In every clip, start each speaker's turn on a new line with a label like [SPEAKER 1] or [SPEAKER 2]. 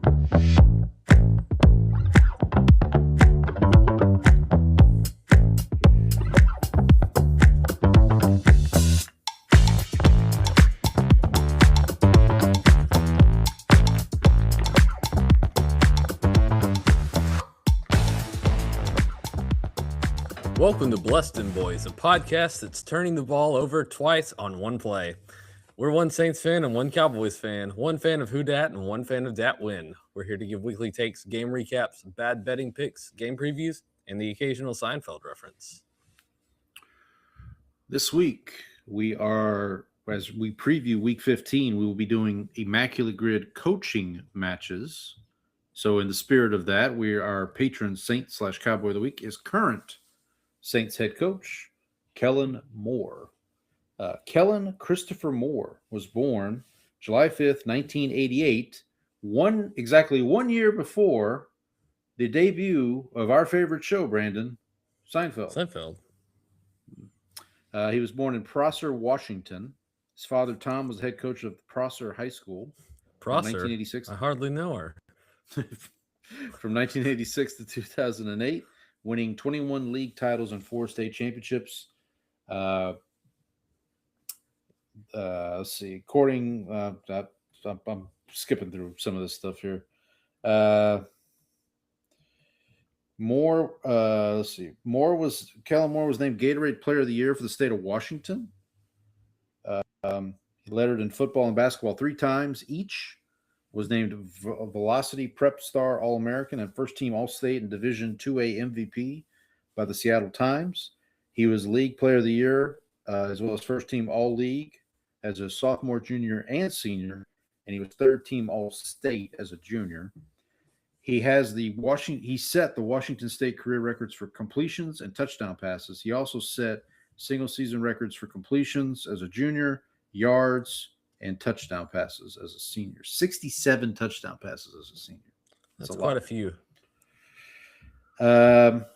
[SPEAKER 1] Welcome to Bluston Boys, a podcast that's turning the ball over twice on one play. We're one Saints fan and one Cowboys fan, one fan of Who Dat and one fan of Dat Win. We're here to give weekly takes, game recaps, bad betting picks, game previews, and the occasional Seinfeld reference.
[SPEAKER 2] This week, as we preview Week 15, we will be doing Immaculate Grid coaching matches. So in the spirit of that, our patron Saint/Cowboy of the Week is current Saints head coach, Kellen Moore. Kellen Christopher Moore was born July 5th, 1988, exactly 1 year before the debut of our favorite show, Brandon, Seinfeld. He was born in Prosser, Washington. His father, Tom, was head coach of Prosser High School.
[SPEAKER 1] Prosser?
[SPEAKER 2] 1986.
[SPEAKER 1] I hardly know her.
[SPEAKER 2] From 1986 to 2008. Winning 21 league titles and 4 state championships. Let's see. According, I'm skipping through some of this stuff here. Moore. Let's see. Kellen Moore was named Gatorade Player of the Year for the state of Washington. He lettered in football and basketball 3 times each. Was named Velocity Prep Star All-American and First Team All-State and Division IIA MVP by the Seattle Times. He was League Player of the Year as well as First Team All-League as a sophomore, junior, and senior, and he was Third Team All-State as a junior. He set the Washington State career records for completions and touchdown passes. He also set single-season records for completions as a junior, yards, and touchdown passes as a senior. 67 touchdown passes as a senior.
[SPEAKER 1] That's quite a few.
[SPEAKER 2] Let's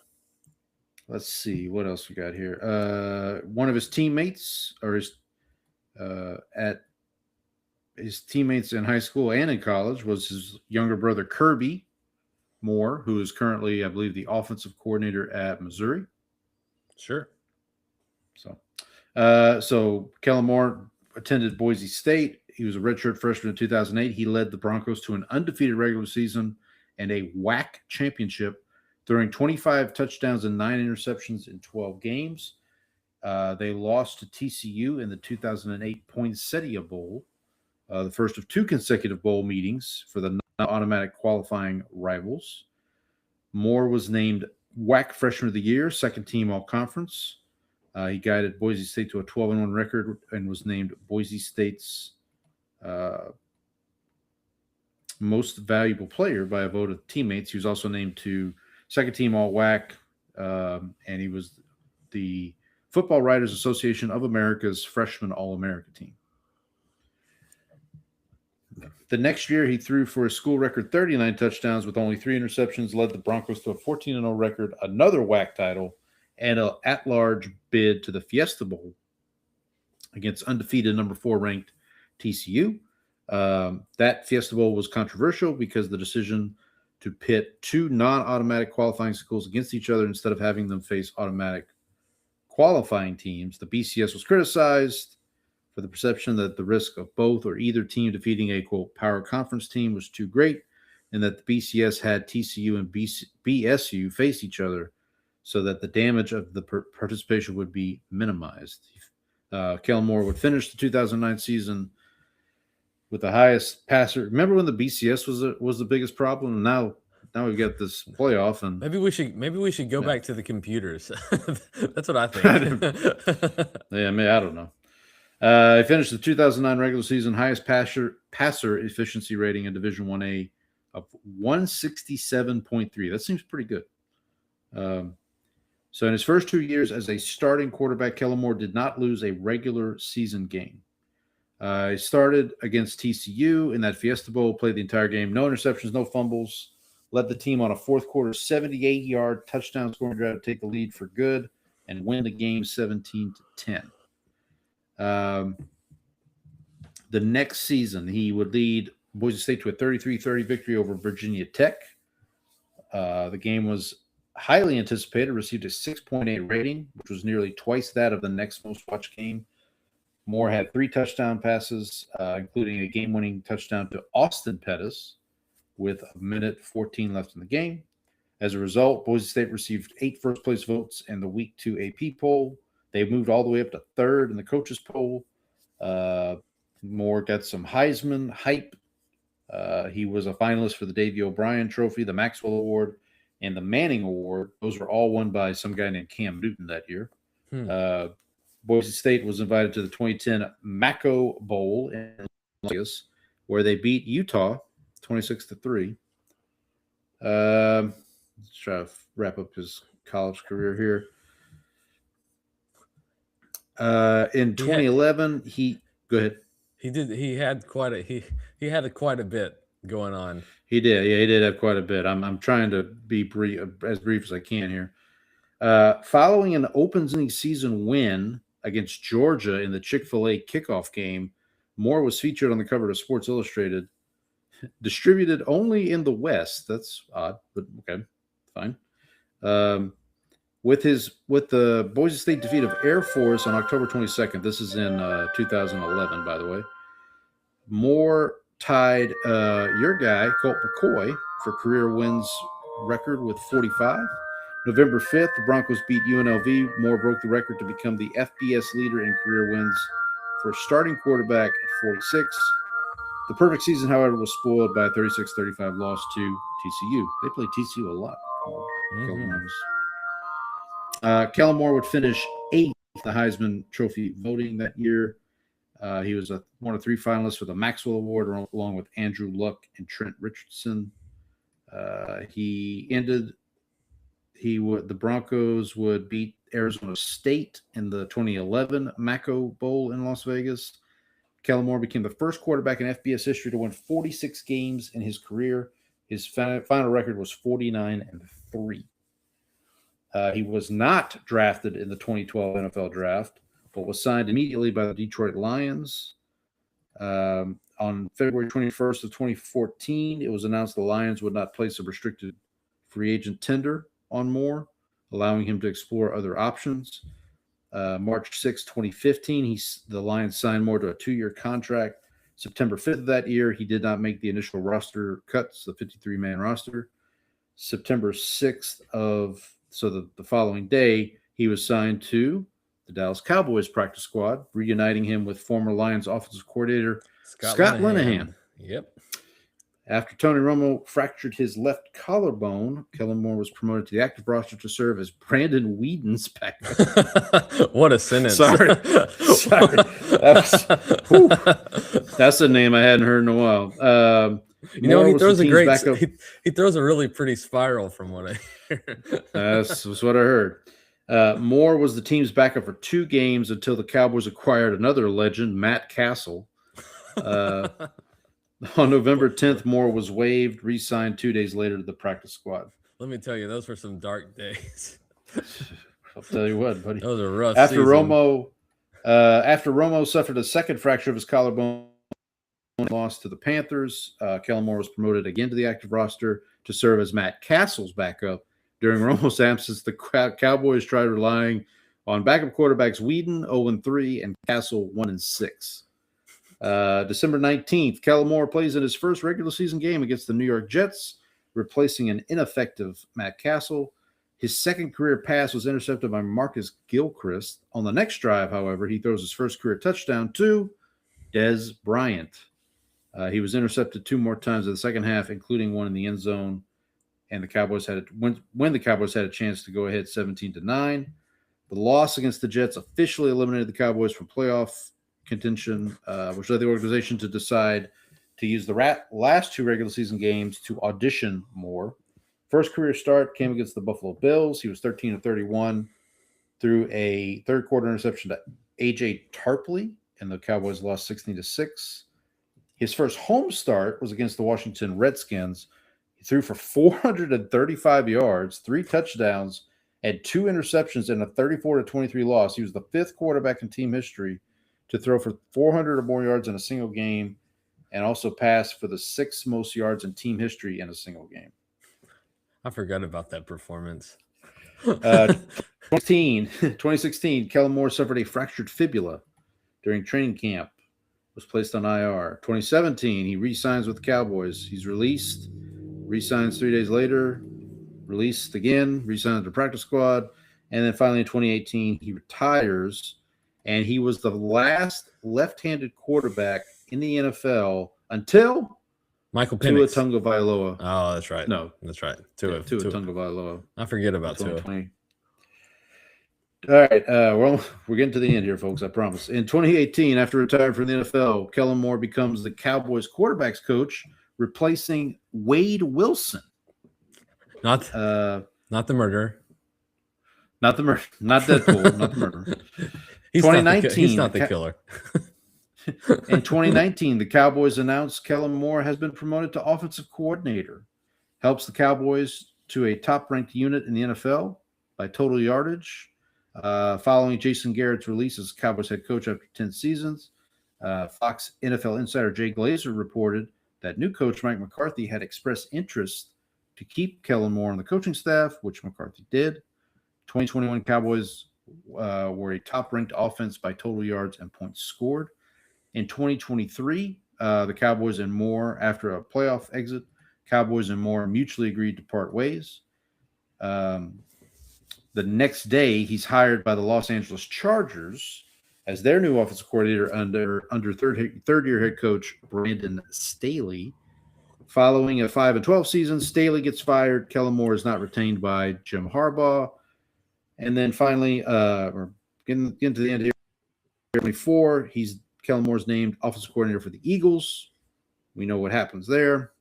[SPEAKER 2] see what else we got here. One of his teammates, or his teammates in high school and in college, was his younger brother Kirby Moore, who is currently, I believe, the offensive coordinator at Missouri.
[SPEAKER 1] Sure.
[SPEAKER 2] So Kellen Moore attended Boise State. He was a redshirt freshman in 2008. He led the Broncos to an undefeated regular season and a WAC championship, throwing 25 touchdowns and 9 interceptions in 12 games. They lost to TCU in the 2008 Poinsettia Bowl, the first of 2 consecutive bowl meetings for the non-automatic qualifying rivals. Moore was named WAC Freshman of the Year, second team All-Conference. He guided Boise State to a 12-1 record and was named Boise State's most valuable player by a vote of teammates. He was also named to second team All-WAC, and he was the Football Writers Association of America's freshman All-America team. The next year, he threw for a school record 39 touchdowns with only 3 interceptions, led the Broncos to a 14-0 record, another WAC title, and an at-large bid to the Fiesta Bowl against undefeated number 4 ranked TCU. That Fiesta Bowl was controversial because the decision to pit 2 non-automatic qualifying schools against each other instead of having them face automatic qualifying teams. The BCS was criticized for the perception that the risk of both or either team defeating a, quote, power conference team was too great, and that the BCS had TCU and BSU face each other so that the damage of the participation would be minimized. Kellen Moore would finish the 2009 season with the highest passer. Remember when the BCS was the biggest problem? Now we've got this playoff, and
[SPEAKER 1] maybe we should go back to the computers. That's what I think.
[SPEAKER 2] Yeah, I don't know. He finished the 2009 regular season highest passer efficiency rating in Division 1A of 167.3. That seems pretty good. So in his first 2 years as a starting quarterback, Kellen Moore did not lose a regular season game. He started against TCU in that Fiesta Bowl, played the entire game, no interceptions, no fumbles, led the team on a fourth quarter 78-yard touchdown scoring drive to take the lead for good and win the game 17-10. The next season, he would lead Boise State to a 33-30 victory over Virginia Tech. The game was highly anticipated, received a 6.8 rating, which was nearly twice that of the next most watched game. Moore had 3 touchdown passes, including a game-winning touchdown to Austin Pettis with a minute 14 left in the game. As a result, Boise State received 8 first-place votes in the Week 2 AP poll. They moved all the way up to 3rd in the coaches poll. Moore got some Heisman hype. He was a finalist for the Davey O'Brien Trophy, the Maxwell Award, and the Manning Award. Those were all won by some guy named Cam Newton that year. Boise State was invited to the 2010 Maco Bowl in Las Vegas, where they beat Utah 26-3. Let's try to wrap up his college career here. In 2011, go ahead.
[SPEAKER 1] He had quite a bit going on.
[SPEAKER 2] He did. Yeah, he did have quite a bit. I'm trying to be as brief as I can here. Following an opening season win against Georgia in the Chick-fil-A kickoff game, Moore was featured on the cover of Sports Illustrated. Distributed only in the West. That's odd, but okay, fine. With the Boise State defeat of Air Force on October 22nd, this is in 2011, by the way, Moore tied your guy, Colt McCoy, for career wins record with 45. November 5th, the Broncos beat UNLV. Moore broke the record to become the FBS leader in career wins for a starting quarterback at 46. The perfect season, however, was spoiled by a 36-35 loss to TCU. They played TCU a lot. Kellen Moore would finish 8th in the Heisman Trophy voting that year. He was one of 3 finalists for the Maxwell Award, along with Andrew Luck and Trent Richardson. The Broncos would beat Arizona State in the 2011 Maco Bowl in Las Vegas. Kellen Moore became the first quarterback in FBS history to win 46 games in his career. His final record was 49-3. He was not drafted in the 2012 NFL Draft, but was signed immediately by the Detroit Lions. On February 21st of 2014, it was announced the Lions would not place a restricted free agent tender on Moore, allowing him to explore other options. March 6, 2015, the Lions signed Moore to a 2-year contract. September 5th of that year, he did not make the initial roster cuts, the 53-man roster. September 6th the following day, he was signed to the Dallas Cowboys practice squad, reuniting him with former Lions offensive coordinator Scott Linehan.
[SPEAKER 1] Yep.
[SPEAKER 2] After Tony Romo fractured his left collarbone, Kellen Moore was promoted to the active roster to serve as Brandon Whedon's backup.
[SPEAKER 1] What a sentence.
[SPEAKER 2] Sorry. That's a name I hadn't heard in a while.
[SPEAKER 1] He throws he throws a really pretty spiral from what I hear.
[SPEAKER 2] That's what I heard. Moore was the team's backup for 2 games until the Cowboys acquired another legend, Matt Castle. On November 10th, Moore was waived, re-signed 2 days later to the practice squad.
[SPEAKER 1] Let me tell you, those were some dark days.
[SPEAKER 2] I'll tell you what, buddy.
[SPEAKER 1] Those are rough.
[SPEAKER 2] After Romo suffered a second fracture of his collarbone, lost to the Panthers, Kellen Moore was promoted again to the active roster to serve as Matt Castle's backup. During Romo's absence, the Cowboys tried relying on backup quarterbacks Whedon 0-3 and Castle 1-6. December 19th, Kellen Moore plays in his first regular season game against the New York Jets, replacing an ineffective Matt Castle. His second career pass was intercepted by Marcus Gilchrist. On the next drive, however, he throws his first career touchdown to Dez Bryant. He was intercepted 2 more times in the second half, including one in the end zone, and the Cowboys when the Cowboys had a chance to go ahead 17-9. The loss against the Jets officially eliminated the Cowboys from playoff contention, which led the organization to decide to use the last 2 regular season games to audition Moore. First career start came against the Buffalo Bills. He was 13-31 through a third quarter interception to A.J. Tarpley, and the Cowboys lost 16-6. His first home start was against the Washington Redskins. He threw for 435 yards, 3 touchdowns, and 2 interceptions in a 34-23 loss. He was the 5th quarterback in team history to throw for 400 or more yards in a single game and also passed for the 6th most yards in team history in a single game.
[SPEAKER 1] I forgot about that performance.
[SPEAKER 2] 2016, Kellen Moore suffered a fractured fibula during training camp, was placed on IR. 2017, he re-signs with the Cowboys. He's released, re-signs 3 days later, released again, re-signed to the practice squad, and then finally in 2018, he retires, and he was the last left-handed quarterback in the NFL until
[SPEAKER 1] Michael Penix.
[SPEAKER 2] Tua Tagovailoa.
[SPEAKER 1] Oh, that's right.
[SPEAKER 2] No.
[SPEAKER 1] That's right.
[SPEAKER 2] Tua Tagovailoa.
[SPEAKER 1] I forget about Tua.
[SPEAKER 2] All right. Well, we're getting to the end here, folks. I promise. In 2018, after retiring from the NFL, Kellen Moore becomes the Cowboys quarterbacks coach, replacing Wade Wilson.
[SPEAKER 1] Not the murderer.
[SPEAKER 2] Not Deadpool. Not the murderer.
[SPEAKER 1] 2019. He's not the killer.
[SPEAKER 2] In 2019, the Cowboys announced Kellen Moore has been promoted to offensive coordinator. Helps the Cowboys to a top-ranked unit in the NFL by total yardage. Following Jason Garrett's release as Cowboys head coach after 10 seasons, Fox NFL insider Jay Glazer reported that new coach Mike McCarthy had expressed interest to keep Kellen Moore on the coaching staff, which McCarthy did. 2021 Cowboys were a top-ranked offense by total yards and points scored. In 2023, the Cowboys and Moore, after a playoff exit, Cowboys and Moore mutually agreed to part ways. The next day, he's hired by the Los Angeles Chargers as their new offensive coordinator under third-year head coach Brandon Staley. Following a 5-12 season, Staley gets fired. Kellen Moore is not retained by Jim Harbaugh. And then finally, we're getting to the end here. 24, Kellen Moore's named offensive coordinator for the Eagles. We know what happens there.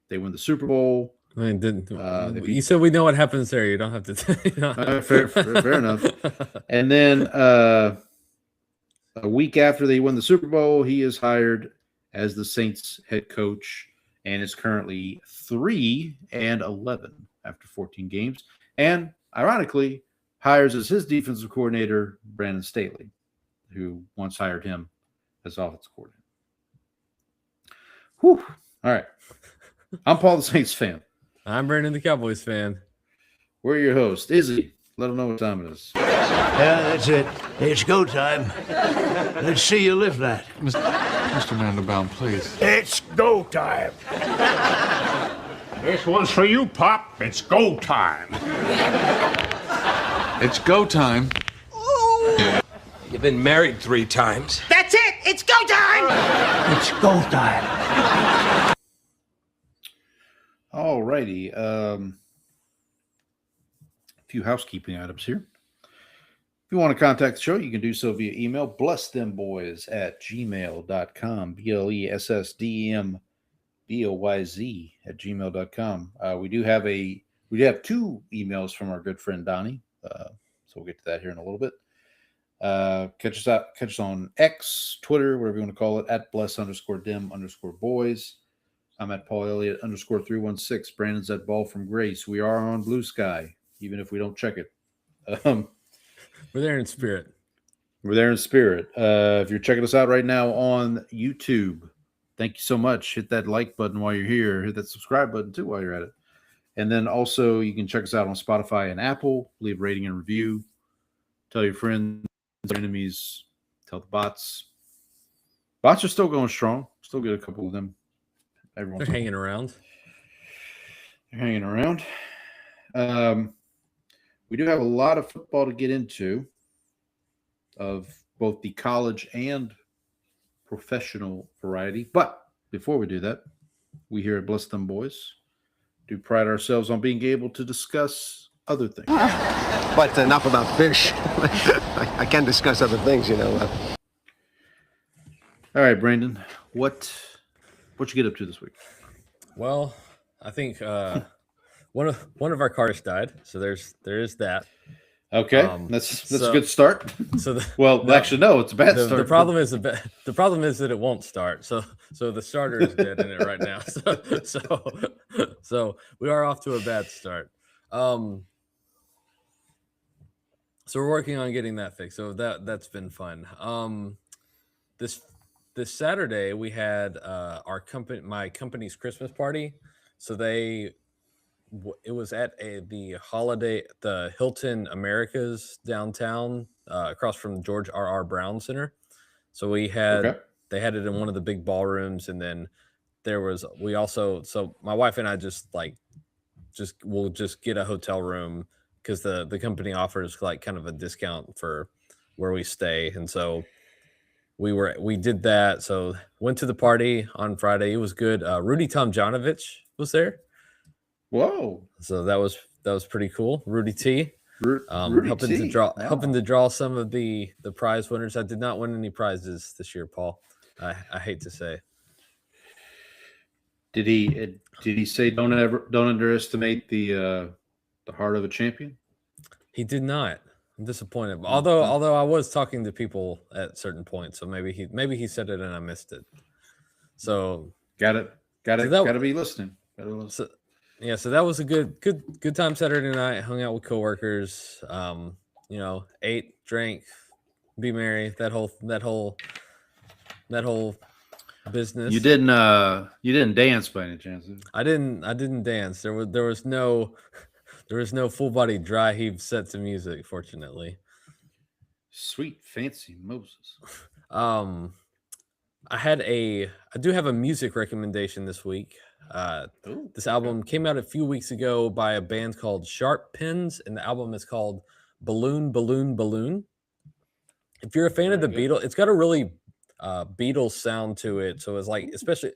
[SPEAKER 2] They win the Super Bowl.
[SPEAKER 1] I mean, you said we know what happens there. You don't have to.
[SPEAKER 2] Fair enough. And then a week after they win the Super Bowl, he is hired as the Saints head coach and is currently 3-11 after 14 games. And ironically, hires as his defensive coordinator Brandon Staley, who once hired him as offensive coordinator. Whew. All right. I'm Paul, the Saints fan.
[SPEAKER 1] I'm Brandon, the Cowboys fan.
[SPEAKER 2] We're your host. Izzy, let them know what time it is.
[SPEAKER 3] Yeah, that's it. It's go time. Let's see you lift that.
[SPEAKER 4] Mr. Mandelbaum, please.
[SPEAKER 3] It's go time.
[SPEAKER 5] This one's for you, Pop. It's go time.
[SPEAKER 4] It's go time.
[SPEAKER 6] You've been married 3 times.
[SPEAKER 7] That's it! It's go time!
[SPEAKER 3] It's go time.
[SPEAKER 2] All righty. A few housekeeping items here. If you want to contact the show, you can do so via email, blessthemboys@gmail.com, blessthemboyz@gmail.com. We do have 2 emails from our good friend Donnie, so we'll get to that here in a little bit. Catch us on X, Twitter, whatever you want to call it, at bless_dem_boys. I'm at Paul Elliott _316. Brandon's at Ball from Grace. We are on Blue Sky, even if we don't check it.
[SPEAKER 1] We're there in spirit.
[SPEAKER 2] If you're checking us out right now on YouTube, thank you so much. Hit that like button while you're here. Hit that subscribe button too while you're at it. And then also you can check us out on Spotify and Apple. Leave a rating and review. Tell your friends, enemies, tell the bots. Bots are still going strong. Still get a couple of them.
[SPEAKER 1] They're hanging around.
[SPEAKER 2] We do have a lot of football to get into, of both the college and professional variety. But before we do that, we here at Bless Them Boys do pride ourselves on being able to discuss other things.
[SPEAKER 8] But enough about fish. I can discuss other things, you know.
[SPEAKER 2] All right, Brandon, what you get up to this week?
[SPEAKER 1] Well, I think one of our cars died, so there is that.
[SPEAKER 2] Okay, that's a good start.
[SPEAKER 1] So
[SPEAKER 2] actually, no, it's a bad start.
[SPEAKER 1] The problem is that it won't start. So the starter is dead in it right now. So we are off to a bad start. So we're working on getting that fixed. So that's been fun. This this Saturday we had my company's Christmas party. So it was at the Hilton Americas downtown, across from George R.R. Brown Center. So they had it in one of the big ballrooms, and then so my wife and I we'll just get a hotel room because the company offers like kind of a discount for where we stay, and so we did that. So went to the party on Friday. It was good. Rudy Tomjanovich was there.
[SPEAKER 2] Whoa!
[SPEAKER 1] So that was pretty cool. Rudy T.
[SPEAKER 2] Rudy
[SPEAKER 1] helping
[SPEAKER 2] T.
[SPEAKER 1] helping to draw some of the prize winners. I did not win any prizes this year, Paul. I hate to say.
[SPEAKER 2] Did he say don't underestimate the heart of a champion?
[SPEAKER 1] He did not. I'm disappointed. Although I was talking to people at certain points, so maybe he said it and I missed it. So
[SPEAKER 2] got to be listening.
[SPEAKER 1] So that was a good time Saturday night. Hung out with coworkers. Ate, drank, be merry. That whole business.
[SPEAKER 2] You didn't dance by any chance?
[SPEAKER 1] I didn't dance. There was no full body dry heave set to music, fortunately.
[SPEAKER 2] Sweet fancy Moses.
[SPEAKER 1] I do have a music recommendation this week. This album came out a few weeks ago by a band called Sharp Pens, and the album is called Balloon Balloon Balloon. If you're a fan of the Beatles, it's got a really Beatles sound to it. So it's like, especially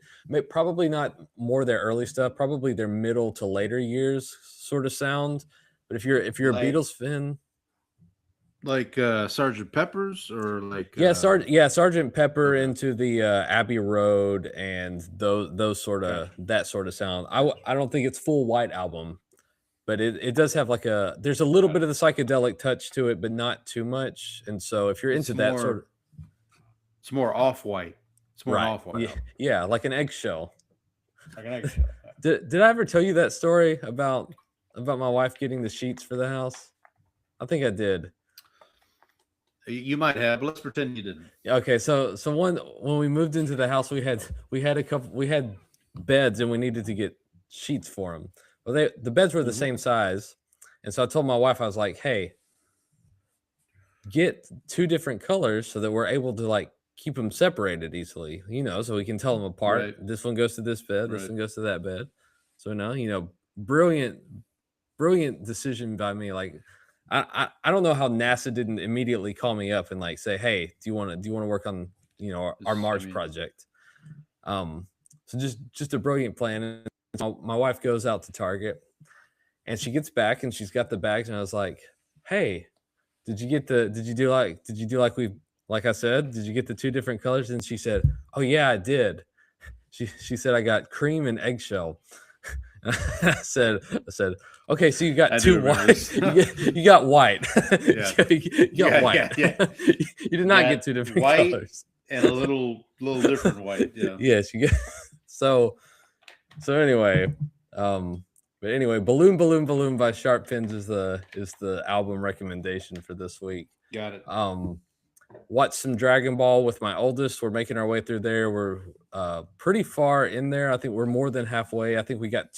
[SPEAKER 1] probably not more their early stuff, probably their middle to later years sort of sound. But if you're a Beatles fan,
[SPEAKER 2] like Sgt. Pepper's or like
[SPEAKER 1] Sgt. Pepper into the Abbey Road and those sort of that sort of sound. I don't think it's full White Album, but it does have there's a little bit of the psychedelic touch to it, but not too much. And so if you're into that sort of,
[SPEAKER 2] it's more Off-White. It's more Off-White.
[SPEAKER 1] Yeah, like an eggshell. Like an eggshell. Did I ever tell you that story about my wife getting the sheets for the house? I think I did.
[SPEAKER 2] You might have, but let's pretend you didn't.
[SPEAKER 1] Okay, so when we moved into the house, we had beds and we needed to get sheets for them. Well, the beds were the same size, and so I told my wife, I was like, "Hey, get two different colors so that we're able to keep them separated easily, so we can tell them apart. Right. This one goes to this bed, this one goes to that bed. So now, brilliant decision by me. I don't know how NASA didn't immediately call me up and say, "Hey, do you want to work on our Mars project?" So just a brilliant plan. And my wife goes out to Target, and she gets back and she's got the bags, and I was like, "Hey, did you do like I said, did you get the two different colors?" And she said, "Oh yeah, I did." She said, "I got cream and eggshell." I said, "Okay, so you got two white. You got white.
[SPEAKER 2] Yeah.
[SPEAKER 1] you got white.
[SPEAKER 2] Yeah.
[SPEAKER 1] You did not get two different
[SPEAKER 2] white
[SPEAKER 1] colors
[SPEAKER 2] and a little different white." Yeah.
[SPEAKER 1] Yes, you get. So anyway, but anyway, Balloon Balloon Balloon by Sharp Pens is the album recommendation for this week.
[SPEAKER 2] Got it.
[SPEAKER 1] Watched some Dragon Ball with my oldest. We're making our way through there. We're pretty far in there. I think we're more than halfway. I think we got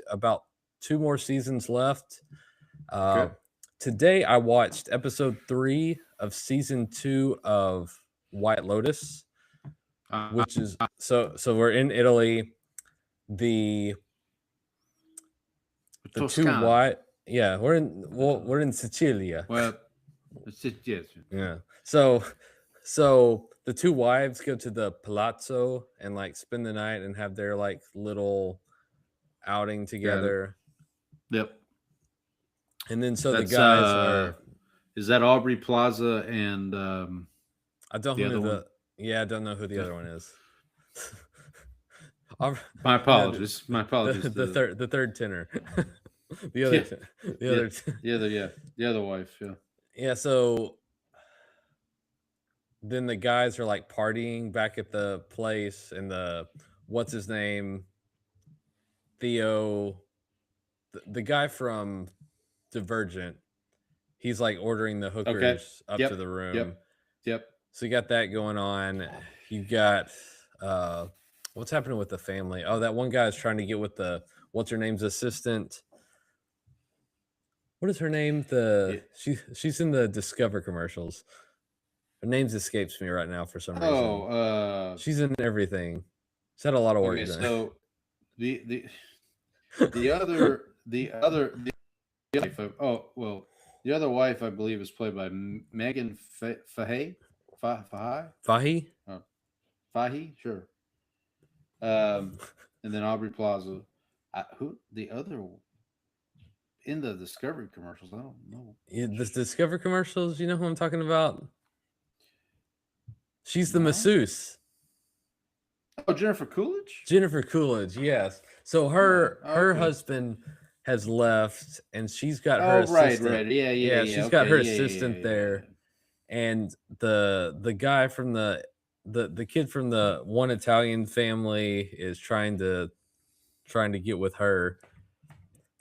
[SPEAKER 1] about two more seasons left. Today I watched episode 3 of season 2 of White Lotus, which is so we're in Italy. The two white, we're in Sicilia.
[SPEAKER 2] Well, yes.
[SPEAKER 1] Yeah. So the two wives go to the palazzo and spend the night and have their little outing together.
[SPEAKER 2] Yep.
[SPEAKER 1] And then the guys are.
[SPEAKER 2] Is that Aubrey Plaza and
[SPEAKER 1] I don't know I don't know who the other one is.
[SPEAKER 2] My apologies. My apologies.
[SPEAKER 1] The third tenor. the
[SPEAKER 2] other wife. Yeah.
[SPEAKER 1] Yeah. So then the guys are partying back at the place, and what's his name? Theo, the guy from Divergent, he's ordering the hookers up to the room.
[SPEAKER 2] Yep.
[SPEAKER 1] So you got that going on. You got what's happening with the family? Oh, that one guy is trying to get with the what's her name's assistant. What is her name? She's in the Discover commercials. Her name escapes me right now for some reason. She's in everything. She's had a lot of work
[SPEAKER 2] Okay,
[SPEAKER 1] done.
[SPEAKER 2] so the other wife the other wife I believe is played by Megan Fahey.
[SPEAKER 1] Fahi?
[SPEAKER 2] Fahey, sure. And then Aubrey Plaza. Who the other in the Discovery commercials? I don't know.
[SPEAKER 1] Yeah, the Discover commercials. You know who I'm talking about? She's the masseuse.
[SPEAKER 2] Oh, Jennifer Coolidge?
[SPEAKER 1] Jennifer Coolidge, yes. So her husband has left, and she's got her assistant.
[SPEAKER 2] Right. Yeah.
[SPEAKER 1] She's got her assistant there, and the guy from the kid from the one Italian family is trying to get with her,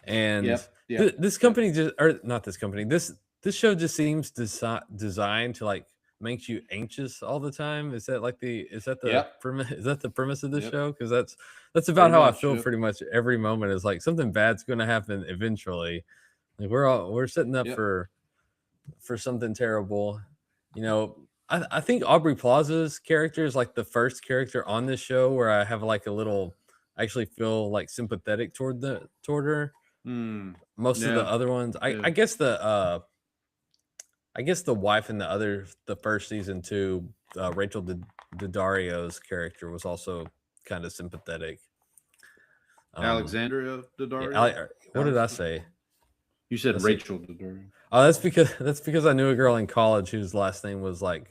[SPEAKER 1] and this company this show just seems designed to like makes you anxious all the time. Is that the premise of the show? Because that's about how I feel pretty much every moment. Is like something bad's going to happen eventually. Like we're setting up for something terrible. You know, I think Aubrey Plaza's character is like the first character on this show where I have like I actually feel like sympathetic toward her. Most of the other ones, I guess the wife in the first season too, Rachel Daddario's character was also kind of sympathetic.
[SPEAKER 2] Alexandria Daddario.
[SPEAKER 1] What did I say?
[SPEAKER 2] You said Rachel Daddario.
[SPEAKER 1] Oh, that's because I knew a girl in college whose last name was like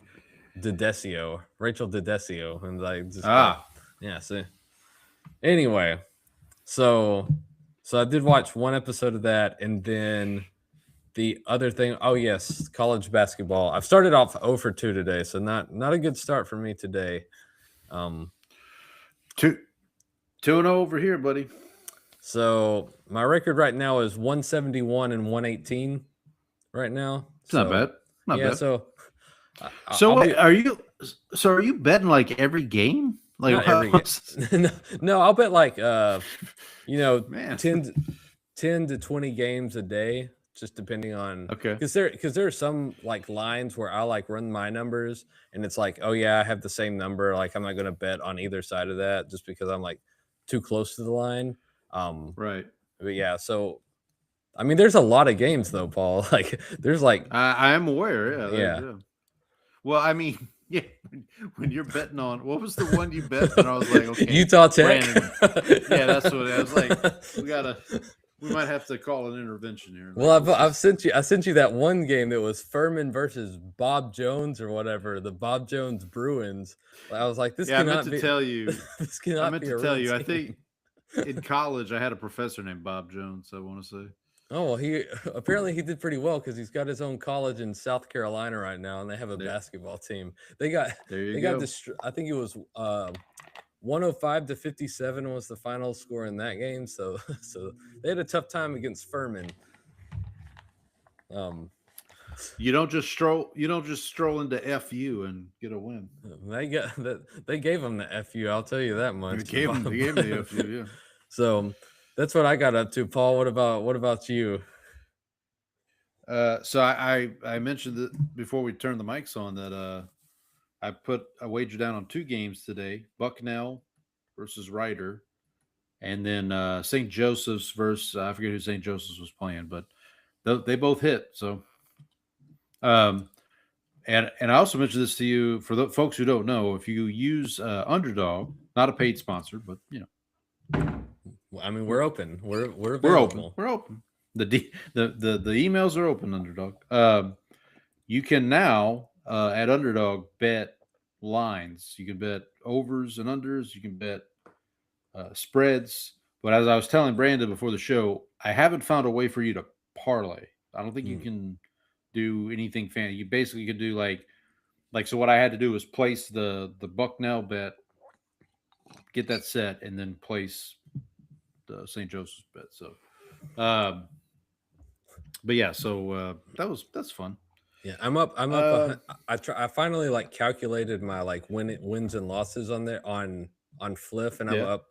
[SPEAKER 1] Dedesio, Rachel Dedesio, and I just yeah. See, anyway, so I did watch one episode of that, and then the other thing. Oh yes, college basketball. I've started off 0 for 2 today, so not a good start for me today.
[SPEAKER 2] 2-0 over here, buddy.
[SPEAKER 1] So my record right now is 171 and 118. Right now,
[SPEAKER 2] it's not bad. Not bad.
[SPEAKER 1] Are
[SPEAKER 2] you betting like every game? Like
[SPEAKER 1] not every game. No, I'll bet like 10 to 20 games a day, just depending on because there are some like lines where I like run my numbers and it's like, oh yeah, I have the same number. Like I'm not going to bet on either side of that just because I'm like too close to the line.
[SPEAKER 2] Right.
[SPEAKER 1] But yeah, so I mean, there's a lot of games though, Paul. Like there's like
[SPEAKER 2] I am aware.
[SPEAKER 1] Yeah.
[SPEAKER 2] Well, I mean, yeah. When you're betting on what was the one you bet, and I was like, okay,
[SPEAKER 1] Utah Tech.
[SPEAKER 2] Yeah, that's what I was like. We might have to call an intervention here.
[SPEAKER 1] Well, I sent you that one game that was Furman versus Bob Jones or whatever, the Bob Jones Bruins. I was like, this cannot be.
[SPEAKER 2] I meant to tell you.
[SPEAKER 1] This cannot be a real team.
[SPEAKER 2] I think in college I had a professor named Bob Jones. I want to say.
[SPEAKER 1] Oh, well, he did pretty well because he's got his own college in South Carolina right now, and they have a basketball team. They got I think it was 105 to 57 was the final score in that game. So they had a tough time against Furman.
[SPEAKER 2] You don't just stroll into FU and get a win.
[SPEAKER 1] They gave them the FU. I'll tell you that much.
[SPEAKER 2] They gave them the FU. Yeah.
[SPEAKER 1] So that's what I got up to, Paul. What about you?
[SPEAKER 2] So I mentioned that before we turned the mics on that I put a wager down on 2 games today: Bucknell versus Ryder, and then St. Joseph's versus I forget who St. Joseph's was playing, but they both hit. So, and I also mentioned this to you for the folks who don't know. If you use Underdog, not a paid sponsor, but you know.
[SPEAKER 1] I mean, we're open. We're
[SPEAKER 2] open. We're open. The emails are open. Underdog. You can now at Underdog bet lines. You can bet overs and unders. You can bet spreads. But as I was telling Brandon before the show, I haven't found a way for you to parlay. I don't think you can do anything fancy. You basically could do like so. What I had to do was place the Bucknell bet, get that set, and then place the St. Joseph's bet. So, but yeah, so that's fun.
[SPEAKER 1] Yeah, I'm up. I'm up.
[SPEAKER 2] Um,
[SPEAKER 1] I finally like calculated my like wins and losses on there on Fliff, and I'm
[SPEAKER 2] Yeah.
[SPEAKER 1] up.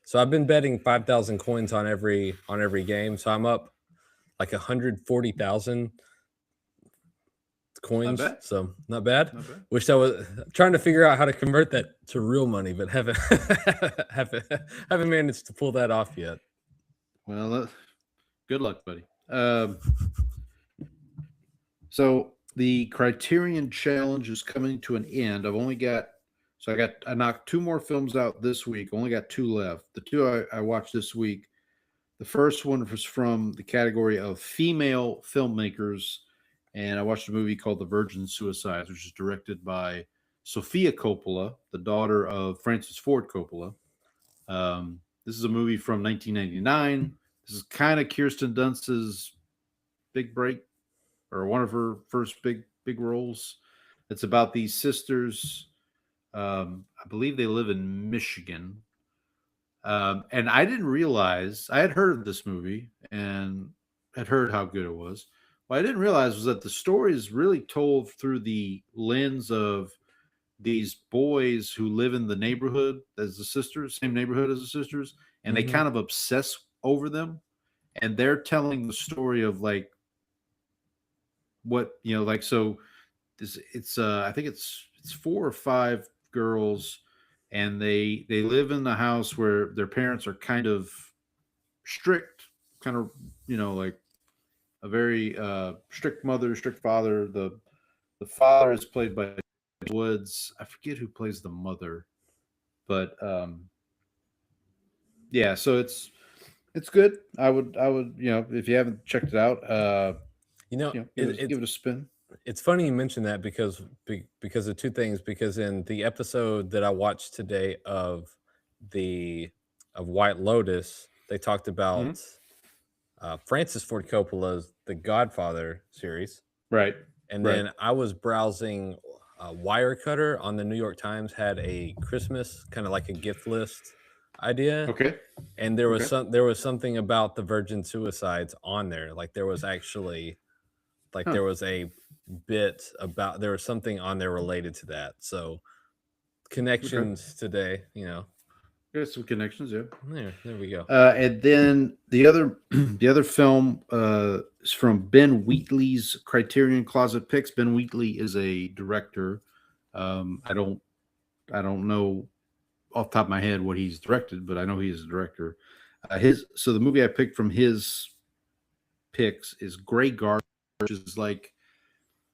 [SPEAKER 1] So I've been betting 5,000 coins on every game. So I'm up like 140,000 coins.
[SPEAKER 2] bad.
[SPEAKER 1] So not bad.
[SPEAKER 2] Not bad.
[SPEAKER 1] Wish I was trying to figure out how to convert that to real money, but haven't haven't managed to pull that off yet.
[SPEAKER 2] Well, good luck, buddy. So the Criterion Challenge is coming to an end. I knocked 2 more films out this week. Only got 2 left. The 2 I watched this week. The first one was from the category of female filmmakers, and I watched a movie called The Virgin Suicides, which is directed by Sofia Coppola, the daughter of Francis Ford Coppola. This is a movie from 1999. This is kind of Kirsten Dunst's big break, or one of her first big roles. It's about these sisters. I believe they live in Michigan. And I didn't realize, I had heard of this movie and had heard how good it was. What I didn't realize was that the story is really told through the lens of these boys who live in the neighborhood as the sisters, same neighborhood as the sisters, and they kind of obsess over them. And they're telling the story of like what, like, so it's I think it's 4 or 5 girls, and they live in the house where their parents are kind of strict, kind of, like a very strict mother, strict father. The father is played by Woods. I forget who plays the mother, but yeah, so it's good. I would if you haven't checked it out, give it a spin.
[SPEAKER 1] It's funny you mentioned that because of 2 things. Because in the episode that I watched today of White Lotus, they talked about Francis Ford Coppola's The Godfather series,
[SPEAKER 2] Right?
[SPEAKER 1] and then I was browsing. Wirecutter on the New York Times had a Christmas kind of like a gift list idea.
[SPEAKER 2] Okay.
[SPEAKER 1] And there was something about the Virgin Suicides on there. Like there was actually there was a bit about, there was something on there related to that. So connections today,
[SPEAKER 2] There's some connections, yeah.
[SPEAKER 1] There we go.
[SPEAKER 2] And then the other film is from Ben Wheatley's Criterion Closet Picks. Ben Wheatley is a director. I don't know off the top of my head what he's directed, but I know he's a director. So the movie I picked from his picks is Grey Garden, which is like,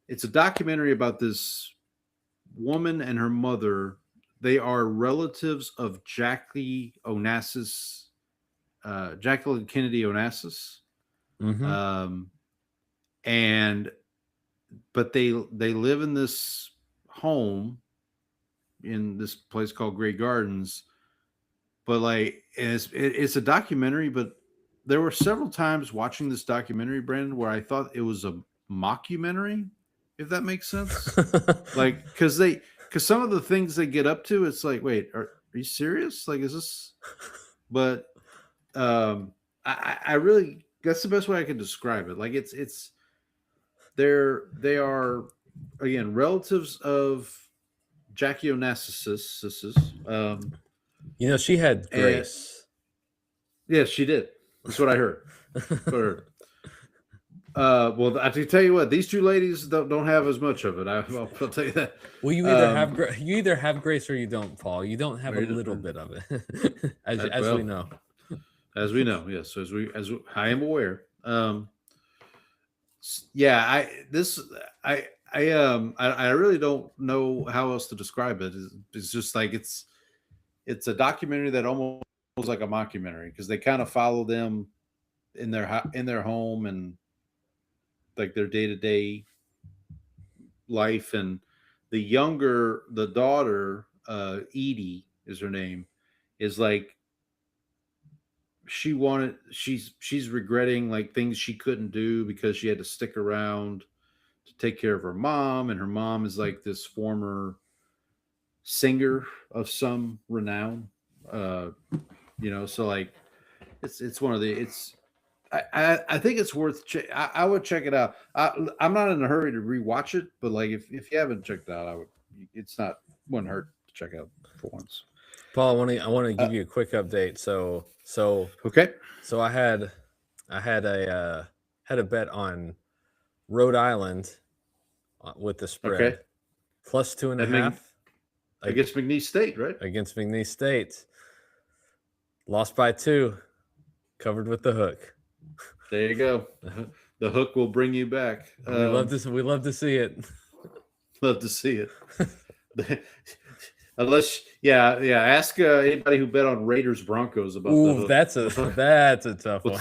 [SPEAKER 2] it's a documentary about this woman and her mother. They are relatives of Jacqueline Kennedy Onassis. But they live in this home in this place called Grey Gardens. But like, it's a documentary, but there were several times watching this documentary, Brandon, where I thought it was a mockumentary, if that makes sense. Like, because some of the things they get up to, it's like, wait, are you serious? Like, is this? But I really, that's the best way I can describe it. Like, they are again relatives of Jackie Onassis.
[SPEAKER 1] She had Grace.
[SPEAKER 2] Yes, she did. That's what I heard. Well, I can tell you what, these 2 ladies don't have as much of it. I'll tell you that.
[SPEAKER 1] Well, you either have Grace or you don't, Paul. You don't have a little bit of it, as we know.
[SPEAKER 2] As we know, yes. As I am aware. Yeah, I really don't know how else to describe it. It's just like it's a documentary that almost like a mockumentary, because they kind of follow them in their home and like their day-to-day life. And the daughter, Edie is her name, is like, she's regretting like things she couldn't do because she had to stick around to take care of her mom, and her mom is like this former singer of some renown. So like it's one of the, I think it's worth. I would check it out. I'm not in a hurry to rewatch it, but like if you haven't checked it out, I would. It's not wouldn't hurt to check out for once.
[SPEAKER 1] Paul, I want to give you a quick update. So
[SPEAKER 2] Okay.
[SPEAKER 1] So I had a bet on Rhode Island with the spread
[SPEAKER 2] Okay.
[SPEAKER 1] plus 2.5
[SPEAKER 2] Against McNeese State, right?
[SPEAKER 1] against McNeese State. Lost by 2, covered with the hook.
[SPEAKER 2] There you go. The hook will bring you back.
[SPEAKER 1] We love to see it.
[SPEAKER 2] Love to see it. Unless, ask anybody who bet on Raiders Broncos about the hook.
[SPEAKER 1] That's a tough one.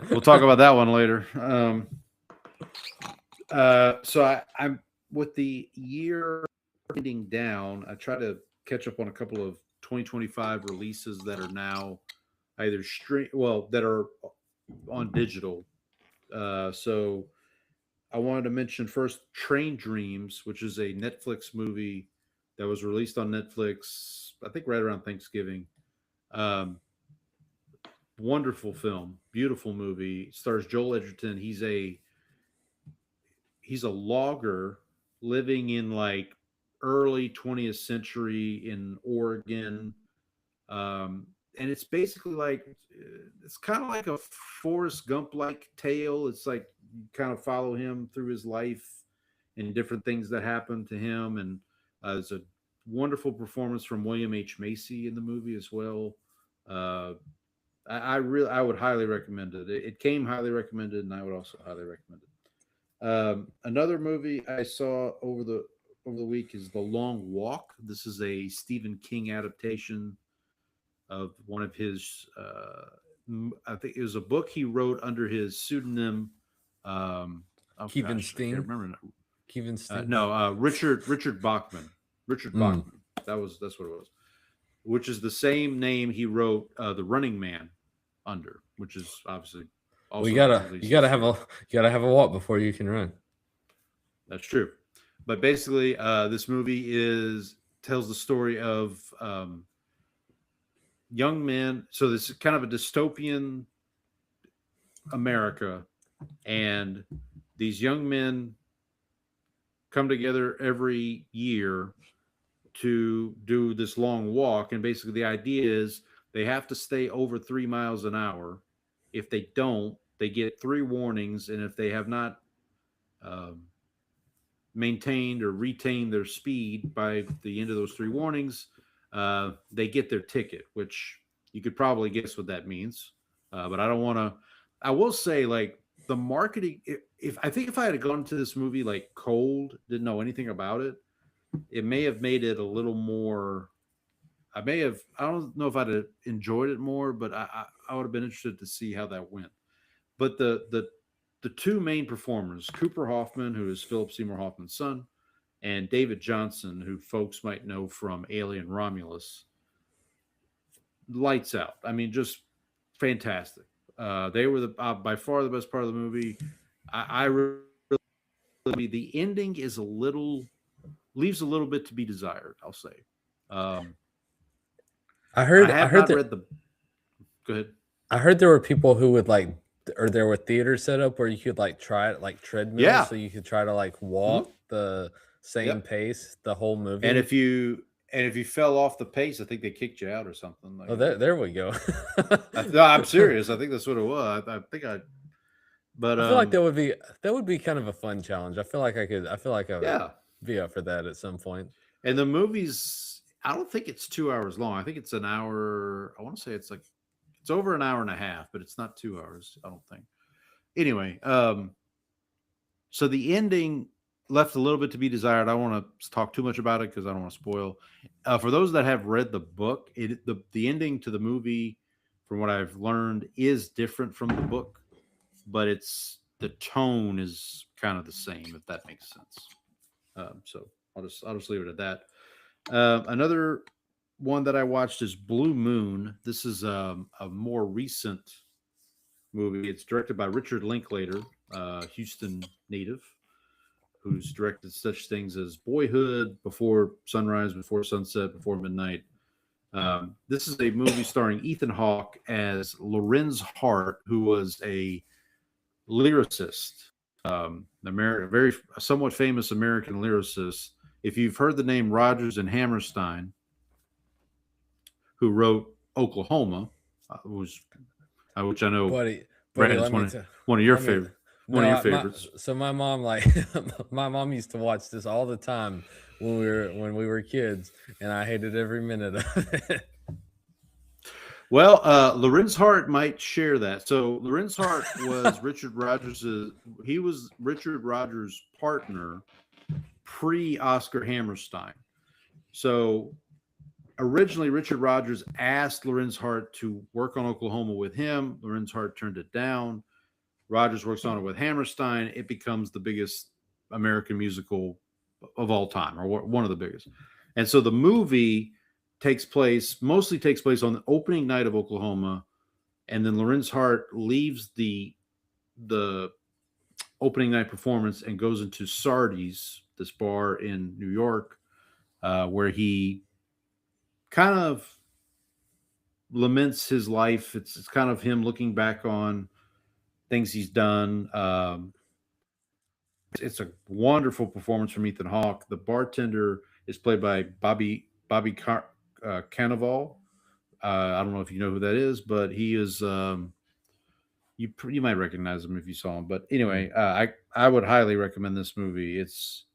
[SPEAKER 2] We'll talk about that one later. So I'm with the year ending down. I try to catch up on a couple of 2025 releases that are now either that are on digital. So I wanted to mention first Train Dreams, which is a Netflix movie that was released on Netflix, I think right around Thanksgiving. Wonderful film, beautiful movie. Stars Joel Edgerton. He's a logger living in like early 20th century in Oregon. And it's basically like, it's kind of like a Forrest Gump-like tale. It's like you kind of follow him through his life and different things that happen to him. And there's a wonderful performance from William H. Macy in the movie as well. I would highly recommend it. It came highly recommended, and I would also highly recommend it. Another movie I saw over the week is The Long Walk. This is a Stephen King adaptation of one of his. I think it was a book he wrote under his pseudonym.
[SPEAKER 1] Kevin Steen.
[SPEAKER 2] I can't remember.
[SPEAKER 1] Kevin Steen.
[SPEAKER 2] No, Richard Bachman. Richard Bachman. That's what it was. Which is the same name he wrote The Running Man under, which is obviously also
[SPEAKER 1] you gotta have a walk before you can run.
[SPEAKER 2] That's true. But basically, this movie tells the story of young men. So this is kind of a dystopian America, and these young men come together every year to do this long walk. And basically the idea is they have to stay over 3 miles an hour. If they don't, they get 3 warnings. And if they have not maintained or retained their speed by the end of those 3 warnings, they get their ticket, which you could probably guess what that means. But I don't want to, I will say, like, the marketing, if I had gone to this movie like cold, didn't know anything about it, it may have made it a little more. I don't know if I'd have enjoyed it more, but I would have been interested to see how that went. But the 2 main performers, Cooper Hoffman, who is Philip Seymour Hoffman's son, and David Johnson, who folks might know from Alien Romulus, lights out. I mean, just fantastic. They were by far the best part of the movie. I really, the ending is leaves a little bit to be desired, I'll say.
[SPEAKER 1] I heard
[SPEAKER 2] Go ahead.
[SPEAKER 1] I heard there were people who would there were theaters set up where you could try it like treadmills,
[SPEAKER 2] Yeah.
[SPEAKER 1] so you could try to walk the same pace the whole movie.
[SPEAKER 2] And if you fell off the pace, I think they kicked you out or something.
[SPEAKER 1] There we go.
[SPEAKER 2] No, I'm serious. I think that's what it was. I feel
[SPEAKER 1] like that would be kind of a fun challenge. I feel like I would be up for that at some point.
[SPEAKER 2] And the movie's, I don't think it's 2 hours long. I think it's an hour. I want to say it's over an hour and a half, but it's not 2 hours, I don't think. Anyway, so the ending left a little bit to be desired. I don't want to talk too much about it because I don't want to spoil. For those that have read the book, the ending to the movie, from what I've learned, is different from the book, but the tone is kind of the same, if that makes sense. So I'll just leave it at that. Another one that I watched is Blue Moon. This is a more recent movie. It's directed by Richard Linklater, Houston native, who's directed such things as Boyhood, Before Sunrise, Before Sunset, Before Midnight. This is a movie starring Ethan Hawke as Lorenz Hart, who was a lyricist, a somewhat famous American lyricist. If you've heard the name Rodgers and Hammerstein, who wrote Oklahoma, which I know,
[SPEAKER 1] buddy,
[SPEAKER 2] Brandon's one of your favorites. One of your favorites.
[SPEAKER 1] So my mom, my mom used to watch this all the time when we were kids, and I hated every minute of it.
[SPEAKER 2] Well, Lorenz Hart might share that. So Lorenz Hart was Richard Rodgers' partner pre-Oscar Hammerstein. So originally, Richard Rodgers asked Lorenz Hart to work on Oklahoma with him. Lorenz Hart turned it down. Rodgers works on it with Hammerstein. It becomes the biggest American musical of all time, or one of the biggest. And so the movie mostly takes place on the opening night of Oklahoma, and then Lorenz Hart leaves the opening night performance and goes into Sardi's, this bar in New York, where he kind of laments his life. It's kind of him looking back on things he's done. It's a wonderful performance from Ethan Hawke. The bartender is played by Bobby Cannavale. I don't know if you know who that is, but he is. You might recognize him if you saw him. But anyway, I would highly recommend this movie. It's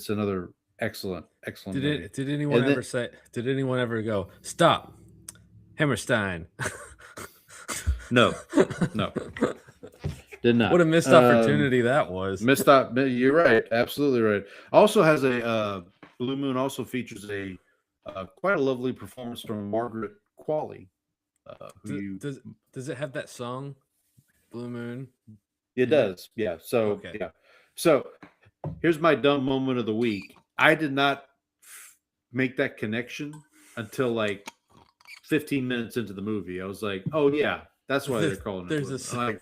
[SPEAKER 2] another excellent movie.
[SPEAKER 1] Did anyone ever go, stop, Hammerstein?
[SPEAKER 2] No. Did not.
[SPEAKER 1] What a missed opportunity that was.
[SPEAKER 2] You're right. Absolutely right. Also has a Blue Moon also features a quite a lovely performance from Margaret Qualley.
[SPEAKER 1] Does it have that song, Blue Moon?
[SPEAKER 2] It does. Yeah. So
[SPEAKER 1] okay.
[SPEAKER 2] Yeah. So here's my dumb moment of the week. I did not make that connection until like 15 minutes into the movie. I was like, oh yeah, that's why they're calling it.
[SPEAKER 1] There's a song.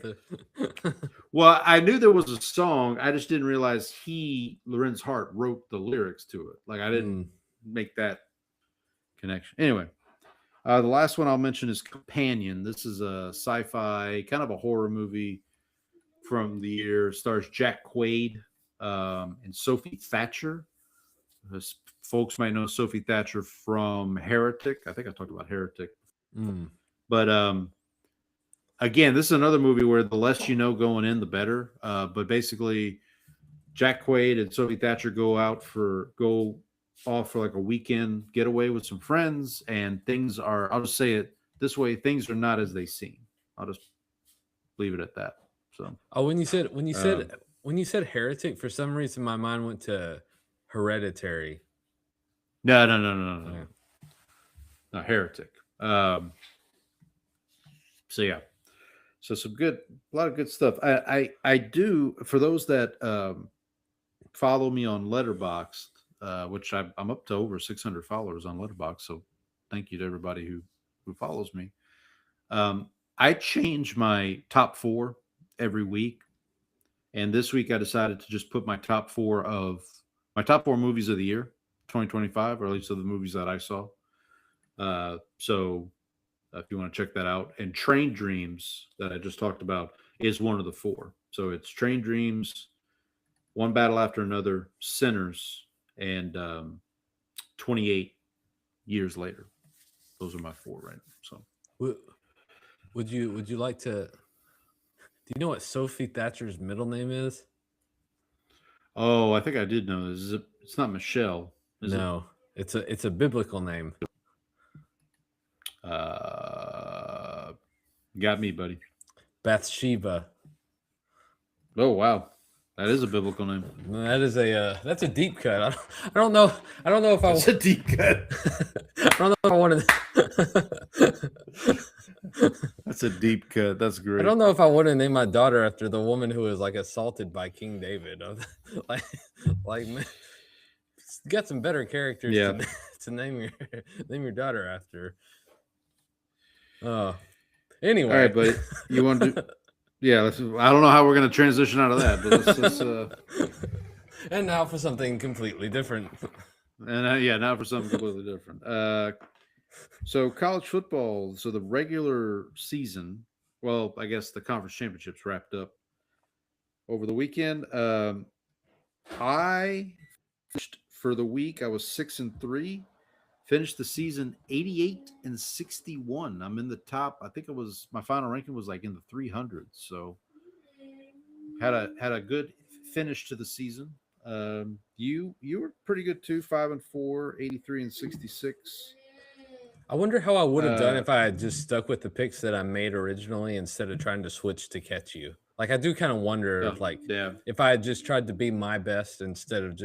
[SPEAKER 2] Well, I knew there was a song. I just didn't realize Lorenz Hart, wrote the lyrics to it. Like I didn't make that connection. Anyway, the last one I'll mention is Companion. This is a sci-fi, kind of a horror movie from the year. Stars Jack Quaid and Sophie Thatcher. Folks might know Sophie Thatcher from Heretic. I think I talked about Heretic. But again, this is another movie where the less you know going in, the better. But basically, Jack Quaid and Sophie Thatcher go off for like a weekend getaway with some friends, and I'll just say it this way, things are not as they seem. I'll just leave it at that. So
[SPEAKER 1] when you said Heretic, for some reason my mind went to Hereditary.
[SPEAKER 2] No. Not Heretic. So yeah. So a lot of good stuff. I do, for those that follow me on Letterboxd, which I'm up to over 600 followers on Letterboxd. So thank you to everybody who follows me. I change my top 4 every week. And this week I decided to just put my top 4 movies of the year, 2025, or at least of the movies that I saw. So if you want to check that out. And Train Dreams, that I just talked about, is one of the 4. So it's Train Dreams, One Battle After Another, Sinners, and 28 Years Later. Those are my 4 right now. So
[SPEAKER 1] would you like to, do you know what Sophie Thatcher's middle name is?
[SPEAKER 2] Oh, I think I did know this. It's not Michelle.
[SPEAKER 1] No, it's a biblical name.
[SPEAKER 2] Got me, buddy.
[SPEAKER 1] Bathsheba.
[SPEAKER 2] Oh wow, that is a biblical name.
[SPEAKER 1] That's a deep cut. I don't know if I.
[SPEAKER 2] It's a deep cut.
[SPEAKER 1] I don't know if I wanted.
[SPEAKER 2] That's a deep cut. That's great.
[SPEAKER 1] I don't know if I want to name my daughter after the woman who was like assaulted by King David. like got some better characters to name your daughter after. Anyway,
[SPEAKER 2] all right, buddy. You want to? Yeah, I don't know how we're going to transition out of that, but let's
[SPEAKER 1] and now for something completely different.
[SPEAKER 2] And now for something completely different. So college football, so the regular season, well, I guess the conference championships wrapped up over the weekend. I finished for the week, I was 6-3. Finished the season 88-61. I'm in the top. I think it was my final ranking was like in the 300s. So had a good finish to the season. You were pretty good too, 5-4, 83-66.
[SPEAKER 1] I wonder how I would have done
[SPEAKER 2] Uh,
[SPEAKER 1] if I had just stuck with the picks that I made originally instead of trying to switch to catch you. Like I do kind of wonder if
[SPEAKER 2] yeah,
[SPEAKER 1] if I had just tried to be my best instead of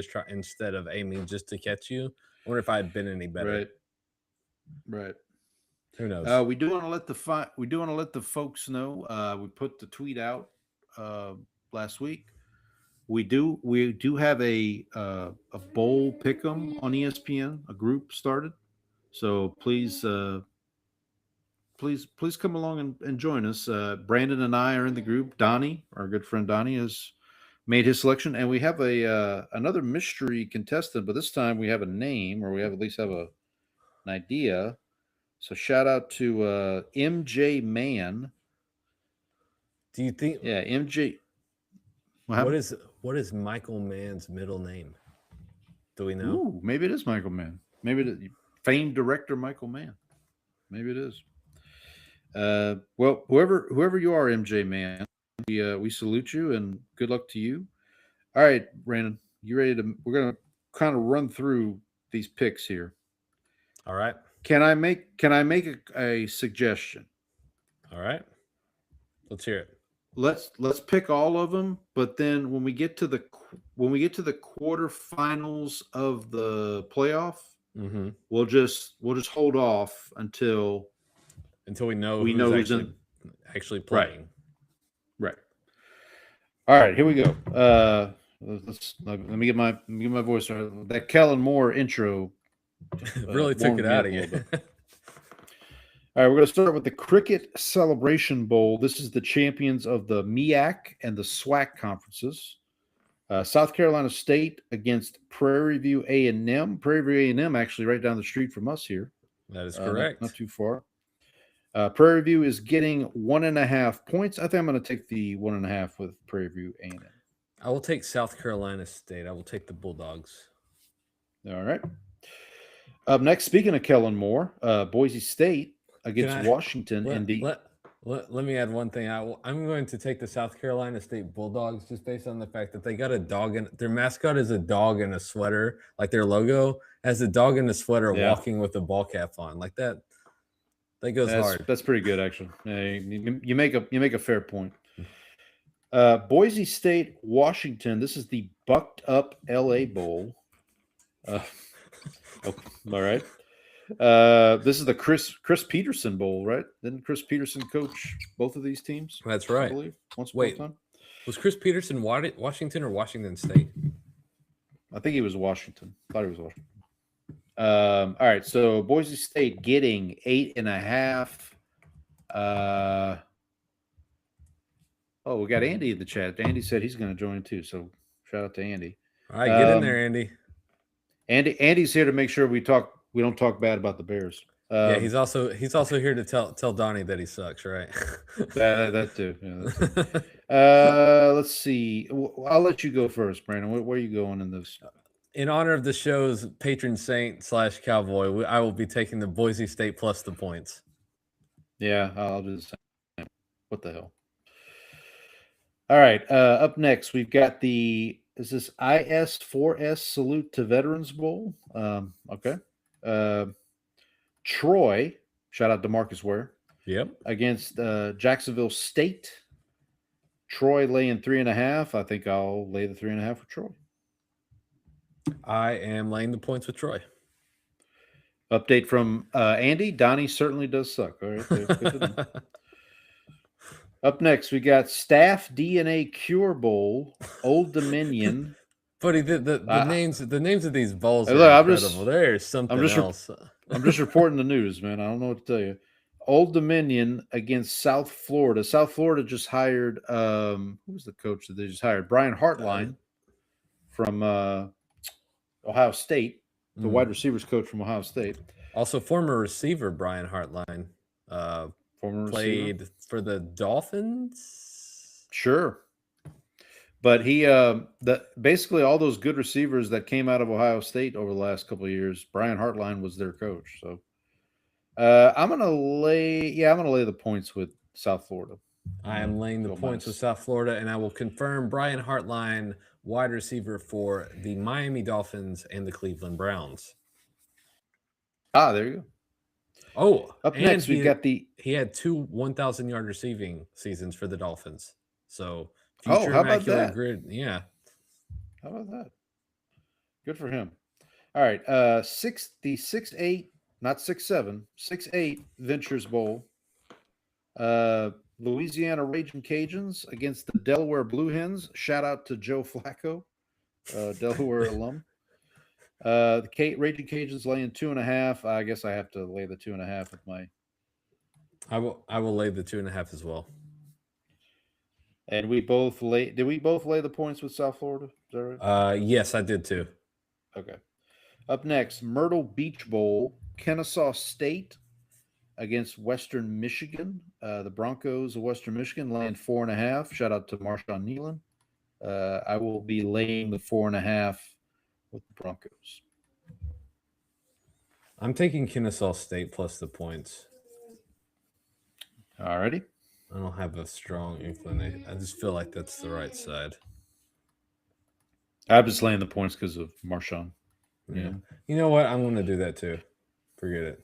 [SPEAKER 1] aiming just to catch you, I wonder if I had been any better.
[SPEAKER 2] right.
[SPEAKER 1] Who knows?
[SPEAKER 2] We do want to let the folks know. We put the tweet out last week. We do have a bowl pick'em on ESPN. A group started, so please come along and join us. Brandon and I are in the group. Donnie, our good friend Donnie, has made his selection, and we have a another mystery contestant, but this time we have a name, or we have at least have an idea. So shout out to MJ Man.
[SPEAKER 1] Do you think?
[SPEAKER 2] Yeah, MJ.
[SPEAKER 1] What is Michael Mann's middle name? Do we know?
[SPEAKER 2] Ooh, maybe it is Michael Mann. Maybe the famed director Michael Mann. Maybe it is. Well, whoever you are, MJ Man, we salute you and good luck to you. All right, Brandon, you ready to? We're gonna kind of run through these picks here.
[SPEAKER 1] All right.
[SPEAKER 2] Can I make a suggestion?
[SPEAKER 1] All right. Let's hear it.
[SPEAKER 2] Let's pick all of them, but then when we get to the quarterfinals of the playoff, we'll just hold off until
[SPEAKER 1] we know
[SPEAKER 2] who's
[SPEAKER 1] actually playing.
[SPEAKER 2] Right. All right, here we go. Let me get my voice right. That Kellen Moore intro
[SPEAKER 1] really took it out of you.
[SPEAKER 2] All right, we're going to start with the Cricket Celebration Bowl. This is the champions of the MEAC and the SWAC conferences. South Carolina State against Prairie View A&M. Prairie View A&M actually right down the street from us here.
[SPEAKER 1] That is correct.
[SPEAKER 2] Not too far. Prairie View is getting 1.5 points. I think I'm going to take the 1.5 with Prairie View A&M.
[SPEAKER 1] I will take South Carolina State. I will take the Bulldogs.
[SPEAKER 2] All right. Up next, speaking of Kellen Moore, Boise State against Washington in the.
[SPEAKER 1] Let me add one thing. I'm going to take the South Carolina State Bulldogs just based on the fact that they got a dog in their mascot is a dog in a sweater, like their logo has a dog in a sweater walking with a ball cap on, like that. That goes hard.
[SPEAKER 2] That's pretty good, actually. You make a fair point. Boise State, Washington. This is the Bucked Up LA Bowl. All right. This is the Chris Peterson Bowl, right? Didn't Chris Peterson coach both of these teams?
[SPEAKER 1] That's right.
[SPEAKER 2] I believe.
[SPEAKER 1] Wait, was Chris Peterson Washington or Washington State?
[SPEAKER 2] I think he was Washington. I thought he was Washington. All right, so Boise State getting 8.5. We got Andy in the chat. Andy said he's going to join too, so shout out to Andy.
[SPEAKER 1] All right, get in there, Andy.
[SPEAKER 2] Andy's here to make sure we don't talk bad about the Bears.
[SPEAKER 1] Yeah, he's also here to tell Donnie that he sucks, right?
[SPEAKER 2] that too. Yeah, that too. Let's see. I'll let you go first, Brandon. Where are you going in this?
[SPEAKER 1] In honor of the show's patron saint / cowboy, I will be taking the Boise State plus the points.
[SPEAKER 2] Yeah, I'll do the same. What the hell? All right. Up next, we've got is this IS4S Salute to Veterans Bowl? Okay. Troy, shout out to Marcus Ware.
[SPEAKER 1] Yep.
[SPEAKER 2] Against Jacksonville State. Troy laying 3.5. I think I'll lay the 3.5 for Troy.
[SPEAKER 1] I am laying the points with Troy.
[SPEAKER 2] Update from Andy. Donnie certainly does suck. All right. Up next, we got Staff DNA Cure Bowl, Old Dominion.
[SPEAKER 1] Buddy, the names of these bowls are incredible. There's something else.
[SPEAKER 2] I'm just reporting the news, man. I don't know what to tell you. Old Dominion against South Florida. South Florida just hired who was the coach that they just hired? Brian Hartline from Ohio State, the wide receivers coach from Ohio State.
[SPEAKER 1] Also, former receiver Brian Hartline
[SPEAKER 2] Former
[SPEAKER 1] played
[SPEAKER 2] receiver.
[SPEAKER 1] for the Dolphins.
[SPEAKER 2] Sure. But he basically all those good receivers that came out of Ohio State over the last couple of years, Brian Hartline was their coach. So I'm gonna lay the points with South Florida.
[SPEAKER 1] I am laying the points with South Florida, and I will confirm Brian Hartline, wide receiver for the Miami Dolphins and the Cleveland Browns.
[SPEAKER 2] Ah, there you go.
[SPEAKER 1] Oh,
[SPEAKER 2] up next we got
[SPEAKER 1] he had 2 1,000-yard receiving seasons for the Dolphins. So
[SPEAKER 2] how about that?
[SPEAKER 1] Grid, yeah.
[SPEAKER 2] How about that? Good for him. All right, 6'8", not 6'7", 6'8" Ventures Bowl. Louisiana Raging Cajuns against the Delaware Blue Hens. Shout out to Joe Flacco, Delaware alum. The Raging Cajuns laying 2.5. I guess I have to lay the 2.5 with my.
[SPEAKER 1] I will lay the 2.5 as well.
[SPEAKER 2] And we both lay. Did we both lay the points with South Florida? Is that right?
[SPEAKER 1] Yes, I did too.
[SPEAKER 2] Okay. Up next, Myrtle Beach Bowl, Kennesaw State against Western Michigan. The Broncos of Western Michigan laying 4.5. Shout out to Marshawn Nealon. I will be laying the 4.5 with the Broncos.
[SPEAKER 1] I'm taking Kennesaw State plus the points.
[SPEAKER 2] All righty.
[SPEAKER 1] I don't have a strong inclination. I just feel like that's the right side.
[SPEAKER 2] I'm just laying the points because of Marshawn.
[SPEAKER 1] Yeah. You know what? I'm going to do that too. Forget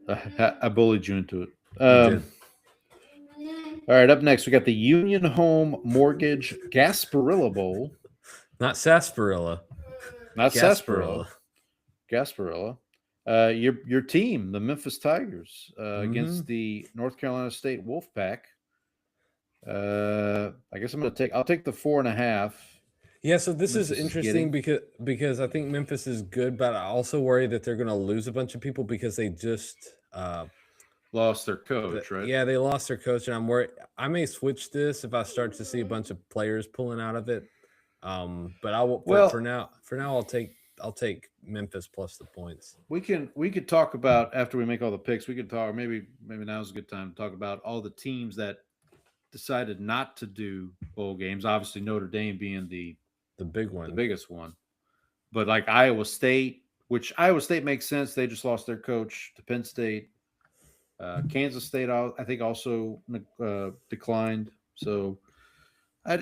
[SPEAKER 1] it.
[SPEAKER 2] I bullied you into it. All right, up next, we got the Union Home Mortgage Gasparilla Bowl.
[SPEAKER 1] Not Sarsaparilla.
[SPEAKER 2] Not Gasparilla. Gasparilla. Your team, the Memphis Tigers, against the North Carolina State Wolfpack. I guess I'll take the 4.5.
[SPEAKER 1] Yeah, so this is interesting because I think Memphis is good, but I also worry that they're going to lose a bunch of people because they just
[SPEAKER 2] lost their coach, right?
[SPEAKER 1] Yeah, they lost their coach, and I'm worried. I may switch this if I start to see a bunch of players pulling out of it. But I will. For now, I'll take Memphis plus the points.
[SPEAKER 2] We could talk about after we make all the picks. We could talk. Maybe now's a good time to talk about all the teams that decided not to do bowl games. Obviously, Notre Dame being the
[SPEAKER 1] big one,
[SPEAKER 2] the biggest one. But like Iowa State, which Iowa State makes sense. They just lost their coach to Penn State. Kansas State, I think, also declined. So, I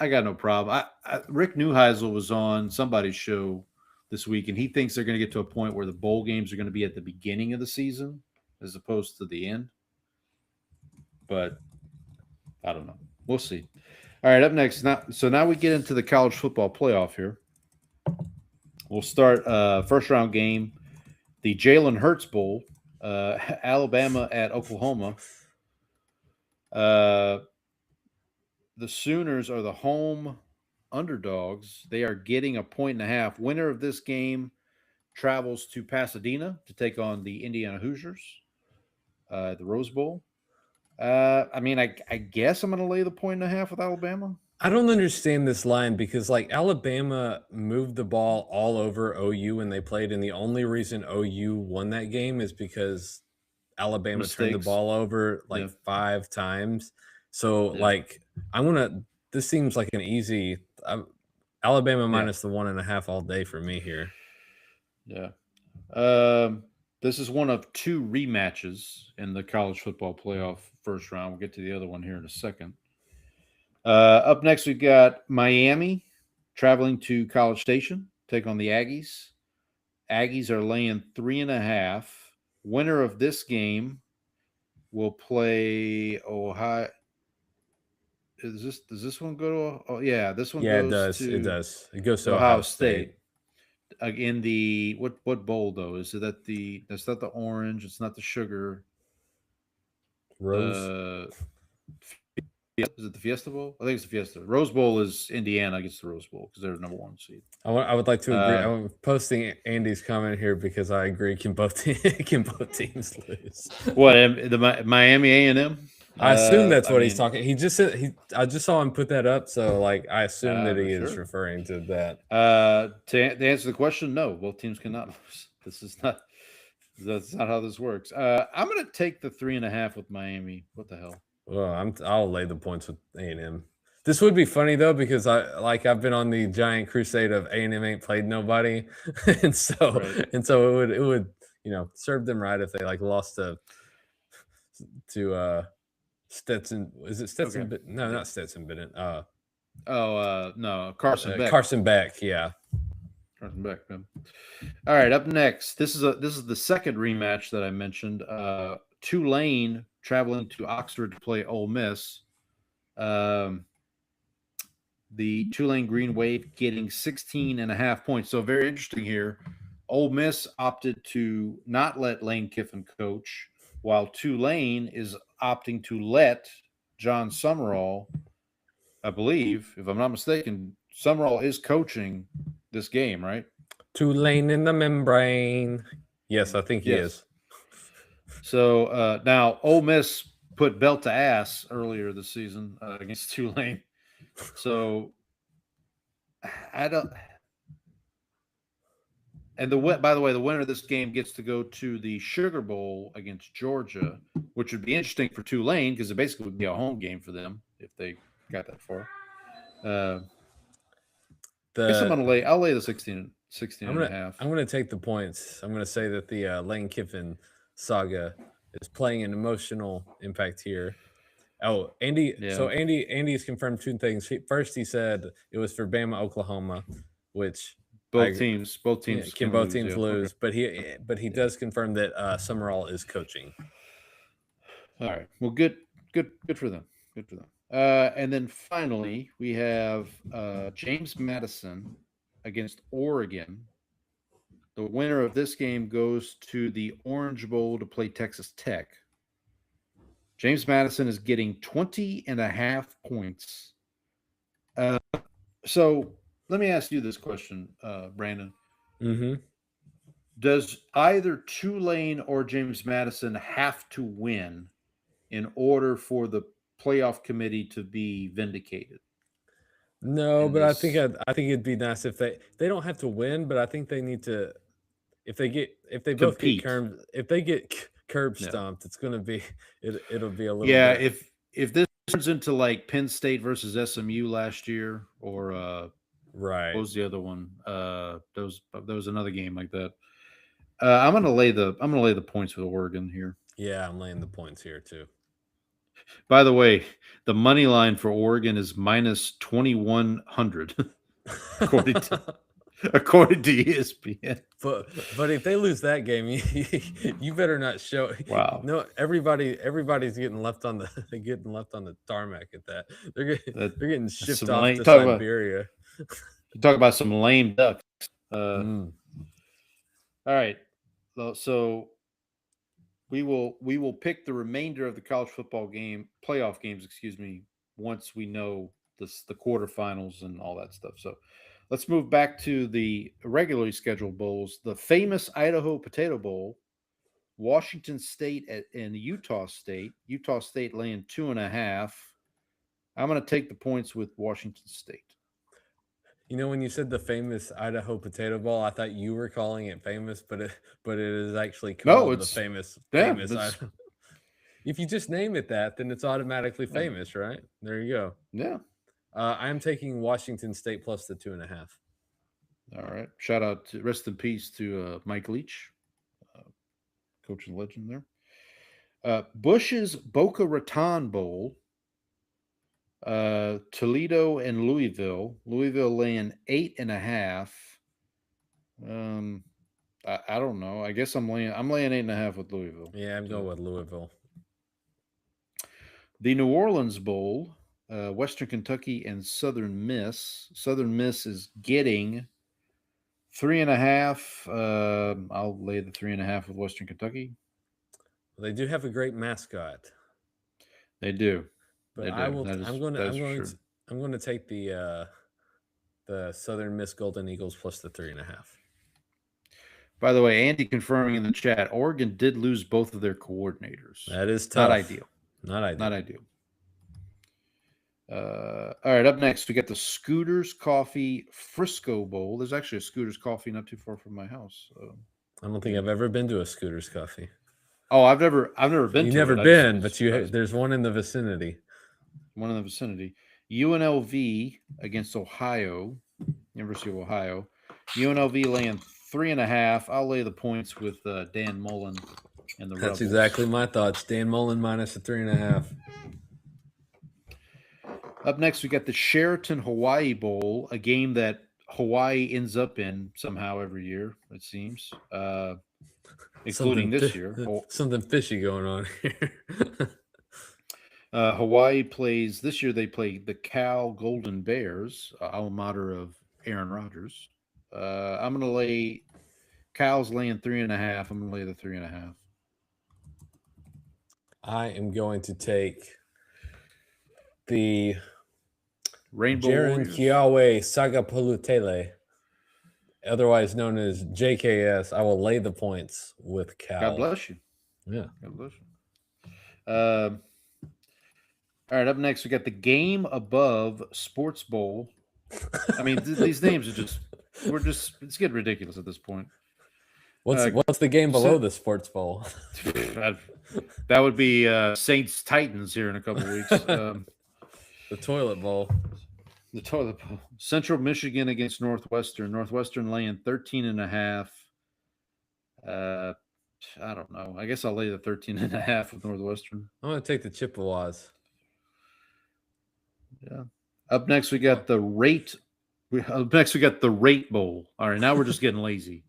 [SPEAKER 2] got no problem. Rick Neuheisel was on somebody's show this week, and he thinks they're going to get to a point where the bowl games are going to be at the beginning of the season as opposed to the end. But I don't know. We'll see. All right, up next. Now we get into the college football playoff here. We'll start first round game, the Jalen Hurts Bowl, Alabama at Oklahoma. The Sooners are the home underdogs. They are getting 1.5. Winner of this game travels to Pasadena to take on the Indiana Hoosiers, the Rose Bowl. I guess I'm going to lay the 1.5 with Alabama.
[SPEAKER 1] I don't understand this line because Alabama moved the ball all over OU when they played, and the only reason OU won that game is because Alabama turned the ball over 5 times. So this seems like an easy Alabama minus the 1.5 all day for me here.
[SPEAKER 2] Yeah. This is one of 2 rematches in the college football playoff first round. We'll get to the other one here in a second. Up next, we've got Miami traveling to College Station, take on the Aggies. Aggies are laying 3.5. Winner of this game will play Ohio. Does this one go to? Oh, yeah, this one.
[SPEAKER 1] Yeah,
[SPEAKER 2] goes
[SPEAKER 1] it does. It goes to
[SPEAKER 2] Ohio State. In the what bowl though? Is it that's not the orange? It's not the sugar.
[SPEAKER 1] Rose.
[SPEAKER 2] Is it the Fiesta Bowl? I think it's the Fiesta. Rose Bowl is Indiana against the Rose Bowl because they're the number 1 seed.
[SPEAKER 1] I would like to agree. I'm posting Andy's comment here because I agree. Can both teams lose?
[SPEAKER 2] What, the Miami A&M?
[SPEAKER 1] I assume that's
[SPEAKER 2] I
[SPEAKER 1] what he's
[SPEAKER 2] mean,
[SPEAKER 1] talking. He just said I just saw him put that up, so like I assume that he is
[SPEAKER 2] sure.
[SPEAKER 1] referring to that.
[SPEAKER 2] To answer the question, no, both teams cannot lose. That's not how this works. I'm going to take the 3.5 with Miami. What the hell?
[SPEAKER 1] Well, I'll lay the points with A&M. This would be funny though because I've been on the giant crusade of A&M ain't played nobody, and so
[SPEAKER 2] Right.
[SPEAKER 1] it would serve them right if they like lost to Stetson. Is it Stetson?
[SPEAKER 2] Okay.
[SPEAKER 1] No, not Stetson Bennett.
[SPEAKER 2] No, Carson Beck.
[SPEAKER 1] Carson Beck. Yeah.
[SPEAKER 2] Carson Beck. Man. All right, up next. This is the second rematch that I mentioned. Tulane traveling to Oxford to play Ole Miss. The Tulane Green Wave getting 16.5 points. So very interesting here. Ole Miss opted to not let Lane Kiffin coach, while Tulane is opting to let John Summerall, I believe, if I'm not mistaken, Summerall is coaching this game, right?
[SPEAKER 1] Tulane in the membrane. Yes, I think he is.
[SPEAKER 2] So now Ole Miss put belt to ass earlier this season against Tulane. So I don't. And by the way, the winner of this game gets to go to the Sugar Bowl against Georgia, which would be interesting for Tulane because it basically would be a home game for them if they got that far. I guess I'll lay the 16 and a half.
[SPEAKER 1] I'm going to take the points. I'm going to say that the Lane Kiffin saga is playing an emotional impact here. Oh, Andy. Yeah. So Andy's confirmed two things. First, he said it was for Bama, Oklahoma, which
[SPEAKER 2] both teams
[SPEAKER 1] can lose. Okay. But he does confirm that Summerall is coaching.
[SPEAKER 2] All right. Well, good for them. Good for them. And then finally, we have James Madison against Oregon. The winner of this game goes to the Orange Bowl to play Texas Tech. James Madison is getting 20.5 points. So let me ask you this question, Brandon.
[SPEAKER 1] Mm-hmm.
[SPEAKER 2] Does either Tulane or James Madison have to win in order for the playoff committee to be vindicated?
[SPEAKER 1] No, but I think it'd be nice if they don't have to win, but I think they need to if they both get curb stomped, it's gonna be it'll be a little bit.
[SPEAKER 2] If this turns into like Penn State versus SMU last year, or
[SPEAKER 1] right,
[SPEAKER 2] what was the other one? There was another game like that. I'm gonna lay the points with Oregon here.
[SPEAKER 1] Yeah, I'm laying the points here too.
[SPEAKER 2] By the way, the money line for Oregon is minus 2,100, according to ESPN.
[SPEAKER 1] But if they lose that game, you better not show.
[SPEAKER 2] Wow.
[SPEAKER 1] No, everybody's getting left on the tarmac at that. They're getting shipped off to Siberia.
[SPEAKER 2] You talk about some lame ducks. All right. So we will pick the remainder of the college football playoff games, once we know the quarterfinals and all that stuff. So let's move back to the regularly scheduled bowls. The famous Idaho Potato Bowl, Washington State and Utah State. Utah State laying 2.5. I'm going to take the points with Washington State.
[SPEAKER 1] You know, when you said the famous Idaho Potato Bowl, I thought you were calling it famous, but it is actually called the famous Idaho. If you just name it that, then it's automatically famous, right? There you go.
[SPEAKER 2] Yeah.
[SPEAKER 1] I'm taking Washington State plus the 2.5.
[SPEAKER 2] All right. Shout out to rest in peace to Mike Leach, coaching legend there. Bush's Boca Raton Bowl. Toledo and Louisville. Louisville laying 8.5. I don't know. I guess I'm laying 8.5 with Louisville.
[SPEAKER 1] Yeah, I'm going with Louisville.
[SPEAKER 2] The New Orleans Bowl, Western Kentucky and Southern Miss. Southern Miss is getting 3.5. I'll lay the 3.5 with Western Kentucky.
[SPEAKER 1] They do have a great mascot.
[SPEAKER 2] They do.
[SPEAKER 1] But I'm going to take the Southern Miss Golden Eagles plus the 3.5.
[SPEAKER 2] By the way, Andy confirming in the chat, Oregon did lose both of their coordinators.
[SPEAKER 1] That is tough.
[SPEAKER 2] Not ideal.
[SPEAKER 1] Not ideal.
[SPEAKER 2] Not ideal. All right, up next, we got the Scooters Coffee Frisco Bowl. There's actually a Scooters Coffee not too far from my house.
[SPEAKER 1] I don't think I've ever been to a Scooter's Coffee.
[SPEAKER 2] Oh, I've never been.
[SPEAKER 1] You've
[SPEAKER 2] to
[SPEAKER 1] never
[SPEAKER 2] it.
[SPEAKER 1] been, but there's one in the vicinity.
[SPEAKER 2] One in the vicinity. UNLV against Ohio, University of Ohio. UNLV laying 3.5. I'll lay the points with Dan Mullen and the
[SPEAKER 1] That's
[SPEAKER 2] Rebels.
[SPEAKER 1] exactly my thoughts. Dan Mullen minus a 3.5.
[SPEAKER 2] Up next, we got the Sheraton Hawaii Bowl, a game that Hawaii ends up in somehow every year, it seems, including this year.
[SPEAKER 1] Something fishy going on here.
[SPEAKER 2] Hawaii plays, this year they play the Cal Golden Bears, alma mater of Aaron Rodgers. I'm going to lay, Cal's laying 3.5. I'm going to lay the 3.5.
[SPEAKER 1] I am going to take the
[SPEAKER 2] Rainbow
[SPEAKER 1] Jaren Kiawe Sagapolutele, otherwise known as JKS. I will lay the points with Cal.
[SPEAKER 2] God bless you.
[SPEAKER 1] Yeah.
[SPEAKER 2] God bless you. All right, up next, we got the Game Above Sports Bowl. I mean, these names are it's getting ridiculous at this point.
[SPEAKER 1] What's the game below the Sports Bowl?
[SPEAKER 2] That would be Saints Titans here in a couple weeks.
[SPEAKER 1] The Toilet Bowl.
[SPEAKER 2] The Toilet Bowl. Central Michigan against Northwestern. Northwestern laying 13.5. I don't know. I guess I'll lay the 13.5 with Northwestern.
[SPEAKER 1] I'm going to take the Chippewas.
[SPEAKER 2] Yeah. Up next, we got the Rate. Up next, we got the Rate Bowl. All right, now we're just getting lazy.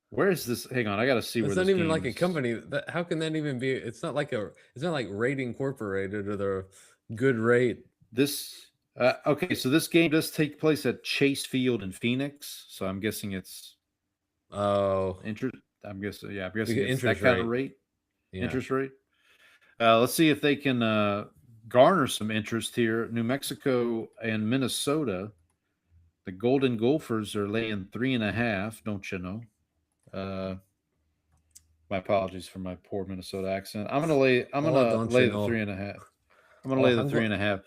[SPEAKER 2] Where is this? Hang on, I got to see where this
[SPEAKER 1] It's not even like
[SPEAKER 2] is.
[SPEAKER 1] a company. How can that even be? It's not like Rate Incorporated or the Good Rate.
[SPEAKER 2] This okay, so this game does take place at Chase Field in Phoenix. So I'm guessing it's interest. I'm guessing it's that kind of rate.
[SPEAKER 1] Yeah.
[SPEAKER 2] Interest rate. Let's see if they can garner some interest here. New Mexico and Minnesota. The Golden Gophers are laying 3.5. Don't you know? My apologies for my poor Minnesota accent. I'm gonna lay the 3.5. I'm gonna lay the 3.5.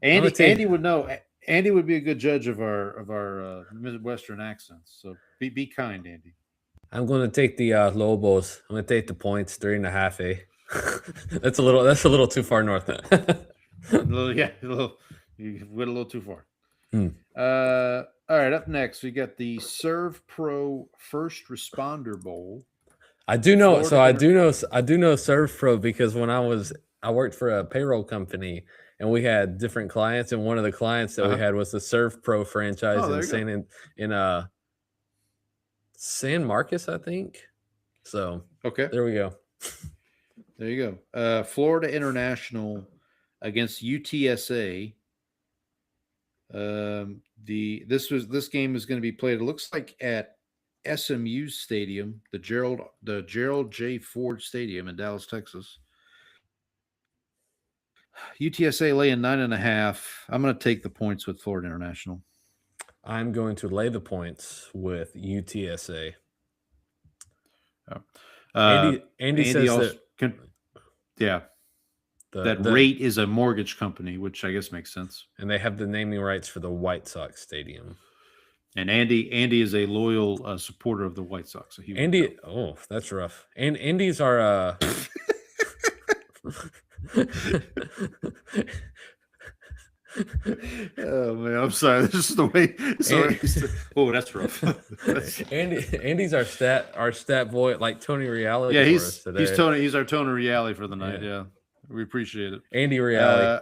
[SPEAKER 2] Andy would know. Andy would be a good judge of our Midwestern accents. So be kind, Andy.
[SPEAKER 1] I'm going to take the Lobos. I'm going to take the points, 3.5. That's a little too far north.
[SPEAKER 2] You went a little too far. All right, up next we got the Serve Pro First Responder Bowl.
[SPEAKER 1] I do know Serve Pro because when I worked for a payroll company and we had different clients, and one of the clients that we had was the Serve Pro franchise in San Marcos, I think. So
[SPEAKER 2] okay,
[SPEAKER 1] there we go.
[SPEAKER 2] There you go. Florida International against UTSA. This game is going to be played. It looks like at SMU Stadium, the Gerald J. Ford Stadium in Dallas, Texas. UTSA laying 9.5. I'm going to take the points with Florida International.
[SPEAKER 1] I'm going to lay the points with UTSA. Andy says
[SPEAKER 2] also
[SPEAKER 1] that
[SPEAKER 2] that Rate is a mortgage company, which I guess makes sense.
[SPEAKER 1] And they have the naming rights for the White Sox Stadium.
[SPEAKER 2] And Andy is a loyal supporter of the White Sox. So
[SPEAKER 1] that's rough. And Andy's our
[SPEAKER 2] oh man, I'm sorry. This is the way. Oh, that's rough.
[SPEAKER 1] Andy's our stat boy, like Tony Reale.
[SPEAKER 2] Yeah, he's Tony. He's our Tony Reale for the night. Yeah, we appreciate it.
[SPEAKER 1] Andy Reale.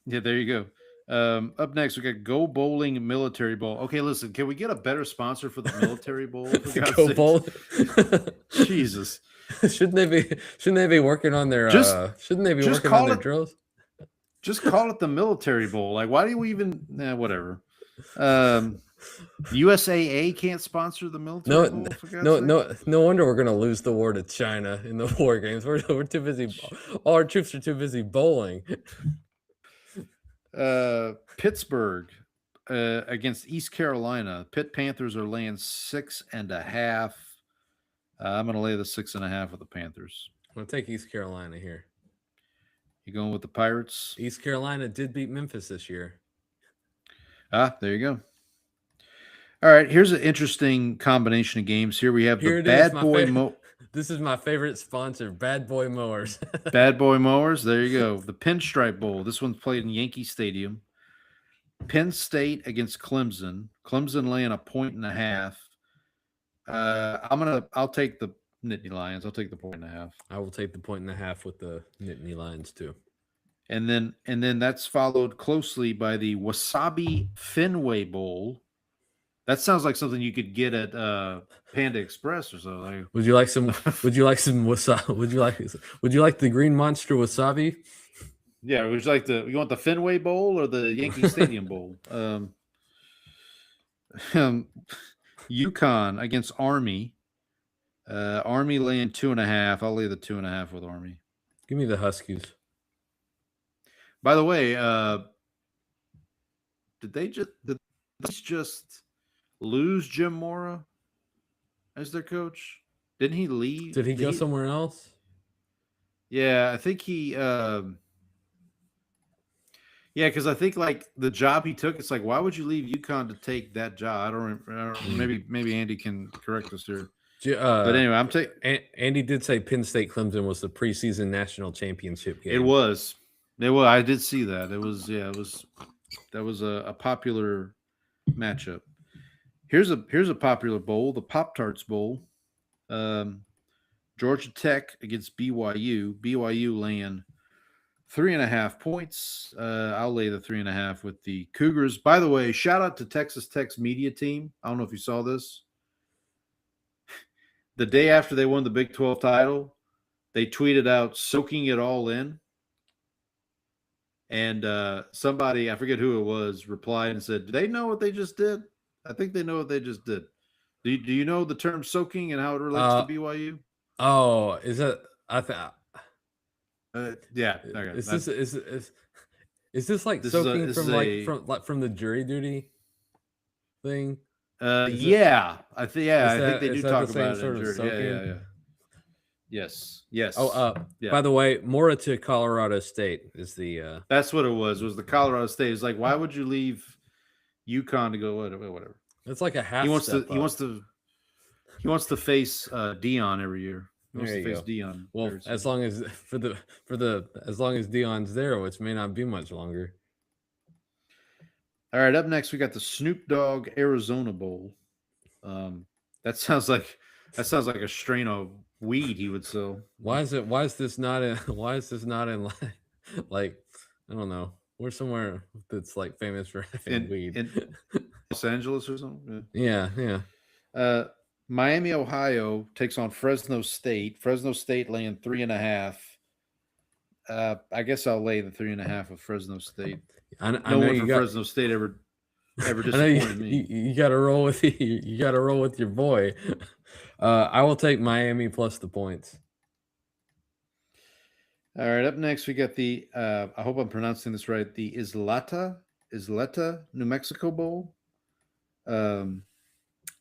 [SPEAKER 2] Yeah, there you go. Up next, we got Go Bowling Military Bowl. Okay, listen, can we get a better sponsor for the Military Bowl?
[SPEAKER 1] Go Bowling.
[SPEAKER 2] Jesus.
[SPEAKER 1] Shouldn't they be working on their drills?
[SPEAKER 2] Just call it the Military Bowl. Like, why do we even whatever. USAA can't sponsor the Military Bowl.
[SPEAKER 1] No wonder we're gonna lose the war to China in the war games. We're too busy. All our troops are too busy bowling.
[SPEAKER 2] Pittsburgh against East Carolina. Pitt Panthers are laying 6.5. I'm going to lay the 6.5 with the Panthers.
[SPEAKER 1] I'm going to take East Carolina here.
[SPEAKER 2] You going with the Pirates?
[SPEAKER 1] East Carolina did beat Memphis this year.
[SPEAKER 2] Ah, there you go. All right, here's an interesting combination of games. Here we have the Bad Boy
[SPEAKER 1] This is my favorite sponsor, Bad Boy Mowers.
[SPEAKER 2] Bad Boy Mowers. There you go. The Pinstripe Bowl. This one's played in Yankee Stadium. Penn State against Clemson. Clemson laying 1.5. I'll take the Nittany Lions. I'll take the 1.5.
[SPEAKER 1] I will take the 1.5 with the Nittany Lions too.
[SPEAKER 2] And then that's followed closely by the Wasabi Fenway Bowl. That sounds like something you could get at Panda Express or something.
[SPEAKER 1] Would you like some? Would you like some wasabi? Would you like the Green Monster wasabi?
[SPEAKER 2] Yeah, would you like you want the Fenway Bowl or the Yankee Stadium Bowl? UConn against Army. Army laying 2.5. I'll lay the 2.5 with Army.
[SPEAKER 1] Give me the Huskies.
[SPEAKER 2] By the way, did they just lose Jim Mora as their coach? Didn't he leave?
[SPEAKER 1] Did he go somewhere else?
[SPEAKER 2] Yeah, I think he. Yeah, because I think like the job he took, it's like, why would you leave UConn to take that job? I don't remember. Maybe Andy can correct us here. But anyway, I'm taking.
[SPEAKER 1] Andy did say Penn State Clemson was the preseason national championship game.
[SPEAKER 2] It was. I did see that. It was. That was a popular matchup. Here's a popular bowl, the Pop-Tarts Bowl. Georgia Tech against BYU. BYU laying 3.5 points. I'll lay the 3.5 with the Cougars. By the way, shout out to Texas Tech's media team. I don't know if you saw this. The day after they won the Big 12 title, they tweeted out soaking it all in. And somebody, I forget who it was, replied and said, do they know what they just did? I think they know what they just did. Do you know the term soaking and how it relates to BYU?
[SPEAKER 1] Oh, is that
[SPEAKER 2] yeah. Okay.
[SPEAKER 1] Is this like soaking from the jury duty thing?
[SPEAKER 2] Yeah. I think they do talk about it in jury. Yeah. Yes.
[SPEAKER 1] Oh, by the way, Mora to Colorado State is the.
[SPEAKER 2] That's what it was. It was the Colorado State. It's like, why would you leave UConn to go whatever?
[SPEAKER 1] It's like a half.
[SPEAKER 2] He wants to face Dion every year. He wants to face Dion.
[SPEAKER 1] Well, as long as as long as Dion's there, which may not be much longer.
[SPEAKER 2] All right, up next we got the Snoop Dogg Arizona Bowl. That sounds like a strain of weed he would sell.
[SPEAKER 1] Why is this not in like I don't know. We're somewhere that's like famous for having weed.
[SPEAKER 2] In Los Angeles or something?
[SPEAKER 1] Yeah.
[SPEAKER 2] Miami, Ohio takes on Fresno State. Fresno State laying 3.5. I guess I'll lay the 3.5 with Fresno State.
[SPEAKER 1] I know
[SPEAKER 2] Fresno State ever disappointed me.
[SPEAKER 1] You got to roll with you got to roll with your boy. I will take Miami plus the points.
[SPEAKER 2] All right, up next we got the I hope I'm pronouncing this right, the Isleta, New Mexico Bowl.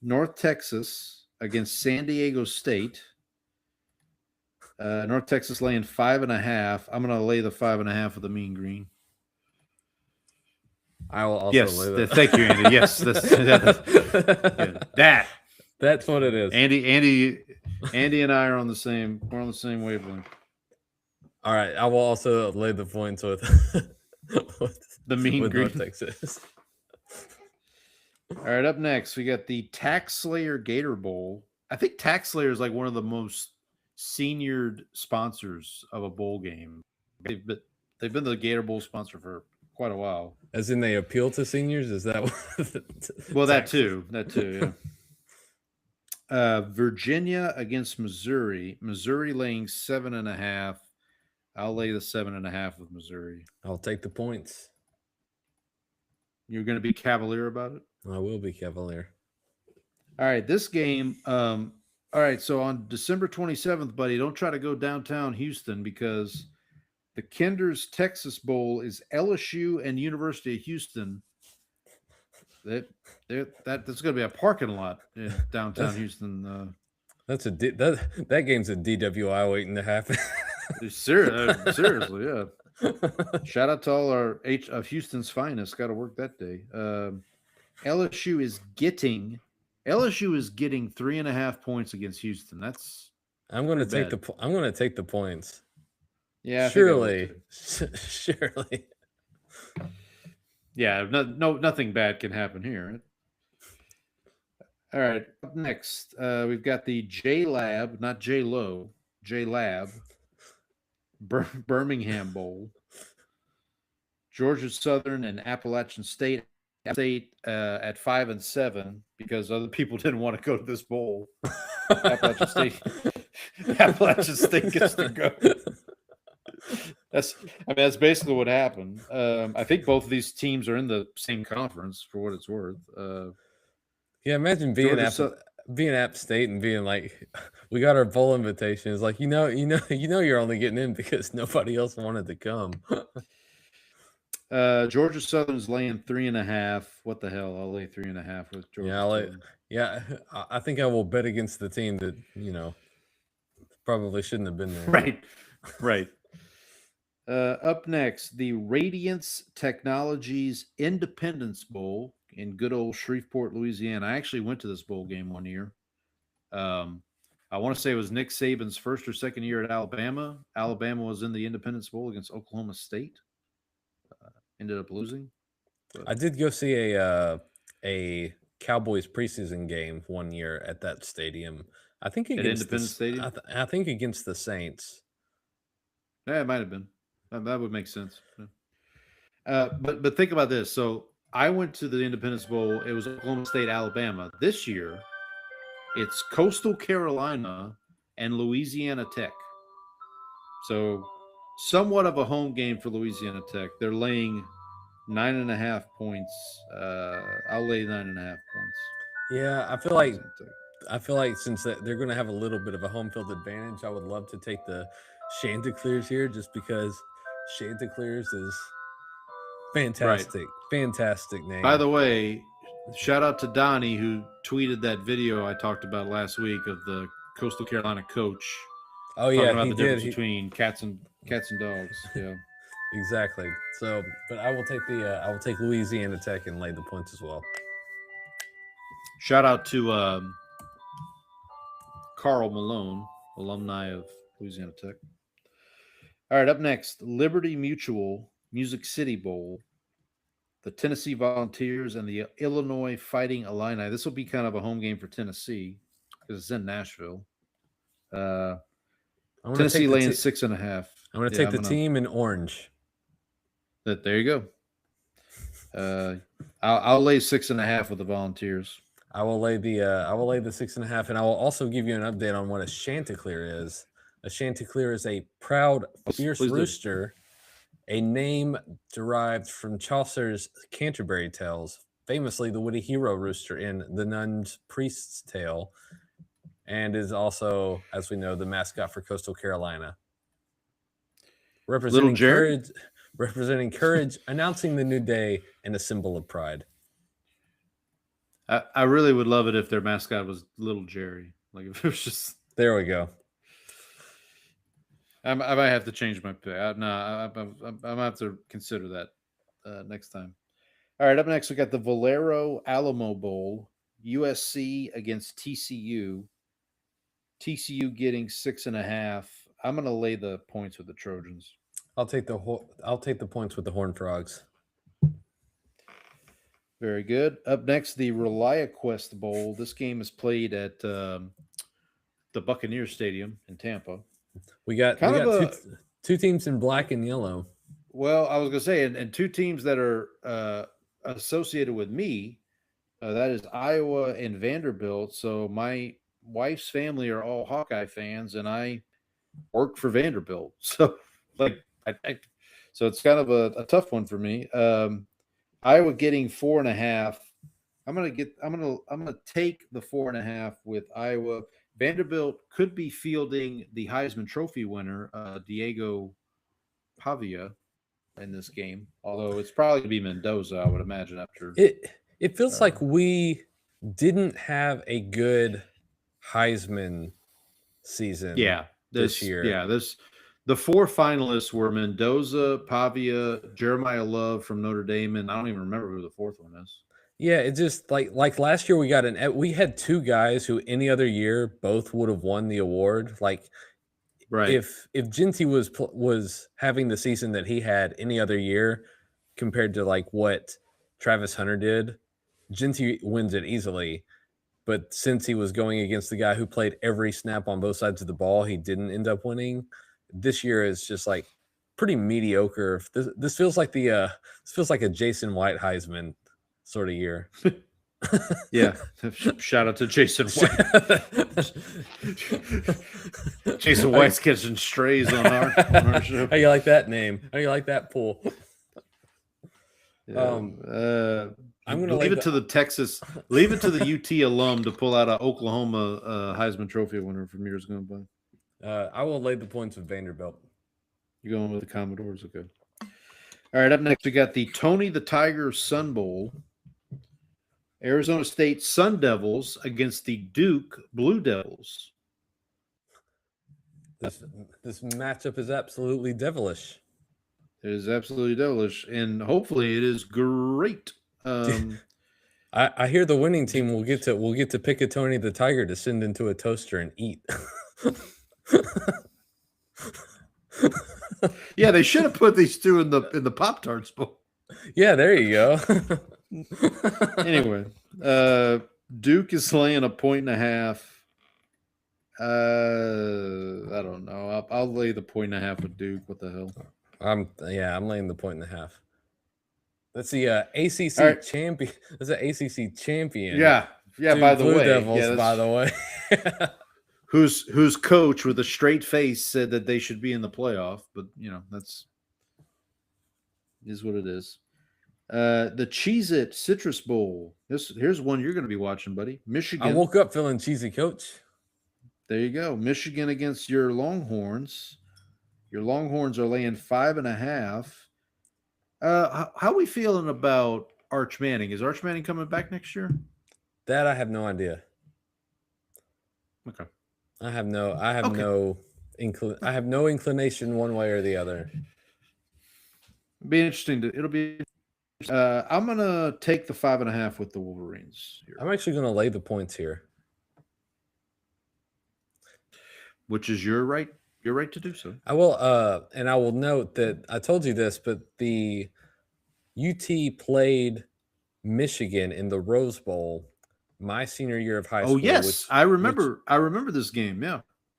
[SPEAKER 2] North Texas against San Diego State. North Texas laying 5.5. I'm going to lay the 5.5 with the Mean Green.
[SPEAKER 1] I will also lay that.
[SPEAKER 2] Thank you, Andy. Yes, that's what it is. Andy and I are on the same. We're on the same wavelength.
[SPEAKER 1] All right, I will also lay the points with
[SPEAKER 2] the Mean Green.
[SPEAKER 1] North Texas.
[SPEAKER 2] All right, up next we got the Tax Slayer Gator Bowl. I think Tax Slayer is like one of the most seniored sponsors of a bowl game. They've been the Gator Bowl sponsor for quite a while.
[SPEAKER 1] As in they appeal to seniors? Is that what?
[SPEAKER 2] Well, that too, yeah. Virginia against Missouri. Missouri laying 7.5. I'll lay the 7.5 with Missouri.
[SPEAKER 1] I'll take the points.
[SPEAKER 2] You're going to be cavalier about it?
[SPEAKER 1] I will be cavalier.
[SPEAKER 2] All right, this game. All right, so on December 27th, buddy, don't try to go downtown Houston because the Kinder's Texas Bowl is LSU and University of Houston. That's going to be a parking lot in downtown Houston.
[SPEAKER 1] That game's a DWI waiting to happen.
[SPEAKER 2] Seriously, yeah. Shout out to all our of Houston's finest. Got to work that day. LSU is getting 3.5 points against Houston. That's
[SPEAKER 1] I'm going to take the points.
[SPEAKER 2] Yeah,
[SPEAKER 1] surely. Surely.
[SPEAKER 2] Yeah, nothing bad can happen here. Right? All right, up next, we've got the J-Lab, not J-Lo, J-Lab, Birmingham Bowl, Georgia Southern and Appalachian State at 5 and 7 because other people didn't want to go to this bowl. Appalachian State gets to go. That's basically what happened. I think both of these teams are in the same conference for what it's worth.
[SPEAKER 1] Yeah, imagine being App State and being like, we got our bowl invitation. It's like, you're only getting in because nobody else wanted to come.
[SPEAKER 2] Georgia Southern's laying 3.5. What the hell? I'll lay 3.5 with Georgia.
[SPEAKER 1] I think I will bet against the team that probably shouldn't have been there.
[SPEAKER 2] Right. Up next, the Radiance Technologies Independence Bowl in good old Shreveport, Louisiana. I actually went to this bowl game one year. I want to say it was Nick Saban's first or second year at Alabama. Alabama was in the Independence Bowl against Oklahoma State. Ended up losing.
[SPEAKER 1] I did go see a Cowboys preseason game one year at that stadium. I think against
[SPEAKER 2] Independence Stadium.
[SPEAKER 1] I think against the Saints.
[SPEAKER 2] Yeah, it might have been. That would make sense. But think about this. So I went to the Independence Bowl. It was Oklahoma State, Alabama. This year, it's Coastal Carolina and Louisiana Tech. So somewhat of a home game for Louisiana Tech. They're laying 9.5 points. I'll lay 9.5 points.
[SPEAKER 1] Yeah, I feel like since they're going to have a little bit of a home field advantage, I would love to take the Chanticleers here just because Chanticleers is fantastic. Right. Fantastic name.
[SPEAKER 2] By the way, shout out to Donnie who tweeted that video I talked about last week of the Coastal Carolina coach.
[SPEAKER 1] Oh yeah,
[SPEAKER 2] about the difference between cats and dogs. Yeah,
[SPEAKER 1] exactly. So, but I will take Louisiana Tech and lay the points as well.
[SPEAKER 2] Shout out to Carl Malone, alumni of Louisiana Tech. All right, up next, Liberty Mutual Music City Bowl, the Tennessee Volunteers and the Illinois Fighting Illini. This will be kind of a home game for Tennessee because it's in Nashville. Tennessee laying 6.5.
[SPEAKER 1] I'm going to take the team in orange.
[SPEAKER 2] There you go. I'll lay 6.5 with the Volunteers.
[SPEAKER 1] I will lay the 6.5, and I will also give you an update on what a Chanticleer is. A Chanticleer is a proud, fierce rooster, a name derived from Chaucer's Canterbury Tales, famously the witty hero rooster in The Nun's Priest's Tale, and is also, as we know, the mascot for Coastal Carolina. Representing courage, announcing the new day, and a symbol of pride.
[SPEAKER 2] I really would love it if their mascot was Little Jerry. Like if it was just.
[SPEAKER 1] There we go.
[SPEAKER 2] I might have to change my pick. I'm gonna have to consider that next time. All right, up next we got the Valero Alamo Bowl, USC against TCU. TCU getting 6.5. I'm gonna lay the points with the Trojans.
[SPEAKER 1] I'll take the points with the Horned Frogs.
[SPEAKER 2] Very good. Up next, the ReliaQuest Bowl. This game is played at the Buccaneer Stadium in Tampa.
[SPEAKER 1] We got two teams in black and yellow.
[SPEAKER 2] Well, I was going to say, and two teams that are associated with me. That is Iowa and Vanderbilt. So my wife's family are all Hawkeye fans, and I work for Vanderbilt. So so it's kind of a tough one for me. Iowa getting 4.5. I'm gonna take the 4.5 with Iowa. Vanderbilt could be fielding the Heisman Trophy winner, Diego Pavia, in this game. Although it's probably gonna be Mendoza, I would imagine. After
[SPEAKER 1] it feels like we didn't have a good Heisman season.
[SPEAKER 2] Yeah,
[SPEAKER 1] this year.
[SPEAKER 2] Yeah, the 4 finalists were Mendoza, Pavia, Jeremiah Love from Notre Dame, and I don't even remember who the 4th one is.
[SPEAKER 1] Yeah, it just like last year we had 2 guys who any other year both would have won the award. Like
[SPEAKER 2] Right.
[SPEAKER 1] if Ginty was having the season that he had any other year compared to like what Travis Hunter did, Ginty wins it easily. But since he was going against the guy who played every snap on both sides of the ball, he didn't end up winning. This year is just like pretty mediocre. This feels like this feels like a Jason White Heisman sort of year.
[SPEAKER 2] Yeah. Shout out to Jason White. Jason White's catching strays on our show.
[SPEAKER 1] How you like that name? How you like that pool? I'm gonna
[SPEAKER 2] leave it to the UT alum to pull out an Oklahoma Heisman Trophy winner from years gone by.
[SPEAKER 1] I will lay the points with Vanderbilt.
[SPEAKER 2] You're going with the Commodores, okay. All right, up next we got the Tony the Tiger Sun Bowl. Arizona State Sun Devils against the Duke Blue Devils.
[SPEAKER 1] This matchup is absolutely devilish.
[SPEAKER 2] It is absolutely devilish, and hopefully it is great.
[SPEAKER 1] I hear the winning team will get to pick a Tony the Tiger to send into a toaster and eat.
[SPEAKER 2] Yeah, they should have put these 2 in the Pop-Tarts bowl.
[SPEAKER 1] Yeah, there you go.
[SPEAKER 2] Anyway, Duke is laying 1.5. I don't know. I'll lay the 1.5 with Duke. What the hell?
[SPEAKER 1] I'm laying the 1.5. That's the ACC champion. That's an ACC champion.
[SPEAKER 2] Yeah.
[SPEAKER 1] Duke
[SPEAKER 2] By the
[SPEAKER 1] Blue
[SPEAKER 2] way,
[SPEAKER 1] Devils. By the way,
[SPEAKER 2] whose coach with a straight face said that they should be in the playoff, but that's is what it is. The Cheez-It Citrus Bowl. Here's one you're going to be watching, buddy. Michigan.
[SPEAKER 1] I woke up feeling cheesy, Coach.
[SPEAKER 2] There you go. Michigan against your Longhorns. Your Longhorns are laying 5.5. How are we feeling about Arch Manning? Is Arch Manning coming back next year?
[SPEAKER 1] That I have no idea.
[SPEAKER 2] Okay.
[SPEAKER 1] I have no inclination one way or the other.
[SPEAKER 2] It'll be I'm gonna take the 5.5 with the Wolverines here.
[SPEAKER 1] I'm actually gonna lay the points here.
[SPEAKER 2] Which is your right to do so.
[SPEAKER 1] I will and I will note that I told you this, but the UT played Michigan in the Rose Bowl my senior year of high school.
[SPEAKER 2] Oh yes, I remember this game.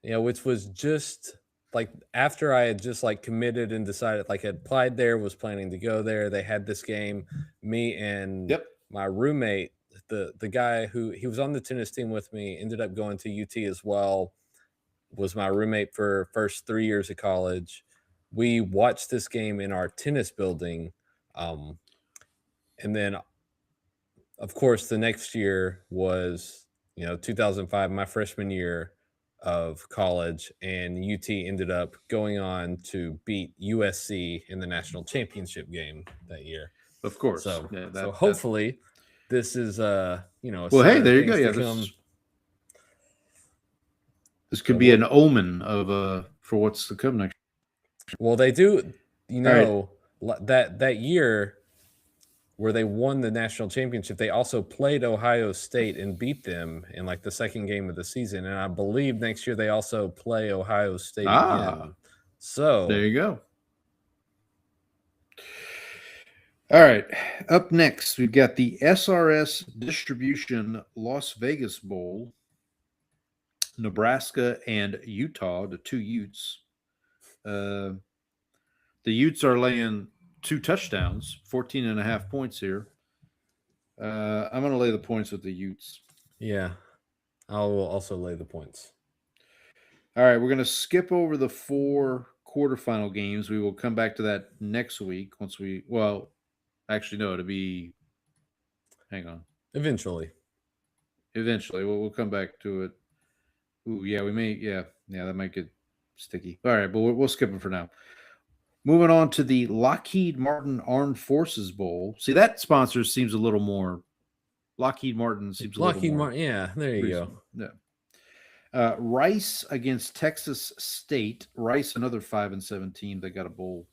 [SPEAKER 2] Yeah,
[SPEAKER 1] which was just like after I had just like committed and decided, like had applied there, was planning to go there. They had this game. Me and my roommate, the guy who he was on the tennis team with me, ended up going to UT as well. Was my roommate for first 3 years of college. We watched this game in our tennis building, and then, of course, the next year was 2005, my freshman year of college, and UT ended up going on to beat USC in the national championship game that year.
[SPEAKER 2] Of course.
[SPEAKER 1] So, hopefully, this is well,
[SPEAKER 2] hey, there you go. Yeah, this could be an omen of for what's to come next.
[SPEAKER 1] Well, they do, that year where they won the national championship, they also played Ohio State and beat them in like the second game of the season. And I believe next year they also play Ohio State again. So
[SPEAKER 2] there you go. All right. Up next, we've got the SRS Distribution Las Vegas Bowl. Nebraska and Utah, the 2 Utes. The Utes are laying 2 touchdowns, 14.5 points here. I'm going to lay the points with the Utes.
[SPEAKER 1] Yeah, I will also lay the points.
[SPEAKER 2] All right, we're going to skip over the 4 quarterfinal games. We will come back to that next week once it'll be, hang on.
[SPEAKER 1] Eventually.
[SPEAKER 2] We'll come back to it. Ooh, yeah, we may. Yeah, that might get sticky. All right, but we'll skip them for now. Moving on to the Lockheed Martin Armed Forces Bowl. See, that sponsor seems a little more. Lockheed Martin seems a little more.
[SPEAKER 1] Yeah, there you go.
[SPEAKER 2] Yeah. Rice against Texas State. Rice, another 5-7 team. They got a bowl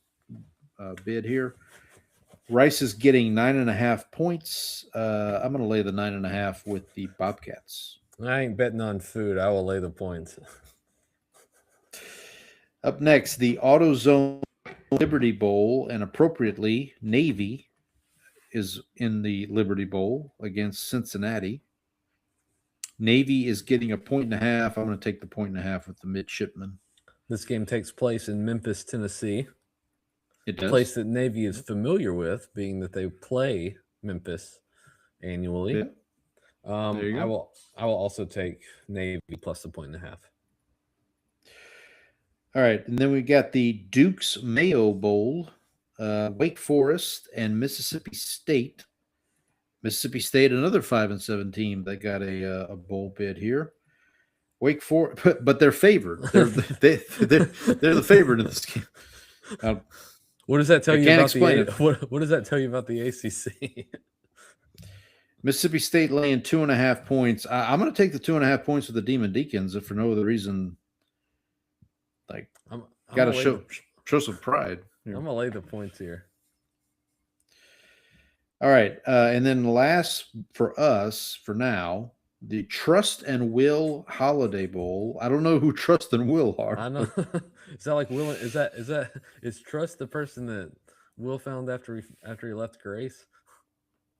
[SPEAKER 2] bid here. Rice is getting 9.5 points. I'm going to lay the 9.5 with the Bobcats.
[SPEAKER 1] I ain't betting on food. I will lay the points.
[SPEAKER 2] Up next, the AutoZone Liberty Bowl, and appropriately, Navy is in the Liberty Bowl against Cincinnati. Navy is getting 1.5. I'm going to take the 1.5 with the midshipmen.
[SPEAKER 1] This game takes place in Memphis, Tennessee.
[SPEAKER 2] It
[SPEAKER 1] A
[SPEAKER 2] does.
[SPEAKER 1] place that Navy is familiar with, being that they play Memphis annually.
[SPEAKER 2] Yeah. There you go.
[SPEAKER 1] I will also take Navy plus the 1.5.
[SPEAKER 2] All right, and then we got the Duke's Mayo Bowl, Wake Forest and Mississippi State. Mississippi State, another 5-7 team. They got a bowl bid here. Wake Forest, but they're favored. They're the favorite in this game.
[SPEAKER 1] What does that tell you
[SPEAKER 2] can't
[SPEAKER 1] about
[SPEAKER 2] explain
[SPEAKER 1] what does that tell you about the ACC?
[SPEAKER 2] Mississippi State laying 2.5 points. I'm going to take the 2.5 points with the Demon Deacons if for no other reason. Like, got to show some pride.
[SPEAKER 1] I'm gonna lay the points here.
[SPEAKER 2] All right, and then last for us for now, the Trust and Will Holiday Bowl. I don't know who Trust and Will are.
[SPEAKER 1] I know. Is that like Will? Is Trust the person that Will found after he left Grace?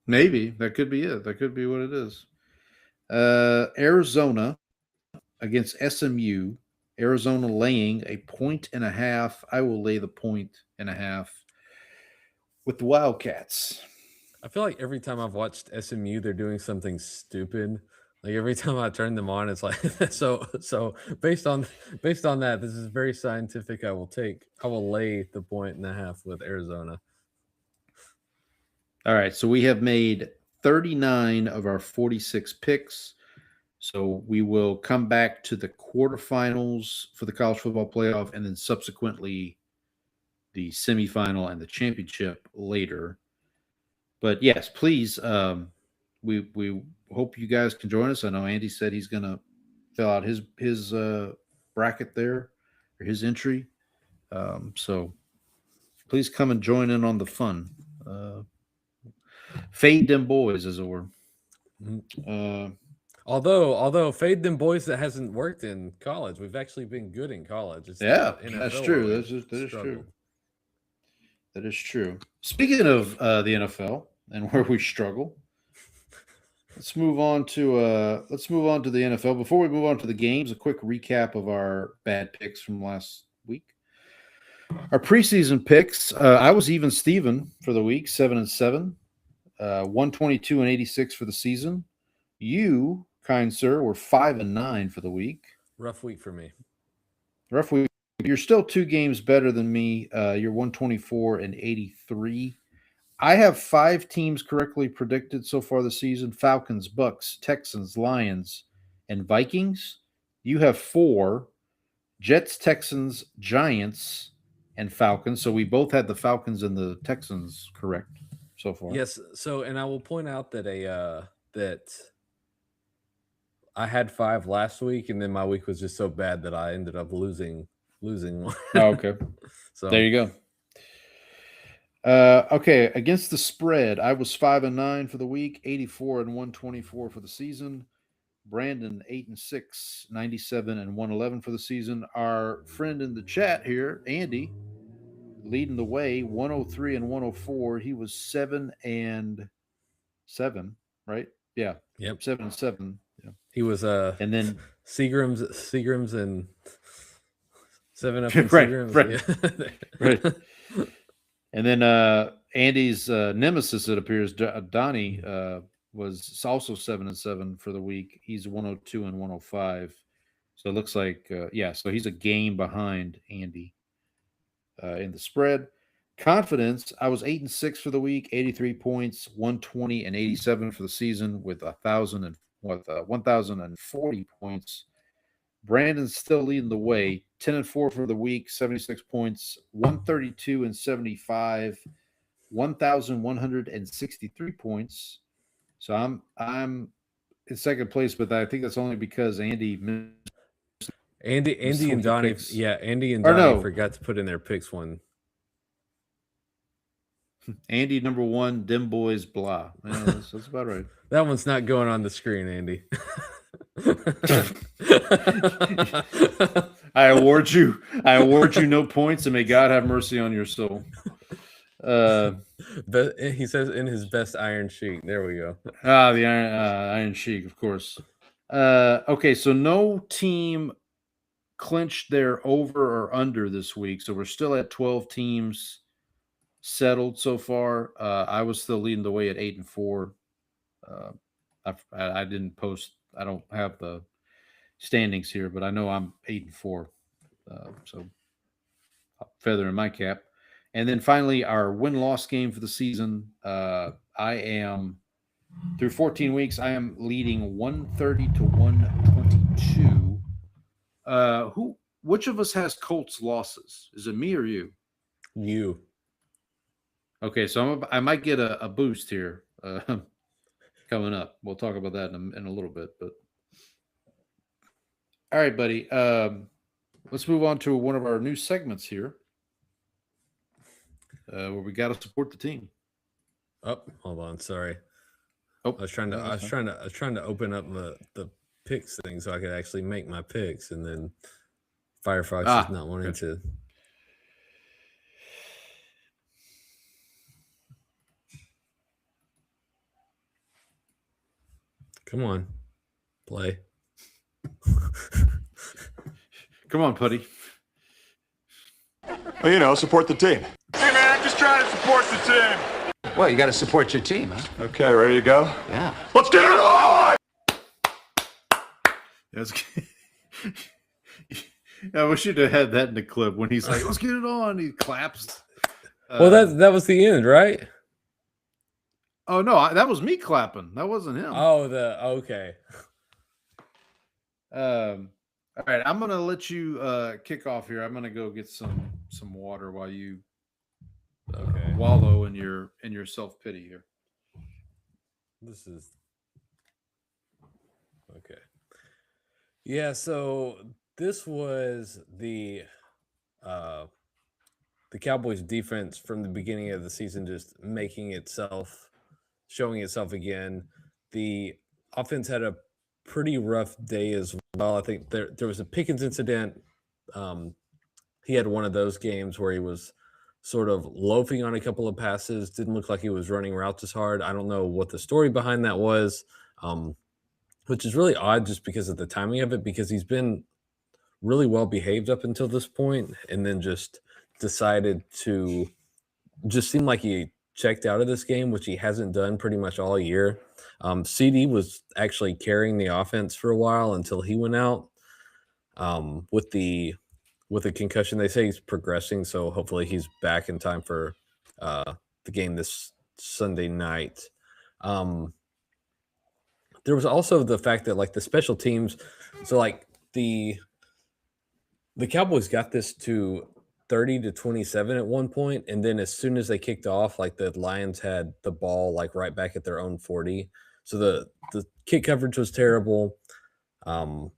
[SPEAKER 2] Maybe that could be it. That could be what it is. Arizona against SMU. Arizona laying 1.5. I will lay the 1.5 with the Wildcats.
[SPEAKER 1] I feel like every time I've watched SMU, they're doing something stupid. Like every time I turn them on, it's like so. Based on that, this is very scientific. I will lay the 1.5 with Arizona.
[SPEAKER 2] All right, so we have made 39 of our 46 picks. So we will come back to the quarterfinals for the college football playoff, and then subsequently the semifinal and the championship later. But yes, please, we hope you guys can join us. I know Andy said he's going to fill out his bracket there, or his entry. So please come and join in on the fun. Fade them boys, as it were.
[SPEAKER 1] Although fade them boys, that hasn't worked in college. We've actually been good in college. It's
[SPEAKER 2] that's true. That is true. That is true. Speaking of the NFL and where we struggle, let's move on to the NFL. Before we move on to the games, a quick recap of our bad picks from last week. Our preseason picks. I was even Steven for the week, 7-7, 122-86 for the season. You, kind sir, were 5-9 for the week.
[SPEAKER 1] Rough week for me.
[SPEAKER 2] Rough week. You're still 2 games better than me. You're 124-83. I have 5 teams correctly predicted so far this season: Falcons, Bucks, Texans, Lions, and Vikings. You have 4: Jets, Texans, Giants, and Falcons. So we both had the Falcons and the Texans correct so far.
[SPEAKER 1] Yes. So, and I will point out that that I had 5 last week, and then my week was just so bad that I ended up losing one.
[SPEAKER 2] Oh, okay.
[SPEAKER 1] So
[SPEAKER 2] there you go. Okay, against the spread, I was 5-9 for the week, 84-124 for the season. Brandon 8-6, 97-111 for the season. Our friend in the chat here, Andy, leading the way, 103-104. He was 7-7, right? Yeah.
[SPEAKER 1] Yep.
[SPEAKER 2] 7-7. Yeah.
[SPEAKER 1] He was
[SPEAKER 2] and then
[SPEAKER 1] Seagram's and 7-Up and
[SPEAKER 2] right,
[SPEAKER 1] Seagram's.
[SPEAKER 2] Right. And then Andy's nemesis, it appears, Donnie, was also 7-7 for the week. He's 102-105. So it looks like, so he's a game behind Andy in the spread. Confidence, I was 8-6 for the week, 83 points, 120-87 for the season with 1,040 points. Brandon's still leading the way, 10-4 for the week, 76 points, 132-75, 1,163 points. So I'm in second place, but I think that's only because Andy missed
[SPEAKER 1] Andy and Donnie,
[SPEAKER 2] picks.
[SPEAKER 1] Andy and
[SPEAKER 2] Or
[SPEAKER 1] Donnie
[SPEAKER 2] no.
[SPEAKER 1] forgot to put in their picks one.
[SPEAKER 2] Andy number 1, Dim Boys, blah. Yeah, that's about right.
[SPEAKER 1] That one's not going on the screen, Andy.
[SPEAKER 2] I award you no points, and may God have mercy on your soul.
[SPEAKER 1] But he says in his best Iron Sheik. There we go.
[SPEAKER 2] The Iron Sheik, of course. Okay, so no team clinched their over or under this week, so we're still at 12 teams settled so far. I was still leading the way at 8-4. I didn't post. I don't have the standings here, but I know I'm 8-4. So feather in my cap. And then finally, our win-loss game for the season. I am through 14 weeks. I am leading 130 to 122. Which of us has Colts losses? Is it me or you?
[SPEAKER 1] You.
[SPEAKER 2] Okay, so I might get a boost here coming up. We'll talk about that in a little bit. But all right, buddy. Let's move on to one of our new segments here, where we got to support the team.
[SPEAKER 1] Oh, hold on. Sorry.
[SPEAKER 2] Oh,
[SPEAKER 1] I was trying to open up the picks thing so I could actually make my picks, and then Firefox is not wanting to. Come on, play.
[SPEAKER 2] Come on, Putty.
[SPEAKER 5] Well, support the team. Hey, man, just trying to support the team.
[SPEAKER 3] Well, you got to support your team, huh?
[SPEAKER 5] Okay, ready to go?
[SPEAKER 3] Yeah.
[SPEAKER 5] Let's get it on!
[SPEAKER 2] I wish you'd have had that in the clip when he's like, let's get it on. He claps.
[SPEAKER 1] Well, that was the end, right?
[SPEAKER 2] Oh, no, that was me clapping. That wasn't him.
[SPEAKER 1] Oh, okay.
[SPEAKER 2] All right, I'm going to let you kick off here. I'm going to go get some water while you wallow in your self-pity here.
[SPEAKER 1] This is okay. Yeah, so this was the Cowboys defense from the beginning of the season, just showing itself again. The offense had a pretty rough day as well. I think there was a Pickens incident. He had one of those games where he was sort of loafing on a couple of passes. Didn't look like he was running routes as hard. I don't know what the story behind that was, which is really odd just because of the timing of it, because he's been really well behaved up until this point, and then just decided to just seem like he checked out of this game, which he hasn't done pretty much all year. CD was actually carrying the offense for a while until he went out with the concussion. They say he's progressing, so hopefully he's back in time for the game this Sunday night. There was also the fact that like the special teams, so like the Cowboys got this to 30-27 at one point, and then as soon as they kicked off, like the Lions had the ball like right back at their own 40. So the kick coverage was terrible. And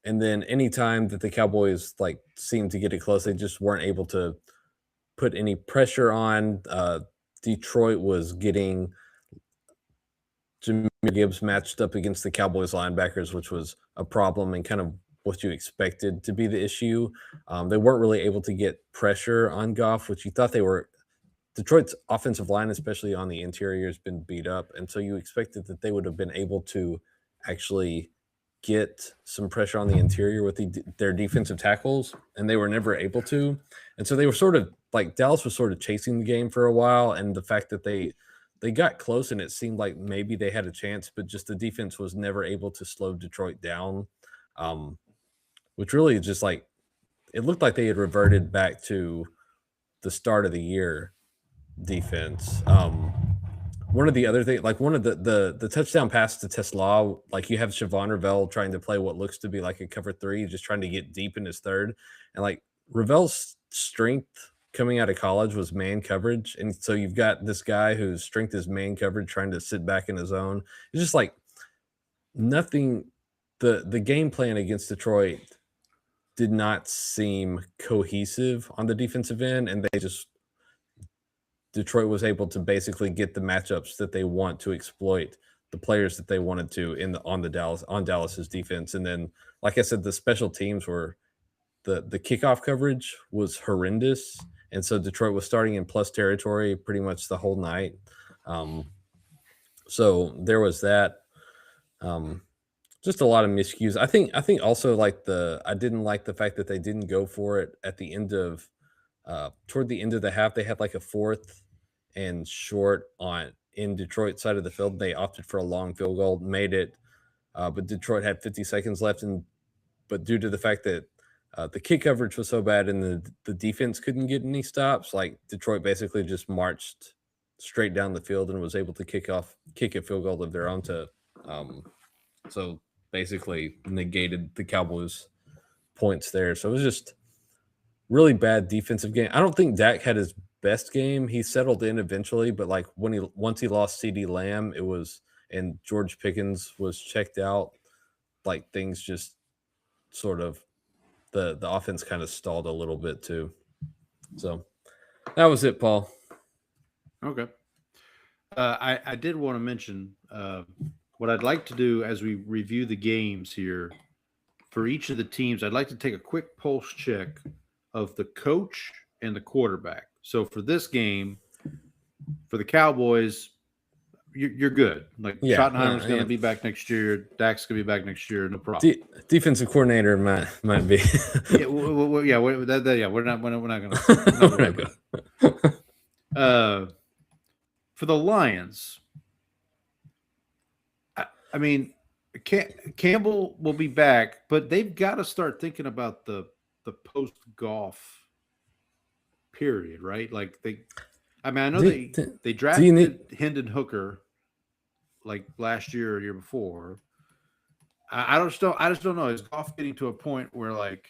[SPEAKER 1] then anytime that the Cowboys like seemed to get it close, they just weren't able to put any pressure on. Detroit was getting Jahmyr Gibbs matched up against the Cowboys linebackers, which was a problem and kind of what you expected to be the issue. They weren't really able to get pressure on Goff, which you thought they were. Detroit's offensive line, especially on the interior, has been beat up, and so you expected that they would have been able to actually get some pressure on the interior with their defensive tackles, and they were never able to. And so they were sort of like Dallas was sort of chasing the game for a while, and the fact that they got close and it seemed like maybe they had a chance, but just the defense was never able to slow Detroit down, which really just like it looked like they had reverted back to the start of the year defense. One of the other things, like one of the touchdown pass to Tesla, like you have Siobhan Ravel trying to play what looks to be like a cover three, just trying to get deep in his third. And like Ravel's strength coming out of college was man coverage. And so you've got this guy whose strength is man coverage trying to sit back in his zone. It's just like nothing. The game plan against Detroit did not seem cohesive on the defensive end, and Detroit was able to basically get the matchups that they want to exploit the players that they wanted to on Dallas's defense. And then, like I said, the special teams were the kickoff coverage was horrendous, and so Detroit was starting in plus territory pretty much the whole night. So there was that. Just a lot of miscues. I think also I didn't like the fact that they didn't go for it at the end of toward the end of the half. They had like a 4th and short in Detroit side of the field. They opted for a long field goal, made it, but Detroit had 50 seconds left, but due to the fact that the kick coverage was so bad and the defense couldn't get any stops, like Detroit basically just marched straight down the field and was able to kick a field goal of their own to so basically negated the Cowboys' points there. So it was just really bad defensive game. I don't think Dak had his best game. He settled in eventually, but like once he lost CeeDee Lamb, and George Pickens was checked out, like things just sort of the offense kind of stalled a little bit too. So that was it, Paul.
[SPEAKER 2] Okay. I did want to mention what I'd like to do as we review the games here for each of the teams. I'd like to take a quick pulse check of the coach and the quarterback. So for this game, for the Cowboys, you're good. Like Schottenheimer's going to be back next year. Dak's going to be back next year. No problem.
[SPEAKER 1] Defensive coordinator might be.
[SPEAKER 2] We're not going to. For the Lions, I mean, Campbell will be back, but they've got to start thinking about the post-Goff period, right? Like I know they drafted Hendon Hooker like last year or year before. I just don't know. Is Goff getting to a point where like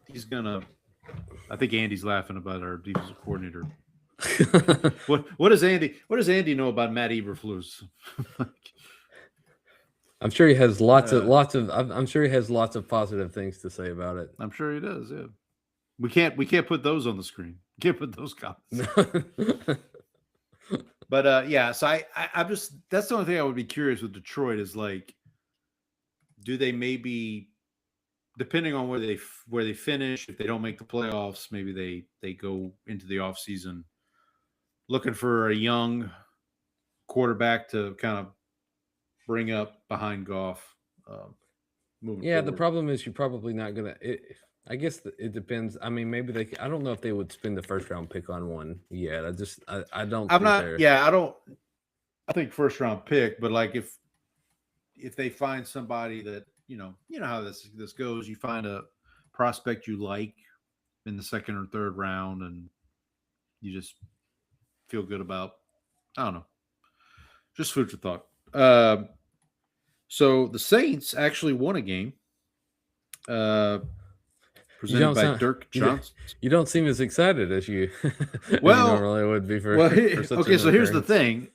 [SPEAKER 2] he's gonna? I think Andy's laughing about our defensive coordinator. What does Andy know about Matt Eberflus?
[SPEAKER 1] I'm sure he has I'm sure he has lots of positive things to say about it.
[SPEAKER 2] I'm sure he does. Yeah, we can't put those on the screen. Can't put those comments. But so I'm just, that's the only thing I would be curious with Detroit is like, do they maybe, depending on where they finish, if they don't make the playoffs, maybe they go into the offseason looking for a young quarterback to kind of bring up behind Goff. Moving forward.
[SPEAKER 1] The problem is you're probably not gonna. I guess it depends. I mean, maybe I don't know if they would spend the first round pick on one yet. I don't.
[SPEAKER 2] I think first round pick, but like if they find somebody that you know how this goes, you find a prospect you like in the second or third round, and you just feel good about. I don't know. Just food for thought. So the Saints actually won a game. Presented by Dirk Johnson.
[SPEAKER 1] You don't seem as excited as you normally would be for.
[SPEAKER 2] Okay, so here's the thing.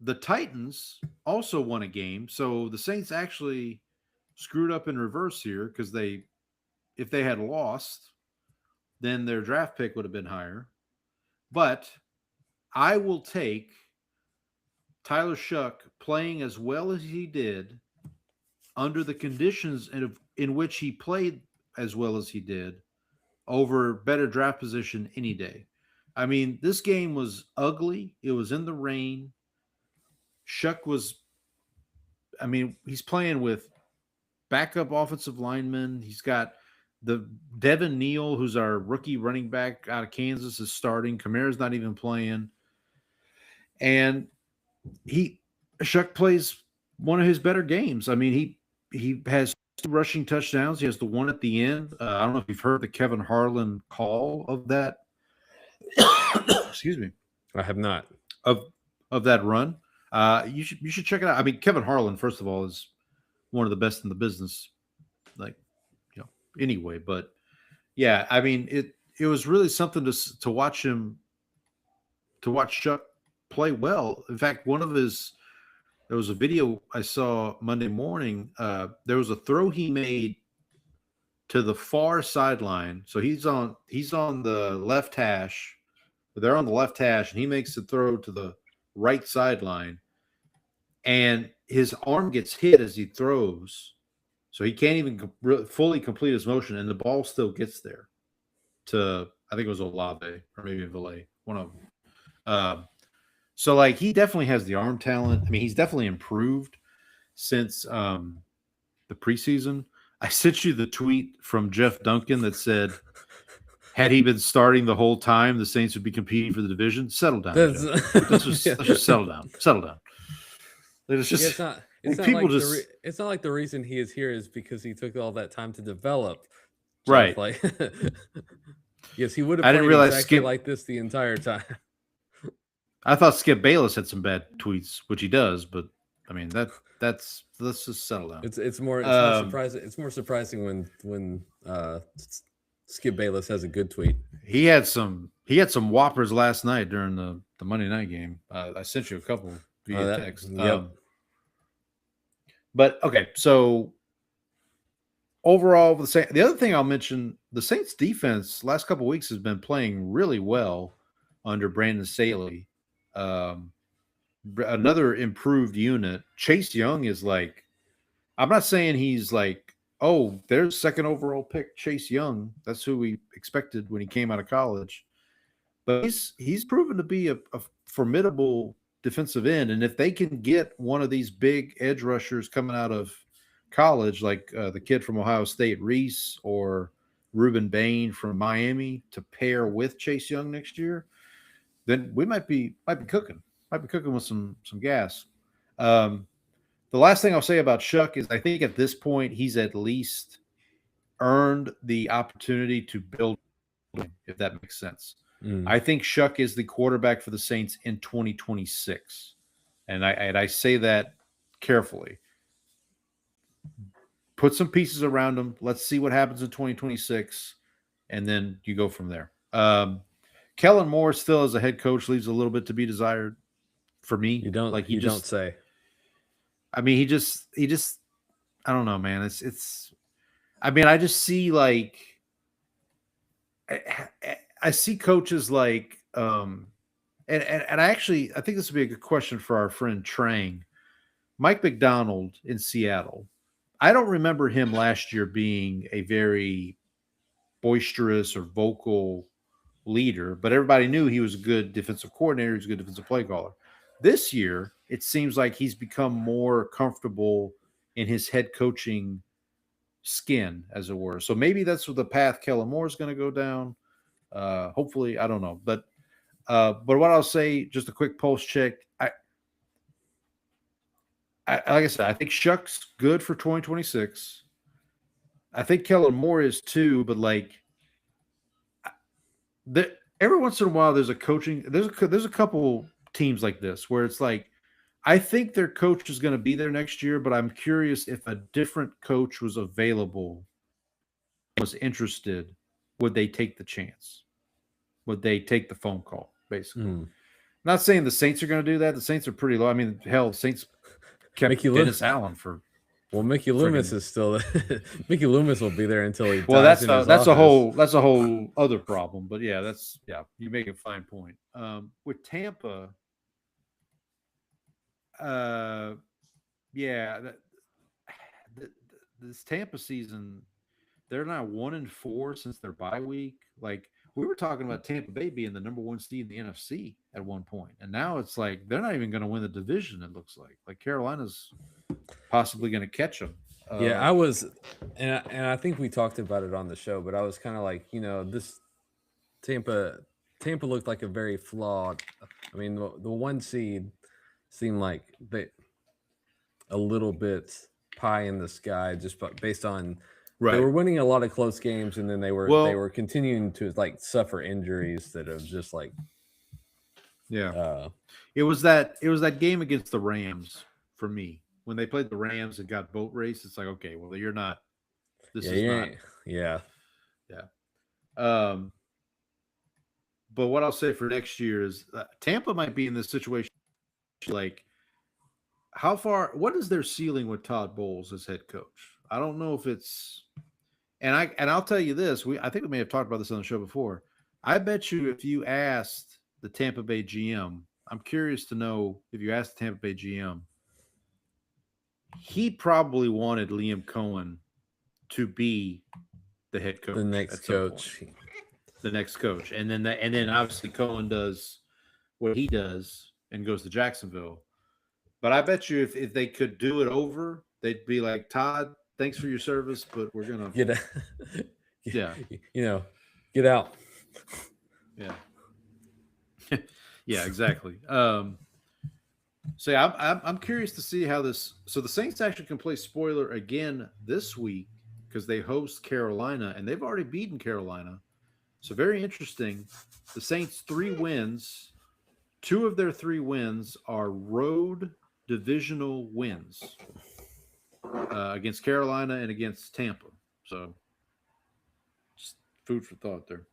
[SPEAKER 2] The Titans also won a game. So the Saints actually screwed up in reverse here because if they had lost, then their draft pick would have been higher. But I will take Tyler Shough playing as well as he did under the conditions in which he played as well as he did over better draft position any day. I mean, this game was ugly. It was in the rain. Shough he's playing with backup offensive linemen. He's got the Devin Neal, who's our rookie running back out of Kansas, is starting. Kamara's not even playing. And Shough plays one of his better games. I mean, he has 2 rushing touchdowns. He has the one at the end. I don't know if you've heard the Kevin Harlan call of that. Excuse me.
[SPEAKER 1] I have not.
[SPEAKER 2] Of that run. You should check it out. I mean, Kevin Harlan, first of all, is one of the best in the business. Anyway, but yeah, I mean, it was really something to watch Shough play well. In fact, one of his There was a video I saw Monday morning. There was a throw he made to the far sideline. So he's on the left hash. They're on the left hash, and he makes the throw to the right sideline, and his arm gets hit as he throws, so he can't even fully complete his motion, and the ball still gets there. To I think it was Olave or maybe Valet, one of them. So like he definitely has the arm talent. I mean, he's definitely improved since the preseason. I sent you the tweet from Jeff Duncan that said, had he been starting the whole time, the Saints would be competing for the division. Settle down. Let's just settle down. Settle down. It's just
[SPEAKER 1] it's not like the reason he is here is because he took all that time to develop.
[SPEAKER 2] Right.
[SPEAKER 1] Like, yes, he would have.
[SPEAKER 2] I didn't realize
[SPEAKER 1] exactly like this the entire time.
[SPEAKER 2] I thought Skip Bayless had some bad tweets, which he does, but I mean that's let's just settle down.
[SPEAKER 1] It's more surprising. It's more surprising when Skip Bayless has a good tweet.
[SPEAKER 2] He had some whoppers last night during the Monday night game. I sent you a couple via text.
[SPEAKER 1] Yep.
[SPEAKER 2] But okay, so overall, the other thing I'll mention, the Saints defense last couple of weeks has been playing really well under Brandon Staley. Another improved unit. Chase Young is like, I'm not saying he's like, oh, there's second overall pick Chase Young. That's who we expected when he came out of college. But he's proven to be a formidable defensive end. And if they can get one of these big edge rushers coming out of college, like the kid from Ohio State, Reese, or Ruben Bain from Miami, to pair with Chase Young next year, then we might be cooking. Might be cooking with some gas. The last thing I'll say about Shough is I think at this point he's at least earned the opportunity to build, if that makes sense. I think Shough is the quarterback for the Saints in 2026. And I say that carefully. Put some pieces around him. Let's see what happens in 2026, and then you go from there. Kellen Moore still as a head coach leaves a little bit to be desired for me.
[SPEAKER 1] You don't say.
[SPEAKER 2] I mean, he just I don't know, man. It's I mean, I just see like I see coaches like and I think this would be a good question for our friend Trang. Mike McDonald in Seattle. I don't remember him last year being a very boisterous or vocal leader, but everybody knew he was a good defensive coordinator. He was a good defensive play caller. This year, it seems like he's become more comfortable in his head coaching skin, as it were. So maybe that's what the path Kellen Moore is going to go down. Hopefully, I don't know. But what I'll say, just a quick pulse check. Like I said, I think Shough's good for 2026. I think Kellen Moore is too, but like every once in a while, there's a couple teams like this where it's like, I think their coach is going to be there next year, but I'm curious if a different coach was available, was interested, would they take the chance? Would they take the phone call, basically? Not saying the Saints are going to do that. The Saints are pretty low. I mean, hell, Saints kept Dennis Allen for.
[SPEAKER 1] Well, Mickey Loomis is still Mickey Loomis will be there until he dies.
[SPEAKER 2] Well, that's a whole other problem. But yeah, you make a fine point. With Tampa, this Tampa season, they're now 1-4 since their bye week. Like we were talking about Tampa Bay being the number one seed in the NFC at one point, and now it's like they're not even going to win the division. It looks like Carolina's possibly going to catch them.
[SPEAKER 1] Yeah, I was, and I think we talked about it on the show, but I was kind of like, this Tampa looked like a very flawed. I mean, the one seed seemed like a little bit pie in the sky, just based on. Right. They were winning a lot of close games, and then they were continuing to like suffer injuries that have just like.
[SPEAKER 2] Yeah. It was that game against the Rams for me. When they played the Rams and got boat race, it's like, okay, well, you're not. This is not.
[SPEAKER 1] Yeah.
[SPEAKER 2] But what I'll say for next year is Tampa might be in this situation. Like, how far? What is their ceiling with Todd Bowles as head coach? I don't know if it's, and I'll tell you this. I think we may have talked about this on the show before. I bet you if you asked the Tampa Bay GM, I'm curious to know if you asked the Tampa Bay GM, he probably wanted Liam Cohen to be the head coach,
[SPEAKER 1] The next coach.
[SPEAKER 2] The next coach, and then obviously Cohen does what he does and goes to Jacksonville. But I bet you if they could do it over, they'd be like, Todd, thanks for your service, but we're gonna
[SPEAKER 1] Get out.
[SPEAKER 2] Yeah.
[SPEAKER 1] Get out.
[SPEAKER 2] Yeah. Yeah, exactly. So I'm curious to see how this. So the Saints actually can play spoiler again this week because they host Carolina and they've already beaten Carolina. So very interesting. The Saints 3 wins. 2 of their 3 wins are road divisional wins against Carolina and against Tampa. So just food for thought there.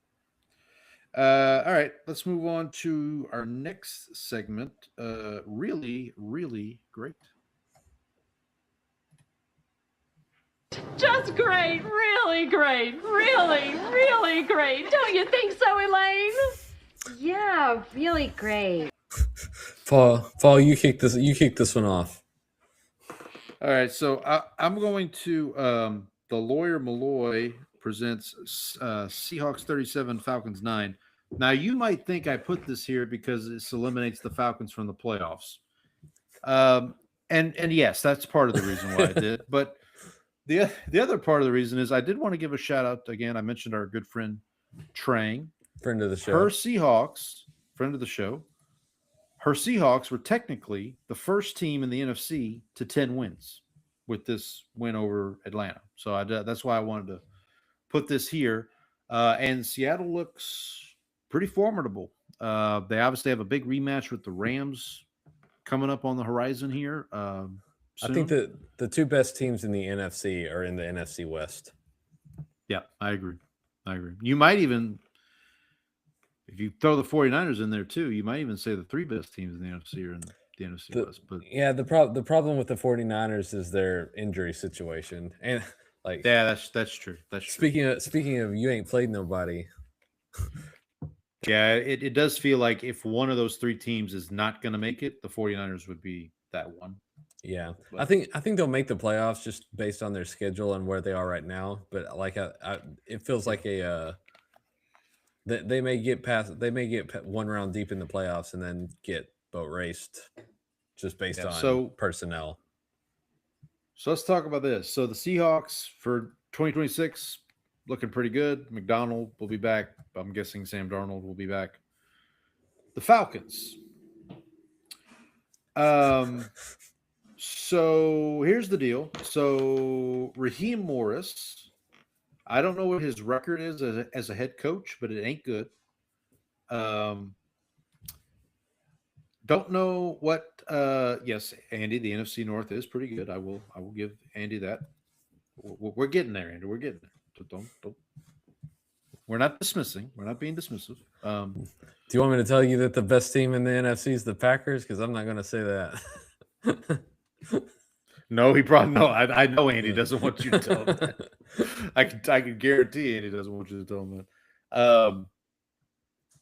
[SPEAKER 2] All right, let's move on to our next segment. Really, really great.
[SPEAKER 9] Just great, really great, really, really great. Don't you think so, Elaine?
[SPEAKER 10] Yeah, really great.
[SPEAKER 1] Paul, you kick this one off.
[SPEAKER 2] All right, so I'm going to the Lawyer Malloy presents Seahawks 37, Falcons 9. Now you might think I put this here because this eliminates the Falcons from the playoffs. And yes, that's part of the reason why I did. But the other part of the reason is I did want to give a shout out again. I mentioned our good friend Trang,
[SPEAKER 1] friend of the show.
[SPEAKER 2] Her Seahawks, friend of the show. Her Seahawks were technically the first team in the NFC to 10 wins with this win over Atlanta. So that's why I wanted to put this here. And Seattle looks pretty formidable. They obviously have a big rematch with the Rams coming up on the horizon here.
[SPEAKER 1] I think that the 2 best teams in the NFC are in the NFC West.
[SPEAKER 2] Yeah, I agree. You might even, if you throw the 49ers in there too, you might even say the 3 best teams in the NFC are in the NFC West. But
[SPEAKER 1] yeah, the problem with the 49ers is their injury situation. And
[SPEAKER 2] that's true.
[SPEAKER 1] Speaking of you ain't played nobody.
[SPEAKER 2] Yeah, it does feel like if one of those 3 teams is not going to make it, the 49ers would be that one.
[SPEAKER 1] Yeah,
[SPEAKER 2] but
[SPEAKER 1] I think they'll make the playoffs just based on their schedule and where they are right now. But it feels like they may get one round deep in the playoffs and then get boat raced just based on personnel.
[SPEAKER 2] So let's talk about this. So the Seahawks for 2026 looking pretty good. McDonald will be back. I'm guessing Sam Darnold will be back. The Falcons. So here's the deal. So Raheem Morris, I don't know what his record is as a head coach, but it ain't good. Don't know what. Yes, Andy, the NFC North is pretty good. I will give Andy that. We're getting there, Andy. We're getting there. So don't. We're not dismissing. We're not being dismissive.
[SPEAKER 1] Do you want me to tell you that the best team in the NFC is the Packers? Because I'm not going to say that.
[SPEAKER 2] No, he probably no. I know Andy doesn't want you to tell him that. I can guarantee Andy doesn't want you to tell him that.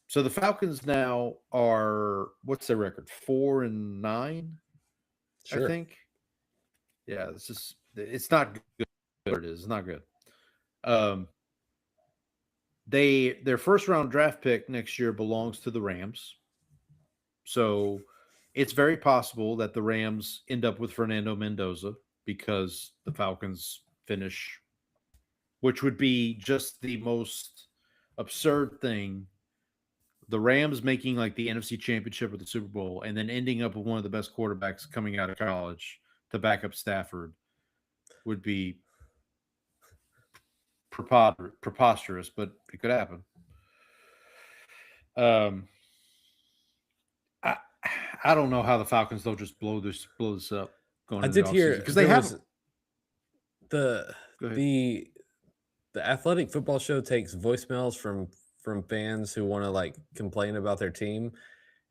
[SPEAKER 2] So the Falcons now are, what's their record? 4-9,
[SPEAKER 1] sure.
[SPEAKER 2] I think. Yeah, it's not good. It is. It's not good. Their first round draft pick next year belongs to the Rams. So it's very possible that the Rams end up with Fernando Mendoza because the Falcons finish, which would be just the most absurd thing. The Rams making like the NFC Championship or the Super Bowl and then ending up with one of the best quarterbacks coming out of college to back up Stafford would be preposterous, but it could happen. I don't know how the Falcons don't just blow this up.
[SPEAKER 1] I did hear
[SPEAKER 2] because they have
[SPEAKER 1] the Athletic Football Show takes voicemails from fans who want to like complain about their team,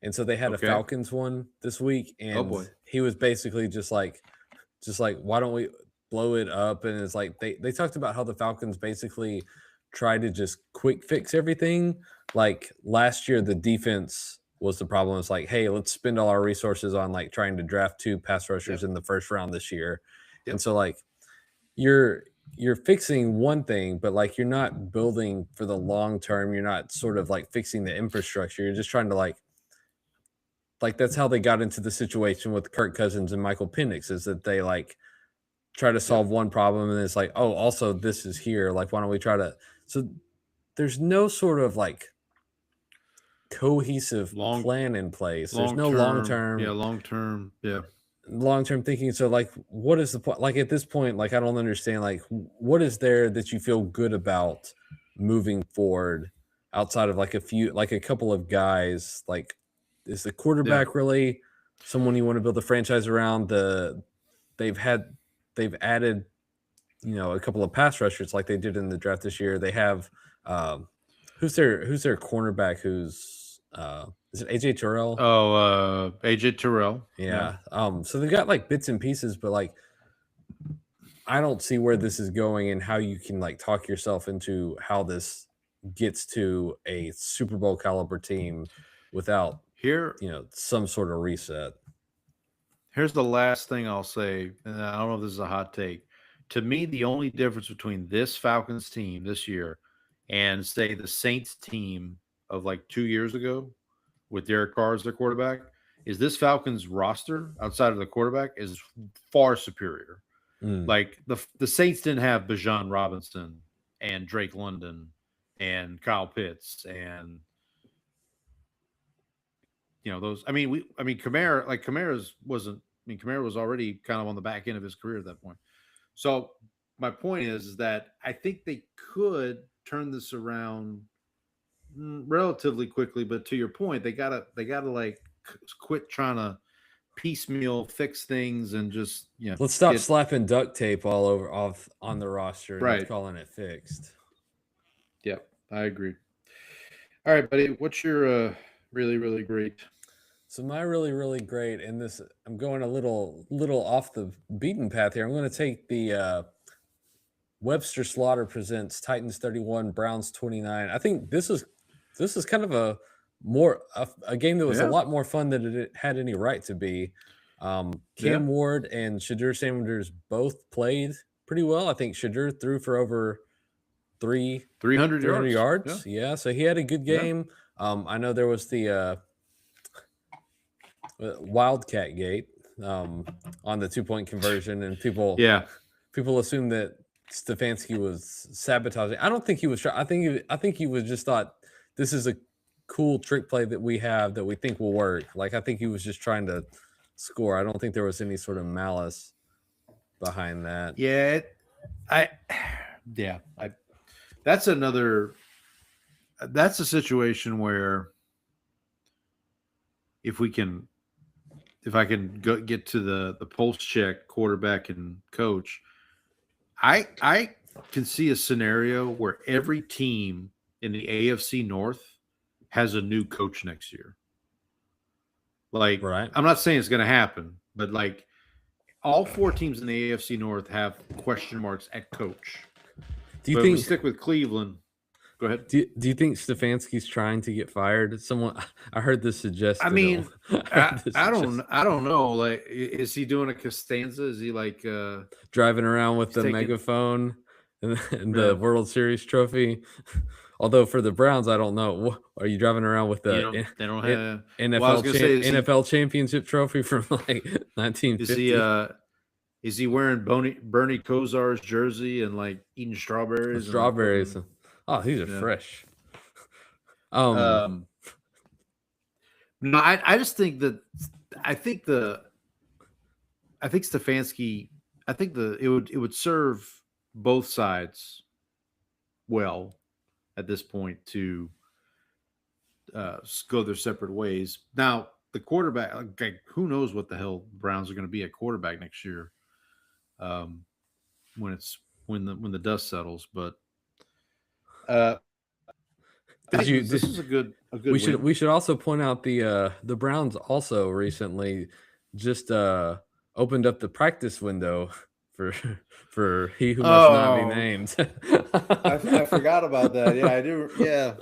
[SPEAKER 1] And so they had a Falcons one this week, and he was basically just like, why don't we blow it up? And it's like they talked about how the Falcons basically try to just quick fix everything. Like last year, the defense was the problem. It's like, hey, let's spend all our resources on like trying to draft 2 pass rushers in the first round this year. And so like you're fixing one thing, but like you're not building for the long term. You're not sort of like fixing the infrastructure. You're just trying to like that's how they got into the situation with Kirk Cousins and Michael Penix, is that they like try to solve one problem and it's like, oh, also this is here. Like, why don't we try to? So there's no sort of like cohesive plan in place. There's no long term.
[SPEAKER 2] Yeah, long term. Yeah.
[SPEAKER 1] Long term thinking. So like, what is the point? Like at this point, like I don't understand. Like, what is there that you feel good about moving forward outside of like a couple of guys? Like, is the quarterback really someone you want to build a franchise around? They've added, a couple of pass rushers like they did in the draft this year. They have who's their cornerback? Who's is it AJ Terrell?
[SPEAKER 2] Oh, AJ Terrell.
[SPEAKER 1] Yeah. So they've got like bits and pieces, but like I don't see where this is going and how you can like talk yourself into how this gets to a Super Bowl caliber team without some sort of reset.
[SPEAKER 2] Here's the last thing I'll say, and I don't know if this is a hot take. To me, the only difference between this Falcons team this year and say the Saints team of like 2 years ago with Derek Carr as their quarterback is this Falcons roster outside of the quarterback is far superior. Like the Saints didn't have Bijan Robinson and Drake London and Kyle Pitts and those. Kamara Kamara was already kind of on the back end of his career at that point. So my point is that I think they could turn this around relatively quickly, but to your point, they gotta like quit trying to piecemeal fix things and just
[SPEAKER 1] let's stop slapping duct tape all over on the roster and calling it fixed.
[SPEAKER 2] Yep, I agree. All right, buddy, what's your really, really great?
[SPEAKER 1] So my really, really great, and this I'm going a little off the beaten path here. I'm going to take the Webster Slaughter presents Titans 31, Browns 29. I think this is kind of a game that was a lot more fun than it had any right to be. Cam Ward and Shadur Sanders both played pretty well. I think Shadur threw for over 300 yards. Yeah, so he had a good game. I know there was the Wildcat Gate on the 2-point conversion, and people assume that Stefanski was sabotaging. I don't think he was. I think he was just thought this is a cool trick play that we have that we think will work. Like I think he was just trying to score. I don't think there was any sort of malice behind that.
[SPEAKER 2] That's a situation where if I can get to the pulse check quarterback and coach, I can see a scenario where every team in the AFC North has a new coach next year. Like, I'm not saying it's going to happen, but like all 4 teams in the AFC North have question marks at coach.
[SPEAKER 1] Do you think
[SPEAKER 2] we stick with Cleveland? Go ahead.
[SPEAKER 1] Do you think Stefanski's trying to get fired? I heard this suggested.
[SPEAKER 2] I mean, I don't know. Like, is he doing a Costanza? Is he like
[SPEAKER 1] driving around with the megaphone and the World Series trophy? Although for the Browns, I don't know. Are you driving around with the
[SPEAKER 2] they don't have
[SPEAKER 1] NFL championship trophy from like 1950?
[SPEAKER 2] Is he wearing Bernie Kosar's jersey and like eating strawberries?
[SPEAKER 1] Strawberries. Oh, these are fresh.
[SPEAKER 2] No, I just think that I think Stefanski. I think it would serve both sides well at this point to go their separate ways. Now, the quarterback, who knows what the hell Browns are going to be at quarterback next year when the dust settles. But This is a good
[SPEAKER 1] we should
[SPEAKER 2] win.
[SPEAKER 1] we should also point out the Browns also recently just opened up the practice window for he who must not be named.
[SPEAKER 2] I forgot about that. Yeah, I do. Yeah.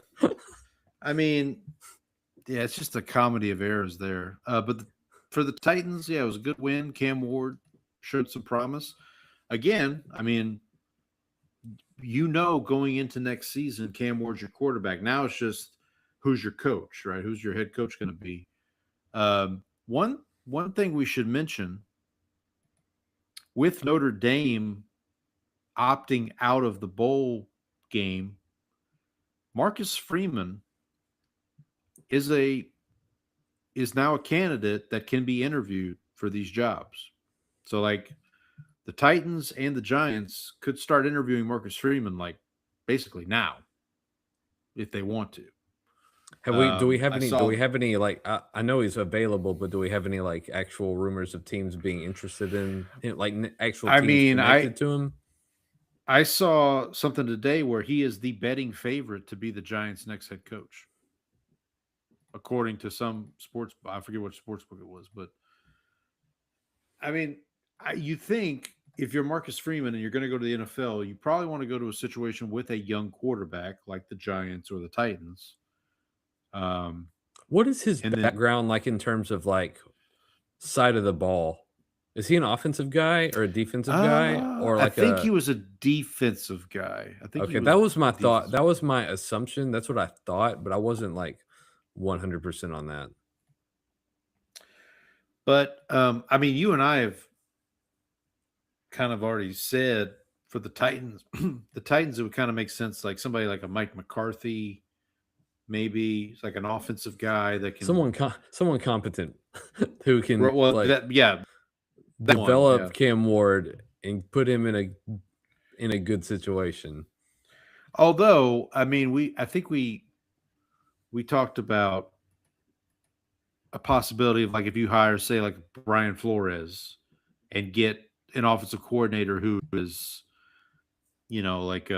[SPEAKER 2] I mean, yeah, it's just a comedy of errors there. But for the Titans, yeah, it was a good win. Cam Ward showed some promise. Again, I mean, going into next season, Cam Ward's your quarterback. Now it's just who's your coach, right? Who's your head coach going to be? One thing we should mention with Notre Dame opting out of the bowl game, Marcus Freeman is now a candidate that can be interviewed for these jobs. So like the Titans and the Giants could start interviewing Marcus Freeman like basically now if they want to.
[SPEAKER 1] Do we have any like I know he's available, but do we have any like actual rumors of teams being interested in like actual teams connected to him?
[SPEAKER 2] I saw something today where he is the betting favorite to be the Giants' next head coach. According to some I forget what sports book it was, but I mean, you think if you're Marcus Freeman and you're going to go to the NFL, you probably want to go to a situation with a young quarterback like the Giants or the Titans.
[SPEAKER 1] What is his background like in terms of like side of the ball? Is he an offensive guy or a defensive guy? Or like
[SPEAKER 2] I think he was a defensive guy. I think.
[SPEAKER 1] Okay, that was my thought. That was my assumption. That's what I thought, but I wasn't like 100% on that.
[SPEAKER 2] But I mean, you and I have kind of already said for the Titans, it would kind of make sense, like somebody like a Mike McCarthy, maybe it's like an offensive guy that can
[SPEAKER 1] someone competent who can
[SPEAKER 2] develop
[SPEAKER 1] Cam Ward and put him in a good situation.
[SPEAKER 2] Although, I mean, I think we talked about a possibility of like if you hire, say, like Brian Flores and get an offensive coordinator who is, like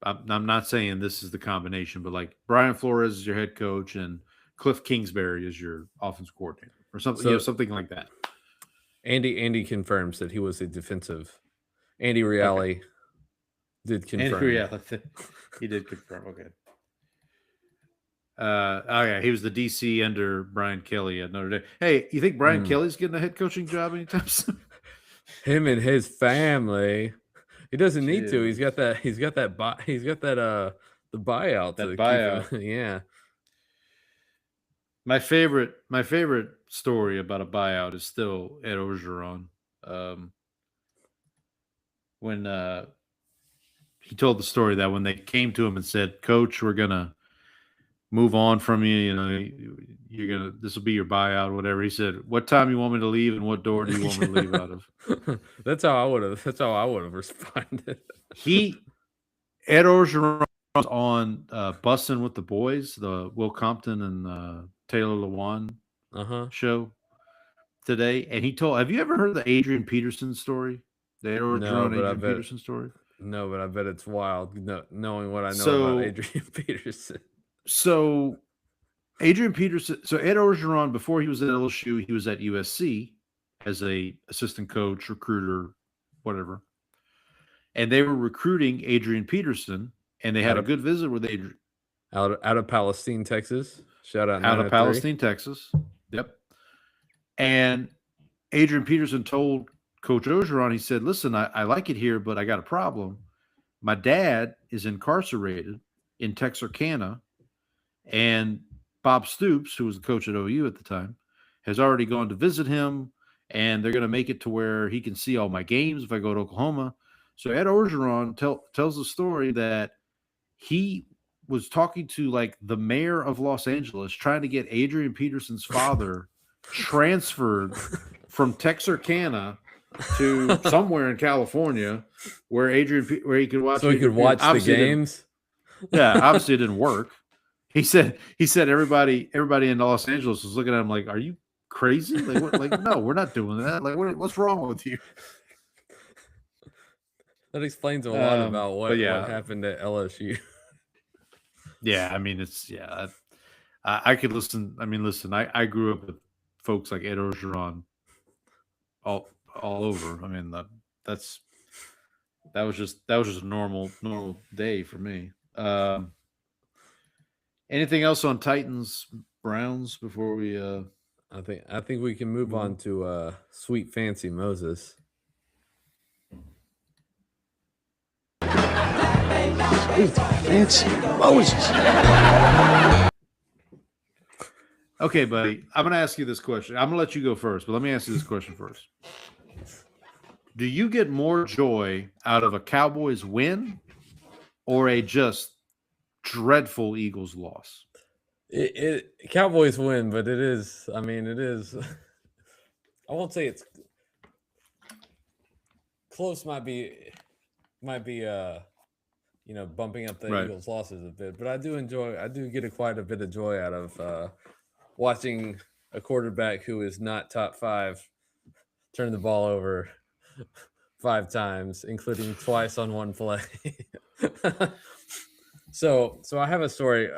[SPEAKER 2] I'm not saying this is the combination, but like Brian Flores is your head coach and Cliff Kingsbury is your offensive coordinator or something, something like that.
[SPEAKER 1] Andy confirms that he was a defensive. Andy Reale did confirm.
[SPEAKER 2] Andy Reale, he did confirm. Okay. Yeah, he was the DC under Brian Kelly at Notre Dame. Hey, you think Brian Kelly's getting a head coaching job anytime soon?
[SPEAKER 1] Him and his family. He doesn't need to. He's got the buyout.
[SPEAKER 2] That buyout.
[SPEAKER 1] Yeah.
[SPEAKER 2] My favorite story about a buyout is still Ed Orgeron. When he told the story that when they came to him and said, "Coach, we're gonna move on from you. This will be your buyout, whatever." He said, "What time you want me to leave, and what door do you want me to leave out of?"
[SPEAKER 1] That's how I would have responded.
[SPEAKER 2] Ed Orgeron was on Bussin' with the Boys, the Will Compton and Taylor Lewan show today, and he told. Have you ever heard the Adrian Peterson story? The Ed Orgeron Adrian Peterson story.
[SPEAKER 1] No, but I bet it's wild. Knowing what I know about Adrian Peterson.
[SPEAKER 2] So Adrian Peterson, Ed Orgeron, before he was at LSU, he was at USC as a assistant coach, recruiter, whatever. And they were recruiting Adrian Peterson, and they had a good visit with Adrian.
[SPEAKER 1] Out of Palestine, Texas. Shout out.
[SPEAKER 2] Out of Palestine, Texas. Yep. And Adrian Peterson told Coach Orgeron, he said, "Listen, I like it here, but I got a problem. My dad is incarcerated in Texarkana, and Bob Stoops, who was the coach at OU at the time, has already gone to visit him, and they're going to make it to where he can see all my games if I go to Oklahoma." So Ed Orgeron tells the story that he was talking to like the mayor of Los Angeles, trying to get Adrian Peterson's father transferred from Texarkana to somewhere in California where he could watch.
[SPEAKER 1] So he could watch the games.
[SPEAKER 2] Yeah, obviously it didn't work. He said everybody in Los Angeles was looking at him like, "Are you crazy? Like, what, like no, we're not doing that. Like, what's wrong with you?"
[SPEAKER 1] That explains a lot about what happened at LSU.
[SPEAKER 2] Yeah, I mean, I could listen. I mean, listen, I grew up with folks like Ed Orgeron all over. I mean, that's that was just a normal day for me. Anything else on Titans Browns before we
[SPEAKER 1] I think we can move on to Sweet Fancy Moses.
[SPEAKER 3] Fancy Moses.
[SPEAKER 2] Okay, buddy, I'm going to ask you this question. I'm going to let you go first, but let me ask you this question first. Do you get more joy out of a Cowboys win or a just dreadful Eagles loss?
[SPEAKER 1] Cowboys win, but it is. I mean, it is. I won't say it's close. Might be. Bumping up the Eagles' losses a bit, but I do get quite a bit of joy out of watching a quarterback who is not top 5 turn the ball over 5 times, including twice on one play. So I have a story.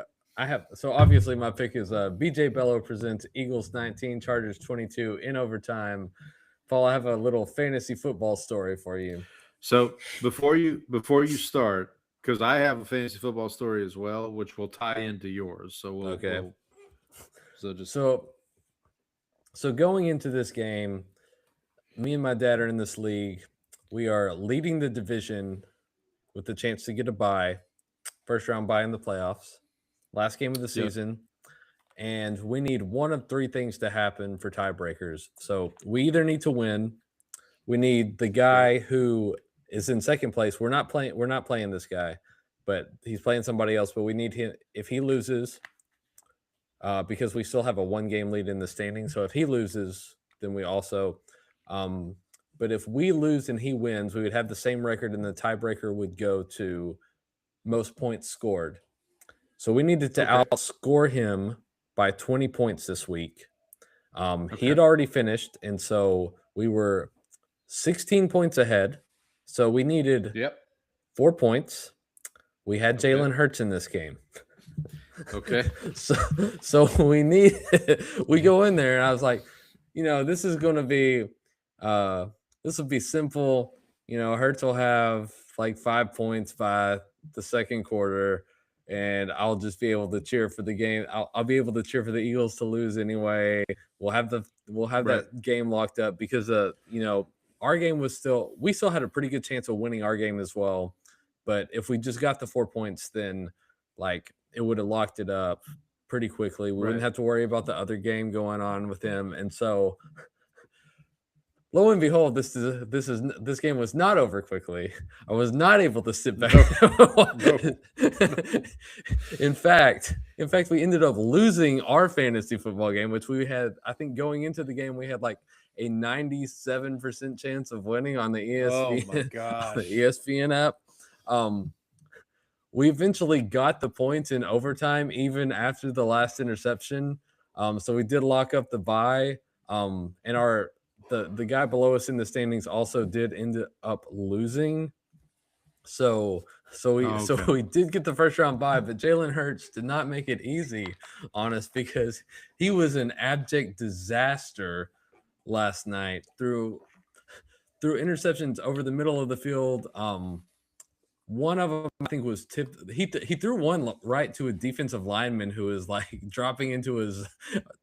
[SPEAKER 1] So obviously my pick is BJ Bello presents Eagles 19, Chargers 22 in overtime. Paul, I have a little fantasy football story for you.
[SPEAKER 2] So before you start, because I have a fantasy football story as well, which will tie into yours. So
[SPEAKER 1] So going into this game, me and my dad are in this league. We are leading the division with the chance to get a bye, first round bye in the playoffs, last game of the season. And we need one of 3 things to happen for tiebreakers. So we either need to win, we need the guy who is in second place. We're not playing this guy, but he's playing somebody else. But we need him if he loses, because we still have a 1-game lead in the standing. So if he loses, then we also. But if we lose and he wins, we would have the same record, and the tiebreaker would go to most points scored. So we needed to outscore him by 20 points this week. He had already finished, and so we were 16 points ahead. So we needed 4 points. We had Jalen Hurts in this game.
[SPEAKER 2] Okay.
[SPEAKER 1] So we go in there, and I was like, this is going to be this will be simple. Hurts will have like 5 points by the second quarter, and I'll just be able to cheer for the game. I'll be able to cheer for the Eagles to lose anyway. We'll have that game locked up because our game we still had a pretty good chance of winning our game as well. But if we just got the 4 points, then it would have locked it up pretty quickly. We wouldn't have to worry about the other game going on with him. And so lo and behold, this game was not over quickly. I was not able to sit back. In fact, we ended up losing our fantasy football game, which we had, I think going into the game, we had like a 97% chance of winning on the ESPN,
[SPEAKER 2] oh my gosh.
[SPEAKER 1] the ESPN app. We eventually got the points in overtime, even after the last interception. So we did lock up the bye. And the guy below us in the standings also did end up losing. So we did get the first round bye, but Jalen Hurts did not make it easy on us because he was an abject disaster last night through interceptions over the middle of the field. One of them, I think, was tipped. He threw one right to a defensive lineman who was dropping into his.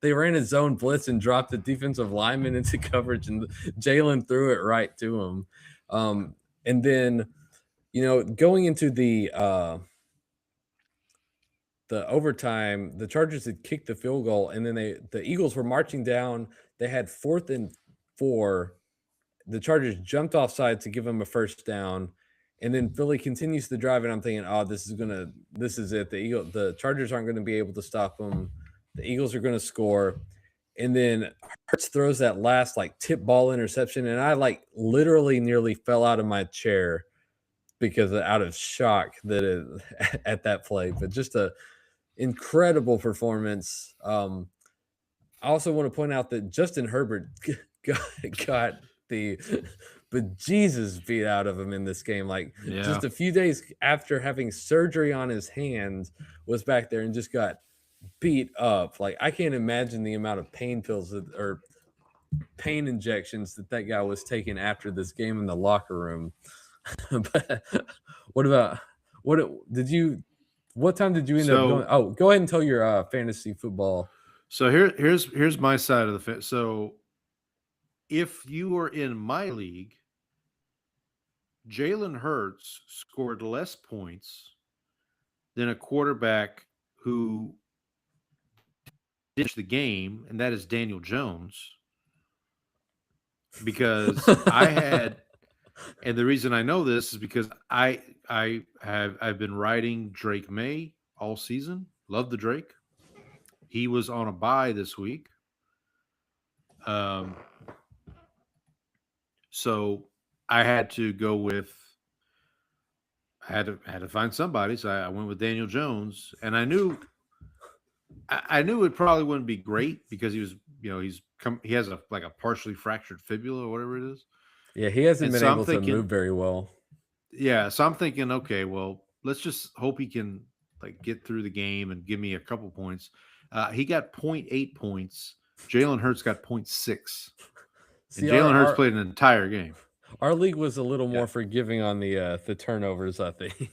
[SPEAKER 1] They ran his zone blitz and dropped the defensive lineman into coverage, and Jalen threw it right to him. And then, going into the overtime, the Chargers had kicked the field goal, and then the Eagles were marching down. They had 4th and 4. The Chargers jumped offside to give them a first down. And then Philly continues to drive, and I'm thinking, this is it. The Chargers aren't going to be able to stop them. The Eagles are going to score. And then Hurts throws that last tip ball interception, and I literally nearly fell out of my chair because out of shock at that play. But just a incredible performance. I also want to point out that Justin Herbert got the bejesus beat out of him in this game. Like just a few days after having surgery on his hands, was back there and just got beat up. Like I can't imagine the amount of pain pills or pain injections that guy was taking after this game in the locker room. But what time did you end up going? Oh, go ahead and tell your fantasy football.
[SPEAKER 2] So here's my side of the so if you were in my league, Jalen Hurts scored less points than a quarterback who finished the game, and that is Daniel Jones. Because and the reason I know this is because I've been riding Drake May all season. Love the Drake. He was on a bye this week. So I had to go with I had to find somebody, so I went with Daniel Jones, and I knew it probably wouldn't be great because he was, he has a partially fractured fibula or whatever it is.
[SPEAKER 1] Yeah, he hasn't been able to move very well.
[SPEAKER 2] Yeah, so I'm thinking, okay, well, let's just hope he can get through the game and give me a couple points. He got 0.8 points. Jalen Hurts got 0.6. And Jalen Hurts played an entire game.
[SPEAKER 1] Our league was a little more forgiving on the turnovers, I think.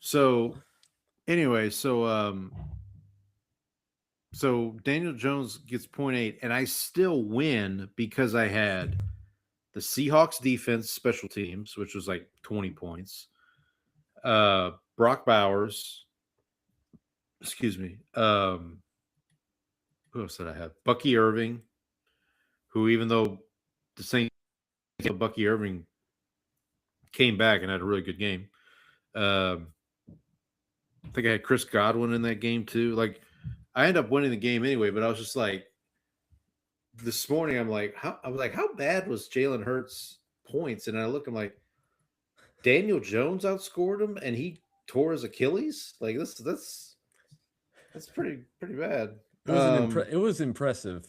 [SPEAKER 2] So anyway, so Daniel Jones gets 0.8, and I still win because I had the Seahawks defense special teams, which was 20 points. Brock Bowers, excuse me. Who else did I have? Bucky Irving, who, even though the Saints, Bucky Irving came back and had a really good game. I think I had Chris Godwin in that game too. I ended up winning the game anyway, but I was just this morning, how bad was Jalen Hurts' points? And I look, I'm like, Daniel Jones outscored him, and he tore his Achilles. That's pretty bad.
[SPEAKER 1] It was impressive,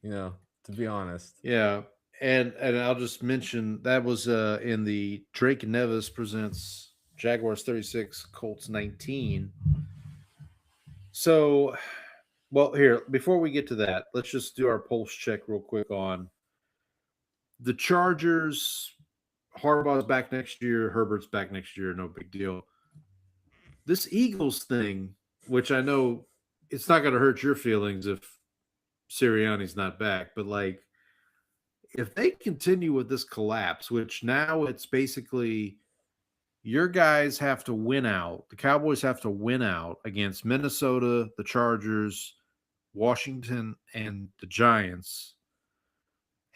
[SPEAKER 1] to be honest.
[SPEAKER 2] Yeah, and I'll just mention that was in the Drake Nevis presents Jaguars 36, Colts 19. So, well, here, before we get to that, let's just do our pulse check real quick on the Chargers. Harbaugh's back next year. Herbert's back next year. No big deal. This Eagles thing, which I know it's not going to hurt your feelings if Sirianni's not back, but if they continue with this collapse, which now it's basically your guys have to win out. The Cowboys have to win out against Minnesota, the Chargers, Washington, and the Giants.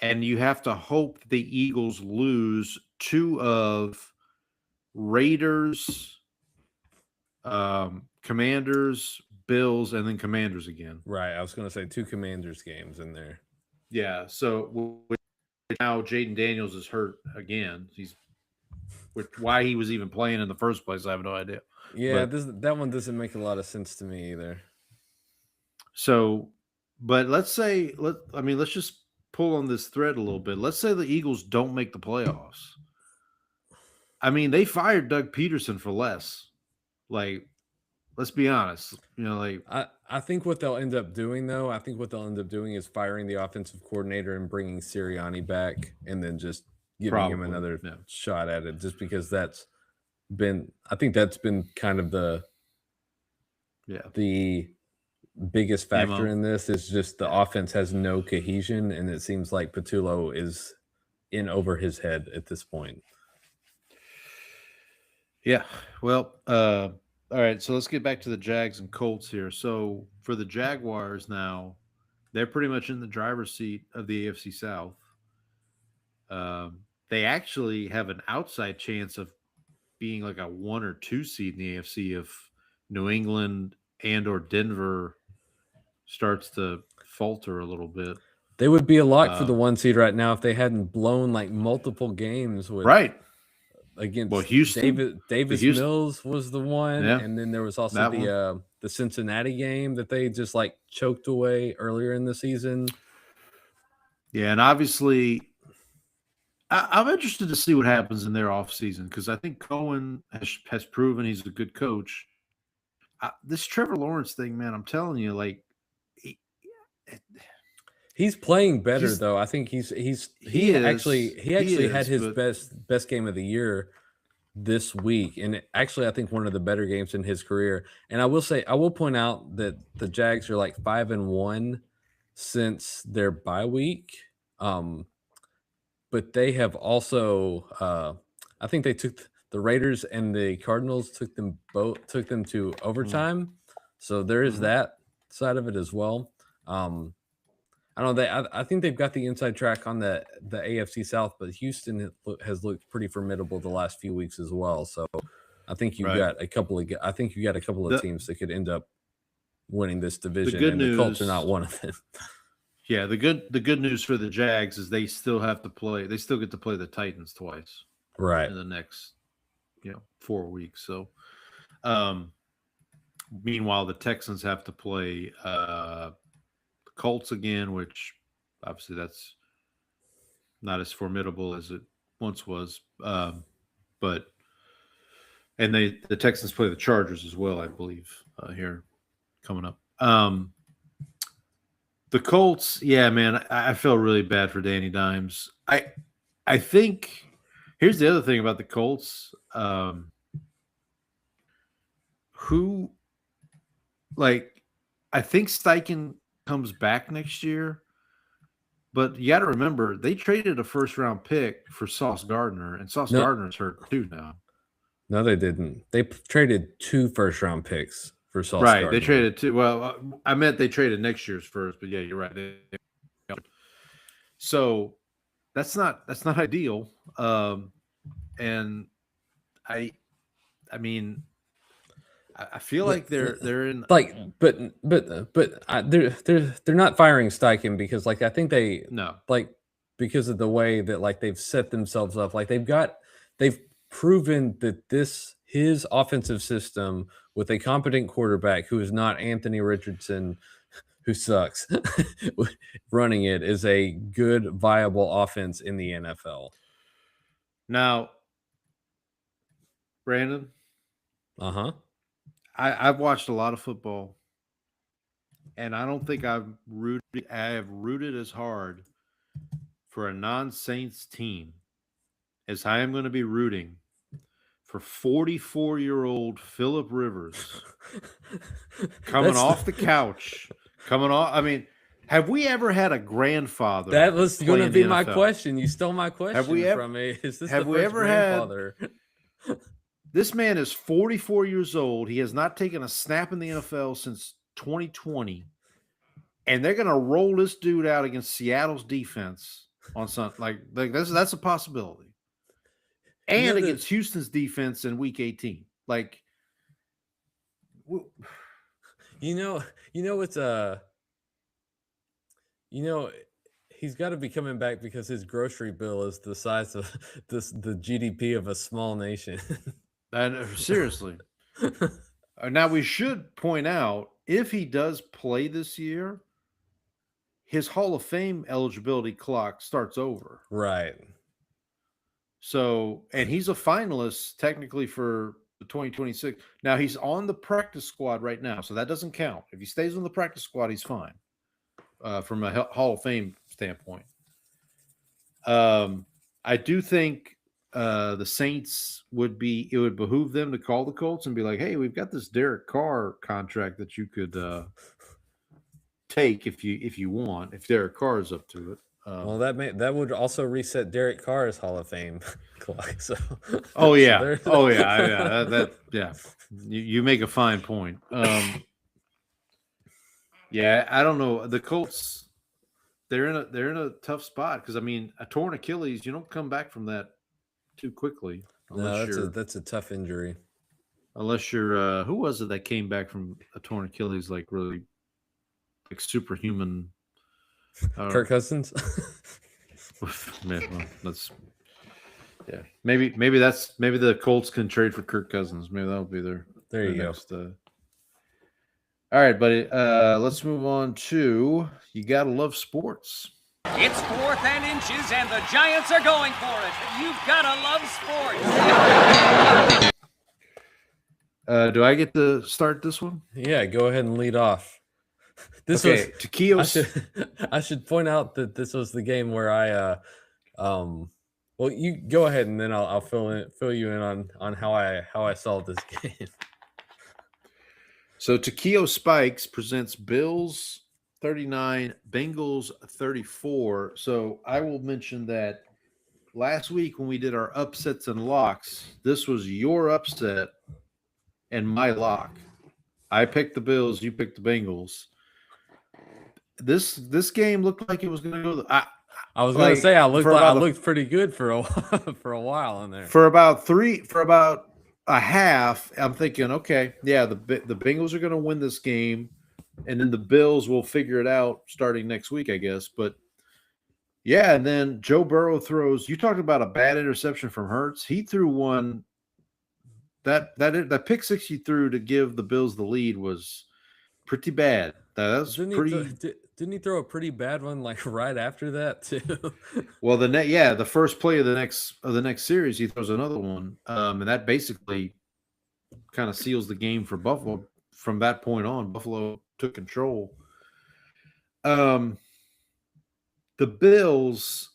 [SPEAKER 2] And you have to hope the Eagles lose two of Raiders, Commanders, Bills, and then Commanders again.
[SPEAKER 1] Right. I was going to say 2 Commanders games in there.
[SPEAKER 2] Yeah. So now Jaden Daniels is hurt again. Why he was even playing in the first place, I have no idea.
[SPEAKER 1] Yeah, that one doesn't make a lot of sense to me either.
[SPEAKER 2] So, but let's just pull on this thread a little bit. Let's say the Eagles don't make the playoffs. I mean, they fired Doug Peterson for less. Let's be honest.
[SPEAKER 1] I think what they'll end up doing, though, is firing the offensive coordinator and bringing Sirianni back, and then just giving him another shot at it, just because that's been kind of the biggest factor in this is just the offense has no cohesion, and it seems like Patullo is in over his head at this point.
[SPEAKER 2] Yeah. Well, all right, so let's get back to the Jags and Colts here. So for the Jaguars now, they're pretty much in the driver's seat of the AFC South. They actually have an outside chance of being a 1 or 2 seed in the AFC if New England and or Denver starts to falter a little bit.
[SPEAKER 1] They would be a lock for the 1 seed right now if they hadn't blown multiple games with against
[SPEAKER 2] Houston.
[SPEAKER 1] Davis Mills was the one,
[SPEAKER 2] yeah.
[SPEAKER 1] And then there was also the Cincinnati game that they just choked away earlier in the season.
[SPEAKER 2] Yeah, and obviously I'm interested to see what happens in their offseason because I think Cohen has proven he's a good coach. This Trevor Lawrence thing, man, I'm telling you, like,
[SPEAKER 1] he's playing better though. I think he actually had his best game of the year this week, and actually I think one of the better games in his career. And I will point out that the Jags are like 5-1 since their bye week. But they have also I think they took the Raiders and the Cardinals took them to overtime. So there is that side of it as well. I don't know. I think they've got the inside track on the AFC South, but Houston has looked pretty formidable the last few weeks as well. So I think you got a couple of teams that could end up winning this division, the Colts are not one of them.
[SPEAKER 2] Yeah, the good news for the Jags is they still get to play the Titans twice,
[SPEAKER 1] right,
[SPEAKER 2] in the next 4 weeks. So, meanwhile, the Texans have to play Colts again, which obviously that's not as formidable as it once was. But the Texans play the Chargers as well, I believe, here coming up. The Colts, yeah, man, I felt really bad for Danny Dimes. I think here's the other thing about the Colts. I think Steichen comes back next year, but you got to remember they traded a first-round pick for Sauce Gardner, and Sauce Gardner's hurt too now.
[SPEAKER 1] No, they didn't. They traded 2 first-round picks for Sauce Gardner.
[SPEAKER 2] They traded 2. Well, I meant they traded next year's first, but yeah, you're right. So that's not ideal. And I mean, I feel like they're in
[SPEAKER 1] like, but they're not firing Steichen because I think they because of the way that they've set themselves up. They've proven that his offensive system with a competent quarterback who is not Anthony Richardson, who sucks, running it is a good, viable offense in the NFL.
[SPEAKER 2] Now, Brandon.
[SPEAKER 1] I've
[SPEAKER 2] watched a lot of football, and I don't think I have rooted as hard for a non-Saints team as I am going to be rooting for 44-year-old Phillip Rivers coming off the couch, I mean, have we ever had a grandfather?
[SPEAKER 1] That was going to be my question. You stole my question from me. Is this the first grandfather?
[SPEAKER 2] This man is 44 years old. He has not taken a snap in the NFL since 2020, and they're going to roll this dude out against Seattle's defense on something that's a possibility. And against Houston's defense in Week 18,
[SPEAKER 1] he's got to be coming back because his grocery bill is the size of the GDP of a small nation.
[SPEAKER 2] And seriously, now we should point out if he does play this year, his Hall of Fame eligibility clock starts over.
[SPEAKER 1] Right.
[SPEAKER 2] So, and he's a finalist technically for the 2026. Now he's on the practice squad right now, so that doesn't count. If he stays on the practice squad, he's fine from a Hall of Fame standpoint. I do think the Saints it would behoove them to call the Colts and be like, hey, we've got this Derek Carr contract that you could take if you want, if Derek Carr is up to it.
[SPEAKER 1] Well, that would also reset Derek Carr's Hall of Fame clock. So,
[SPEAKER 2] You make a fine point. Yeah, I don't know. The Colts, they're in a tough spot because I mean, a torn Achilles, you don't come back from that too quickly.
[SPEAKER 1] No, that's a tough injury.
[SPEAKER 2] Unless you're who was it that came back from a torn Achilles really superhuman?
[SPEAKER 1] Kirk Cousins.
[SPEAKER 2] Man, well, maybe the Colts can trade for Kirk Cousins. Maybe that'll be their next. All right, buddy. Let's move on to you gotta love sports.
[SPEAKER 11] It's 4th and inches, and the Giants are going for it. You've got to love sports.
[SPEAKER 2] Do I get to start this one?
[SPEAKER 1] Yeah, go ahead and lead off. This
[SPEAKER 2] okay,
[SPEAKER 1] was
[SPEAKER 2] Taquios.
[SPEAKER 1] I should point out that this was the game where I well, you go ahead and then I'll fill you in on how I saw this game.
[SPEAKER 2] So Taquio Spikes presents Bills 39, Bengals 34. So I will mention that last week when we did our upsets and locks, this was your upset and my lock. I picked the Bills, you picked the Bengals. This game looked like it was going to go.
[SPEAKER 1] I was going to say I looked pretty good for a for a while in there.
[SPEAKER 2] For about a half, I'm thinking, okay, yeah, the Bengals are going to win this game, and then the Bills will figure it out starting next week, I guess. But yeah, and then Joe Burrow throws. You talked about a bad interception from Hurts. He threw one. That pick six he threw to give the Bills the lead was pretty bad.
[SPEAKER 1] Didn't he throw a pretty bad one like right after that too?
[SPEAKER 2] Well, the first play of the next series, he throws another one, and that basically kind of seals the game for Buffalo. From that point on, Buffalo took control. The Bills,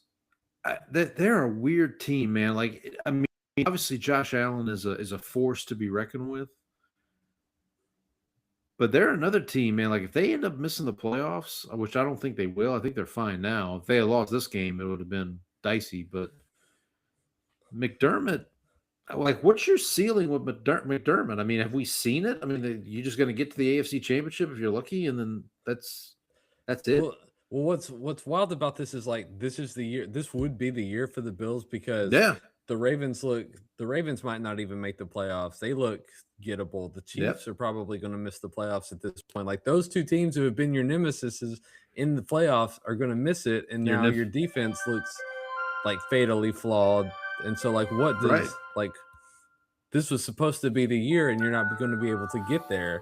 [SPEAKER 2] they're a weird team, man. Like, I mean, obviously Josh Allen is a force to be reckoned with. But they're another team, man. Like, if they end up missing the playoffs, which I don't think they will, I think they're fine now. If they had lost this game, it would have been dicey. But McDermott, like, what's your ceiling with McDermott? I mean, have we seen it? I mean, you're just going to get to the AFC Championship if you're lucky, and then that's it.
[SPEAKER 1] Well, what's wild about this is, like, this is the year. This would be the year for the Bills because the Ravens might not even make the playoffs. They look gettable. The Chiefs are probably going to miss the playoffs at this point. Like, those two teams who have been your nemesis in the playoffs are going to miss it, and now your defense looks like fatally flawed. And so, like, what does like this was supposed to be the year, and you're not going to be able to get there.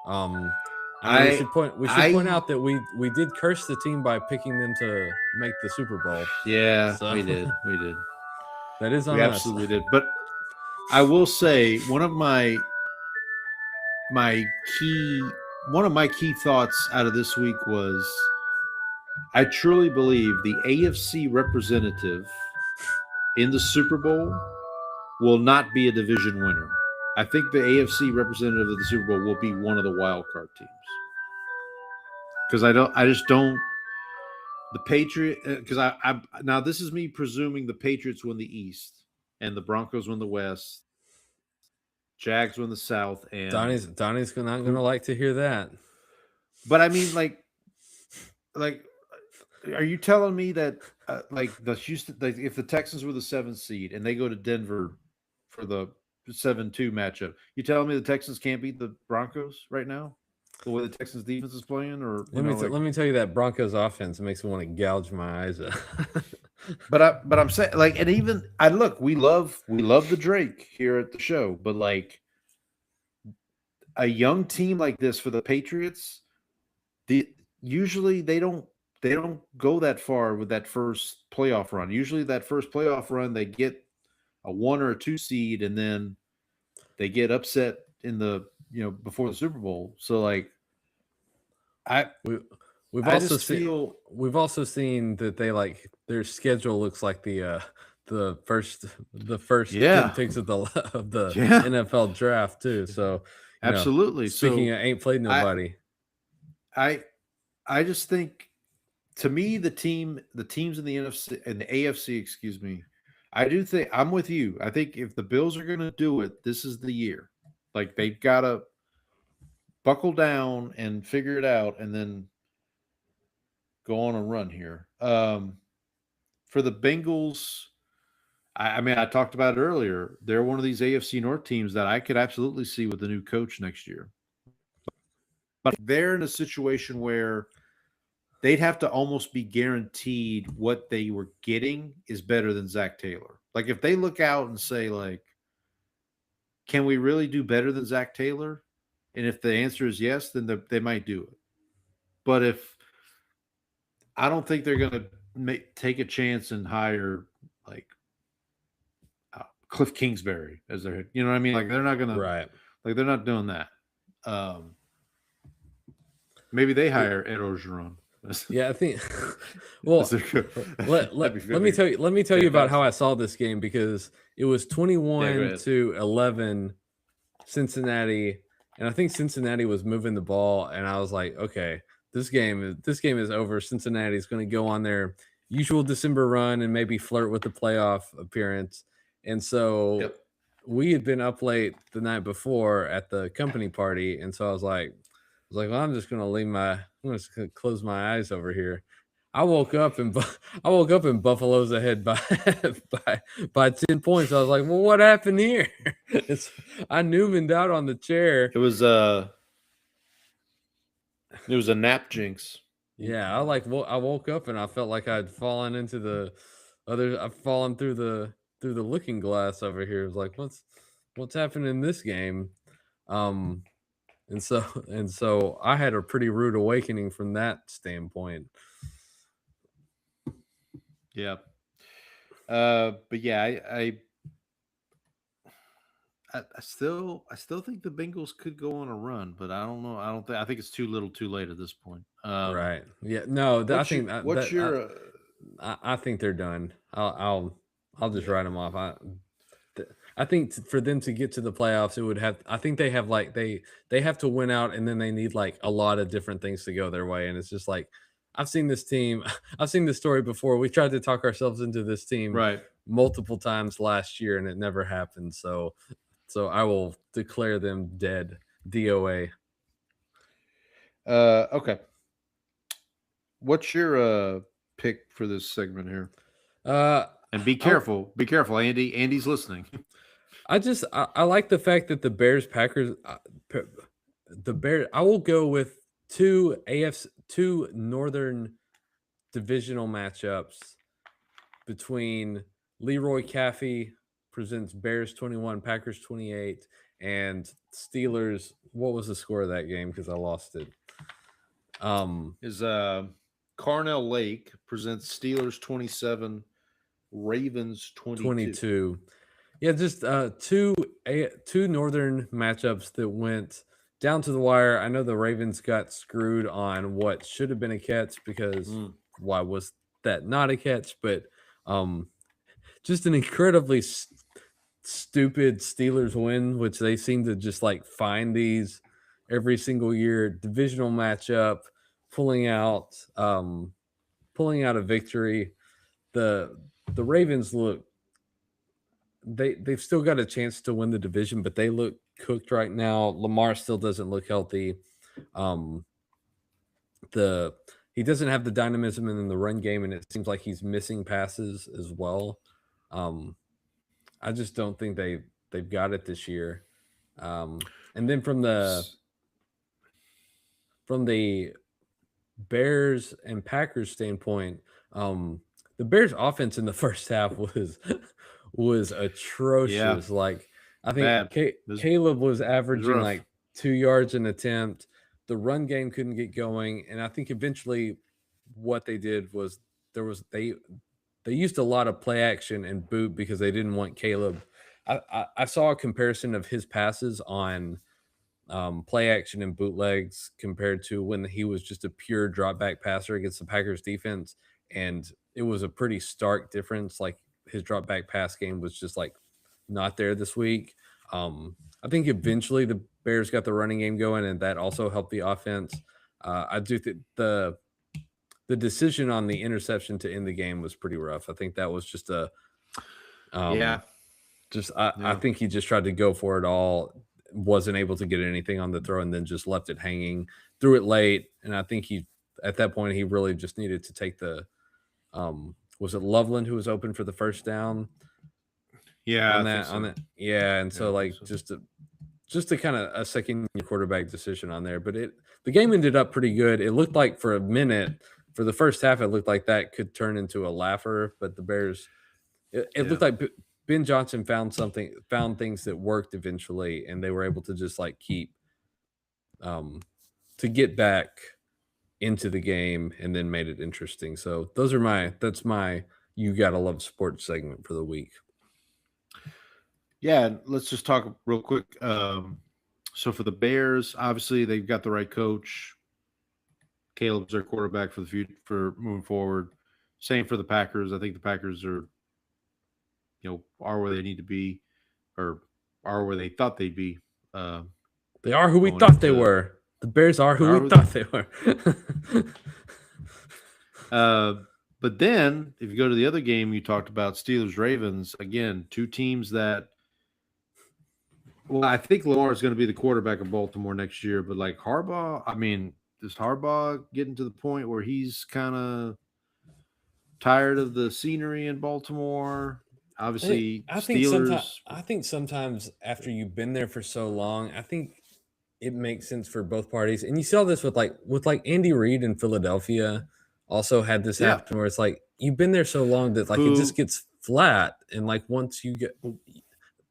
[SPEAKER 1] We should point out that we did curse the team by picking them to make the Super Bowl.
[SPEAKER 2] Yeah,
[SPEAKER 1] so,
[SPEAKER 2] we did.
[SPEAKER 1] That is on
[SPEAKER 2] we
[SPEAKER 1] us.
[SPEAKER 2] absolutely did. But I will say one of my key thoughts out of this week was I truly believe the AFC representative in the Super Bowl will not be a division winner. I think the AFC representative of the Super Bowl will be one of the wild card teams. Because the Patriots, because I now this is me presuming the Patriots win the East and the Broncos win the West, Jags win the South, and
[SPEAKER 1] Donnie's not going to like to hear that.
[SPEAKER 2] But I mean, like, are you telling me that like the Houston, like, if the Texans were the 7th seed and they go to Denver for the 7-2 matchup, you telling me the Texans can't beat the Broncos right now? The way the Texans defense is playing, or
[SPEAKER 1] let me tell you that Broncos offense makes me want to gouge my eyes out.
[SPEAKER 2] but I'm saying, like, and even we love the Drake here at the show, but like a young team like this for the Patriots, usually they don't go that far with that first playoff run. Usually that first playoff run they get a 1 or a 2 seed, and then they get upset in the before the Super Bowl. So like we've also seen that they, like, their schedule looks like the first 10 picks of the NFL draft too. So absolutely.
[SPEAKER 1] Speaking of ain't played nobody.
[SPEAKER 2] I just think, to me, the teams in the NFC and the AFC, excuse me, I do think I'm with you. I think if the Bills are going to do it, this is the year. Like, they've got to buckle down and figure it out, and then go on a run here. For the Bengals, I mean, I talked about it earlier. They're one of these AFC North teams that I could absolutely see with the new coach next year. But they're in a situation where they'd have to almost be guaranteed what they were getting is better than Zach Taylor. Like, if they look out and say, like, can we really do better than Zach Taylor? And if the answer is yes, then they might do it. But if I don't think they're going to take a chance and hire like Cliff Kingsbury as their head. You know what I mean? Like they're not gonna like they're not doing that. Maybe they hire Ed Orgeron.
[SPEAKER 1] Yeah, I think. Well, let me tell you about how I saw this game, because it was 21-11 Cincinnati, and I think Cincinnati was moving the ball, and I was like, okay, this game is over. Cincinnati's going to go on their usual December run and maybe flirt with the playoff appearance. And so we had been up late the night before at the company party, and so I was like, well, I'm just gonna close my eyes over here. I woke up and Buffalo's ahead by 10 points. I was like, well, what happened here? I Newmaned out on the chair.
[SPEAKER 2] It was a nap jinx.
[SPEAKER 1] Yeah, I woke up and I felt like I'd fallen into the other. I've fallen through the looking glass over here. It was like, what's happening in this game? And so I had a pretty rude awakening from that standpoint.
[SPEAKER 2] Yeah. But yeah, I still think the Bengals could go on a run, but I don't know. I think it's too little, too late at this point.
[SPEAKER 1] Right. Yeah. No. I think I think they're done. I'll just write them off. I think for them to get to the playoffs, it would have. I think they have they have to win out, and then they need like a lot of different things to go their way. And it's just like, I've seen this team. I've seen this story before. We tried to talk ourselves into this team multiple times last year, and it never happened. So I will declare them dead. DOA.
[SPEAKER 2] Okay. What's your pick for this segment here? And be careful. Be careful, Andy. Andy's listening.
[SPEAKER 1] I like the fact that the Bears-Packers, I will go with two Northern divisional matchups between Leroy Caffey presents Bears 21, Packers 28, and Steelers. What was the score of that game? Because I lost it.
[SPEAKER 2] Is Carnell Lake presents Steelers 27, Ravens 22.
[SPEAKER 1] Yeah, just two Northern matchups that went down to the wire. I know the Ravens got screwed on what should have been a catch, because why was that not a catch? But just an incredibly stupid Steelers win, which they seem to just like find these every single year. Divisional matchup, pulling out a victory. The Ravens look. They've still got a chance to win the division, but they look cooked right now. Lamar still doesn't look healthy. He doesn't have the dynamism in the run game, and it seems like he's missing passes as well. I just don't think they've got it this year. And then from the Bears and Packers standpoint, the Bears offense in the first half was atrocious.
[SPEAKER 2] Yeah.
[SPEAKER 1] Like, I think Caleb was averaging like 2 yards an attempt. The run game couldn't get going, and I think eventually what they did was they used a lot of play action and boot because they didn't want Caleb. I saw a comparison of his passes on play action and bootlegs compared to when he was just a pure drop back passer against the Packers defense, and it was a pretty stark difference. Like, his drop back pass game was just like not there this week. I think eventually the Bears got the running game going, and that also helped the offense. I do think the decision on the interception to end the game was pretty rough. I think that was just I think he just tried to go for it all, wasn't able to get anything on the throw, and then just left it hanging, threw it late. And I think at that point, he really just needed to take the was it Loveland who was open for the first down?
[SPEAKER 2] Yeah,
[SPEAKER 1] on that. Yeah, and so just a kind of a second quarterback decision on there. But the game ended up pretty good. It looked like for a minute, for the first half, it looked like that could turn into a laugher. But the Bears, it looked like Ben Johnson found things that worked eventually, and they were able to just like keep to get back into the game and then made it interesting. So that's my you gotta love sports segment for the week.
[SPEAKER 2] Yeah, let's just talk real quick. So for the Bears, obviously they've got the right coach. Caleb's their quarterback for the future, for moving forward. Same for the Packers. I think the Packers are where they need to be, or are where they thought they'd be.
[SPEAKER 1] They are who we thought they were. The Bears are who we thought they were.
[SPEAKER 2] But then, if you go to the other game you talked about, Steelers-Ravens, again, two teams that – well, I think Lamar is going to be the quarterback of Baltimore next year, but like Harbaugh, I mean, is Harbaugh getting to the point where he's kind of tired of the scenery in Baltimore? Obviously,
[SPEAKER 1] I think sometimes after you've been there for so long, I think it makes sense for both parties. And you saw this with Andy Reid in Philadelphia also had this happen where it's like you've been there so long that like it just gets flat. And like once you get, I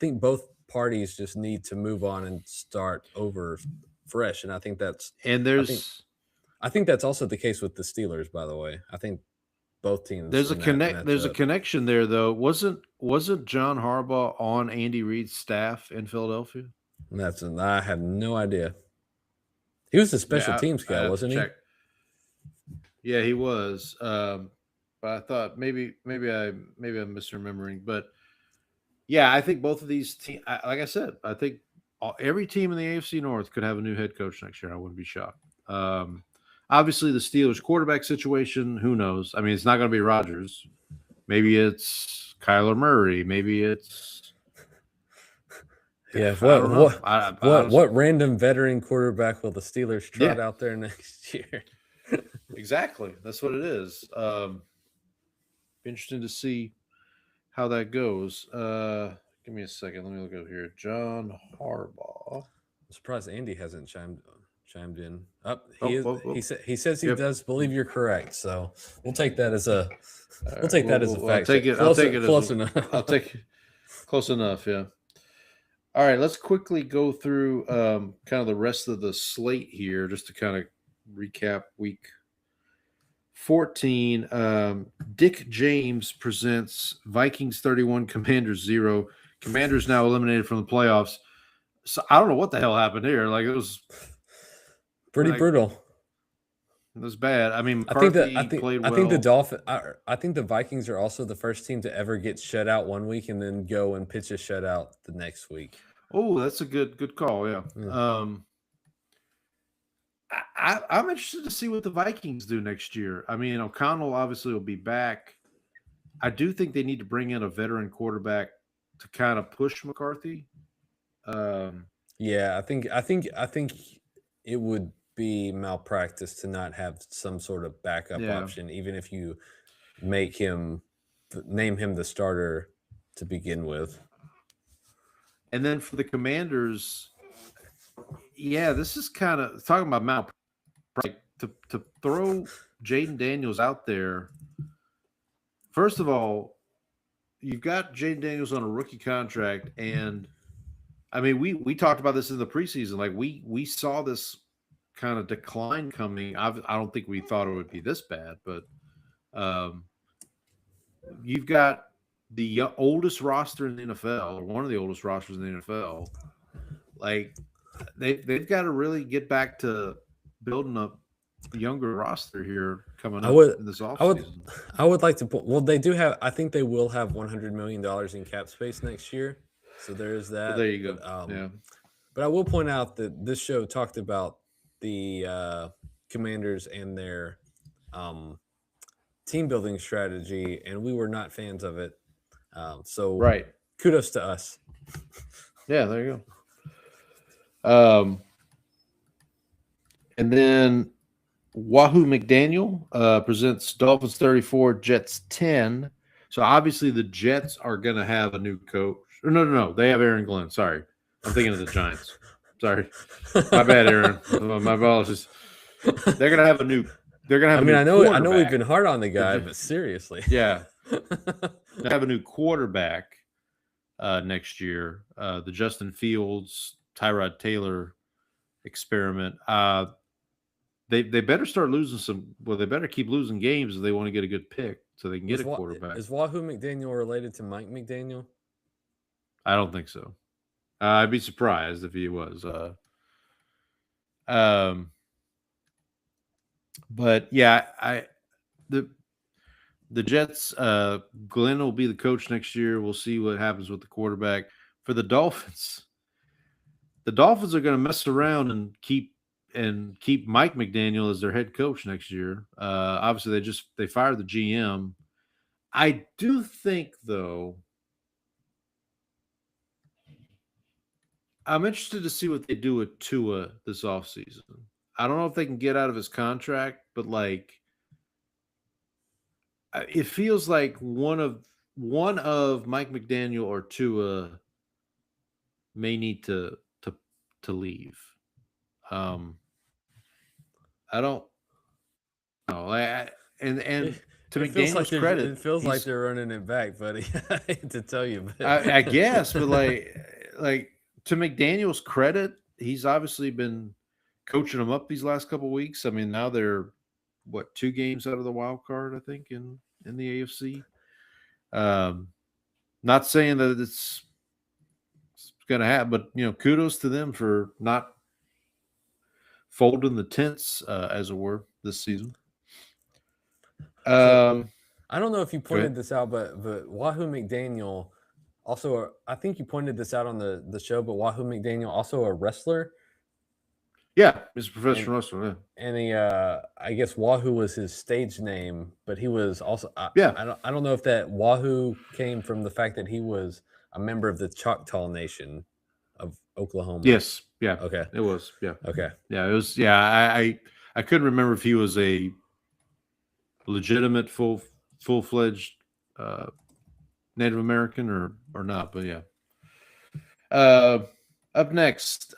[SPEAKER 1] think both parties just need to move on and start over fresh. And I think that's I think that's also the case with the Steelers, by the way. I think both teams.
[SPEAKER 2] There's a connection there, though. Wasn't John Harbaugh on Andy Reid's staff in Philadelphia?
[SPEAKER 1] I have no idea. He was a special teams guy, wasn't he?
[SPEAKER 2] Yeah, he was. But I thought maybe I'm misremembering. But yeah, I think both of these teams. Like I said, I think every team in the AFC North could have a new head coach next year. I wouldn't be shocked. Obviously, the Steelers quarterback situation, who knows? I mean, it's not going to be Rodgers. Maybe it's Kyler Murray. Maybe it's
[SPEAKER 1] what random veteran quarterback will the Steelers trot out there next year?
[SPEAKER 2] Exactly. That's what it is. Interesting to see how that goes. Give me a second. Let me look up here. John Harbaugh.
[SPEAKER 1] I'm surprised Andy hasn't chimed in. He sasays he does believe you're correct. So we'll take that as a fact.
[SPEAKER 2] I'll take it close enough. Yeah. All right. Let's quickly go through kind of the rest of the slate here, just to kind of recap week 14. Dick James presents Vikings 31, Commanders 0. Commanders now eliminated from the playoffs. So I don't know what the hell happened here. Like, it was
[SPEAKER 1] pretty brutal.
[SPEAKER 2] It was bad. I mean,
[SPEAKER 1] I think the Vikings are also the first team to ever get shut out one week and then go and pitch a shutout the next week.
[SPEAKER 2] Oh, that's a good call. Yeah. I'm interested to see what the Vikings do next year. I mean, O'Connell obviously will be back. I do think they need to bring in a veteran quarterback to kind of push McCarthy.
[SPEAKER 1] Yeah, I think it would be malpractice to not have some sort of backup option, even if you name him the starter to begin with.
[SPEAKER 2] And then for the Commanders, this is kind of talking about malpractice. Like, to throw Jaden Daniels out there. First of all, you've got Jaden Daniels on a rookie contract, and I mean, we talked about this in the preseason. Like, we saw this kind of decline coming. I don't think we thought it would be this bad, but you've got the oldest roster in the NFL, or one of the oldest rosters in the NFL. Like, they've got to really get back to building a younger roster here coming up in this offseason.
[SPEAKER 1] I would like to put. Well, they do have. I think they will have $100 million in cap space next year. So there is that.
[SPEAKER 2] Well, there you go.
[SPEAKER 1] But I will point out that this show talked about the Commanders and their team building strategy, and we were not fans of it. Kudos to us.
[SPEAKER 2] Yeah, there you go. And then Wahoo McDaniel presents Dolphins 34, Jets 10. So obviously the Jets are going to have a new coach. Or no. They have Aaron Glenn. Sorry. I'm thinking of the Giants. Sorry. My bad, Aaron. My apologies. They're going to have a new I
[SPEAKER 1] know we've been hard on the guy, but seriously.
[SPEAKER 2] Yeah. They have a new quarterback next year. The Justin Fields, Tyrod Taylor experiment. they better start losing some. Well, they better keep losing games if they want to get a good pick, so they can get a quarterback.
[SPEAKER 1] Is Wahoo McDaniel related to Mike McDaniel?
[SPEAKER 2] I don't think so. I'd be surprised if he was. But yeah, the Jets. Glenn will be the coach next year. We'll see what happens with the quarterback for the Dolphins. The Dolphins are going to mess around and keep Mike McDaniel as their head coach next year. Obviously, they fired the GM. I do think, though, I'm interested to see what they do with Tua this offseason. I don't know if they can get out of his contract, but like it feels like one of Mike McDaniel or Tua may need to leave. I don't know. And to McDaniel's credit,
[SPEAKER 1] it feels like they're running it back, buddy. I hate to tell you, but
[SPEAKER 2] I guess, but like to McDaniel's credit, he's obviously been coaching them up these last couple of weeks. I mean, now they're 2 games out of the wild card, I think, in the AFC. Not saying that it's going to happen, but kudos to them for not folding the tents, as it were, this season.
[SPEAKER 1] I don't know if you pointed this out, but Wahoo McDaniel also, I think you pointed this out on the show, but Wahoo McDaniel also a wrestler.
[SPEAKER 2] Yeah, he's a professional wrestler. Yeah.
[SPEAKER 1] And he, I guess Wahoo was his stage name, but he was also. I don't know if that Wahoo came from the fact that he was a member of the Choctaw Nation of Oklahoma.
[SPEAKER 2] Yes. Yeah.
[SPEAKER 1] Okay.
[SPEAKER 2] It was. Yeah.
[SPEAKER 1] Okay.
[SPEAKER 2] Yeah. It was. Yeah. I couldn't remember if he was a legitimate full-fledged Native American or not, but yeah. Up next,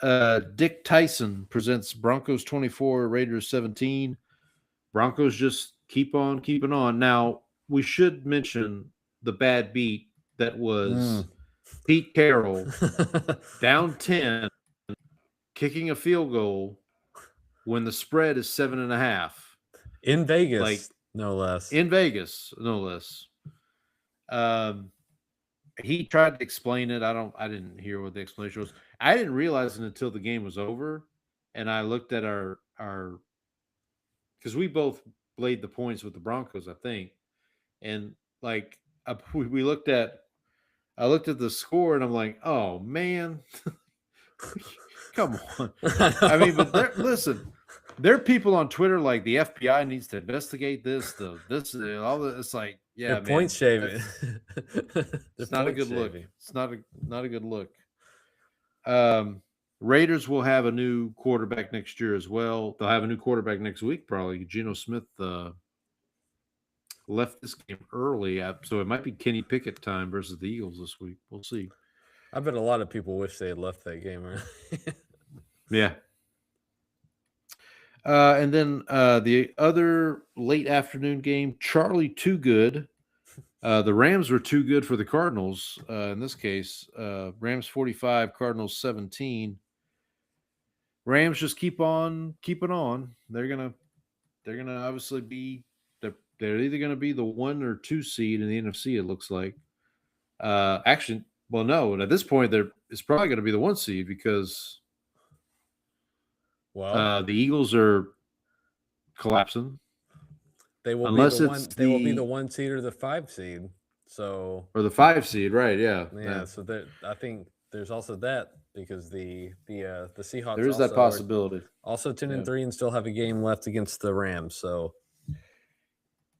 [SPEAKER 2] Dick Tyson presents Broncos 24, Raiders 17. Broncos just keep on keeping on. Now, we should mention the bad beat that was Pete Carroll down 10, kicking a field goal when the spread is 7.5.
[SPEAKER 1] In Vegas, no less.
[SPEAKER 2] In Vegas, no less. He tried to explain it. I didn't hear what the explanation was. I didn't realize it until the game was over, and I looked at our because we both laid the points with the Broncos, I think, and like we looked at. I looked at the score and I'm like, oh man, come on. I mean, but listen, there are people on Twitter like the FBI needs to investigate this, all this. It's like, yeah,
[SPEAKER 1] they're point shaving.
[SPEAKER 2] It's not a good look. It's not a good look. Raiders will have a new quarterback next year as well. They'll have a new quarterback next week, probably. Geno Smith left this game early, so it might be Kenny Pickett time versus the Eagles this week. We'll see.
[SPEAKER 1] I bet a lot of people wish they had left that game early.
[SPEAKER 2] Yeah. And then the other late afternoon game, Charlie Too Good. The Rams were too good for the Cardinals in this case. Rams 45, Cardinals 17. Rams just keep on keeping on. They're gonna obviously be they're either gonna be the 1 or 2 seed in the NFC. It looks like. Actually, well, no. At this point, it's probably going to be the 1 seed because the Eagles are collapsing.
[SPEAKER 1] They will be the 1 seed or the 5 seed. So
[SPEAKER 2] or the 5 seed, right? Yeah.
[SPEAKER 1] Yeah. So I think there's also that because the Seahawks.
[SPEAKER 2] There is that possibility.
[SPEAKER 1] Also 10-3 and still have a game left against the Rams. So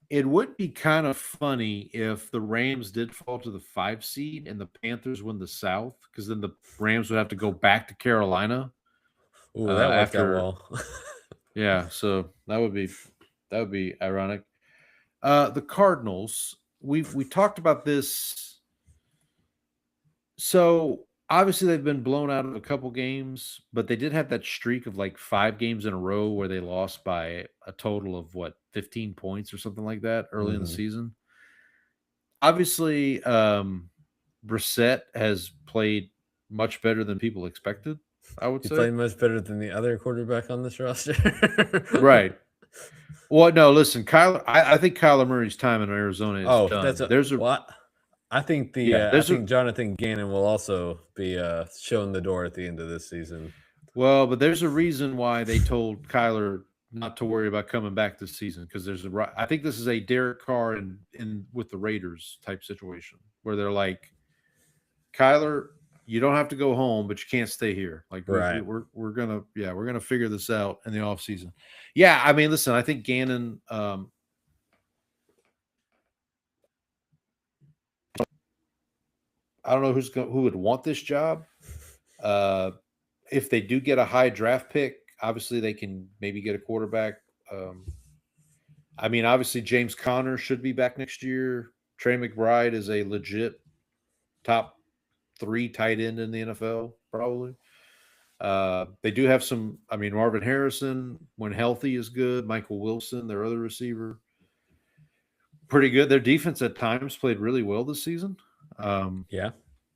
[SPEAKER 2] it would be kind of funny if the Rams did fall to the 5 seed and the Panthers win the South, because then the Rams would have to go back to Carolina.
[SPEAKER 1] Ooh, that worked out well.
[SPEAKER 2] Yeah, so that would be ironic. The Cardinals, we talked about this. So obviously they've been blown out of a couple games, but they did have that streak of like 5 games in a row where they lost by a total of 15 points or something like that early in the season. Obviously, Brissett has played much better than people expected. I would
[SPEAKER 1] He's
[SPEAKER 2] say.
[SPEAKER 1] playing much better than the other quarterback on this roster.
[SPEAKER 2] Right. Well, no, listen, Kyler. I think Kyler Murray's time in Arizona is done.
[SPEAKER 1] I think I think Jonathan Gannon will also be showing the door at the end of this season.
[SPEAKER 2] Well, but there's a reason why they told Kyler not to worry about coming back this season, because I think this is a Derek Carr in with the Raiders type situation where they're like, Kyler, you don't have to go home, but you can't stay here. Like we're gonna figure this out in the offseason. Yeah, I mean, listen, I think Gannon. I don't know who would want this job. If they do get a high draft pick, obviously they can maybe get a quarterback. I mean, obviously James Conner should be back next year. Trey McBride is a legit top 3 tight end in the NFL, probably. They do have some. I mean, Marvin Harrison, when healthy, is good. Michael Wilson, their other receiver, pretty good. Their defense at times played really well this season.
[SPEAKER 1] Yeah,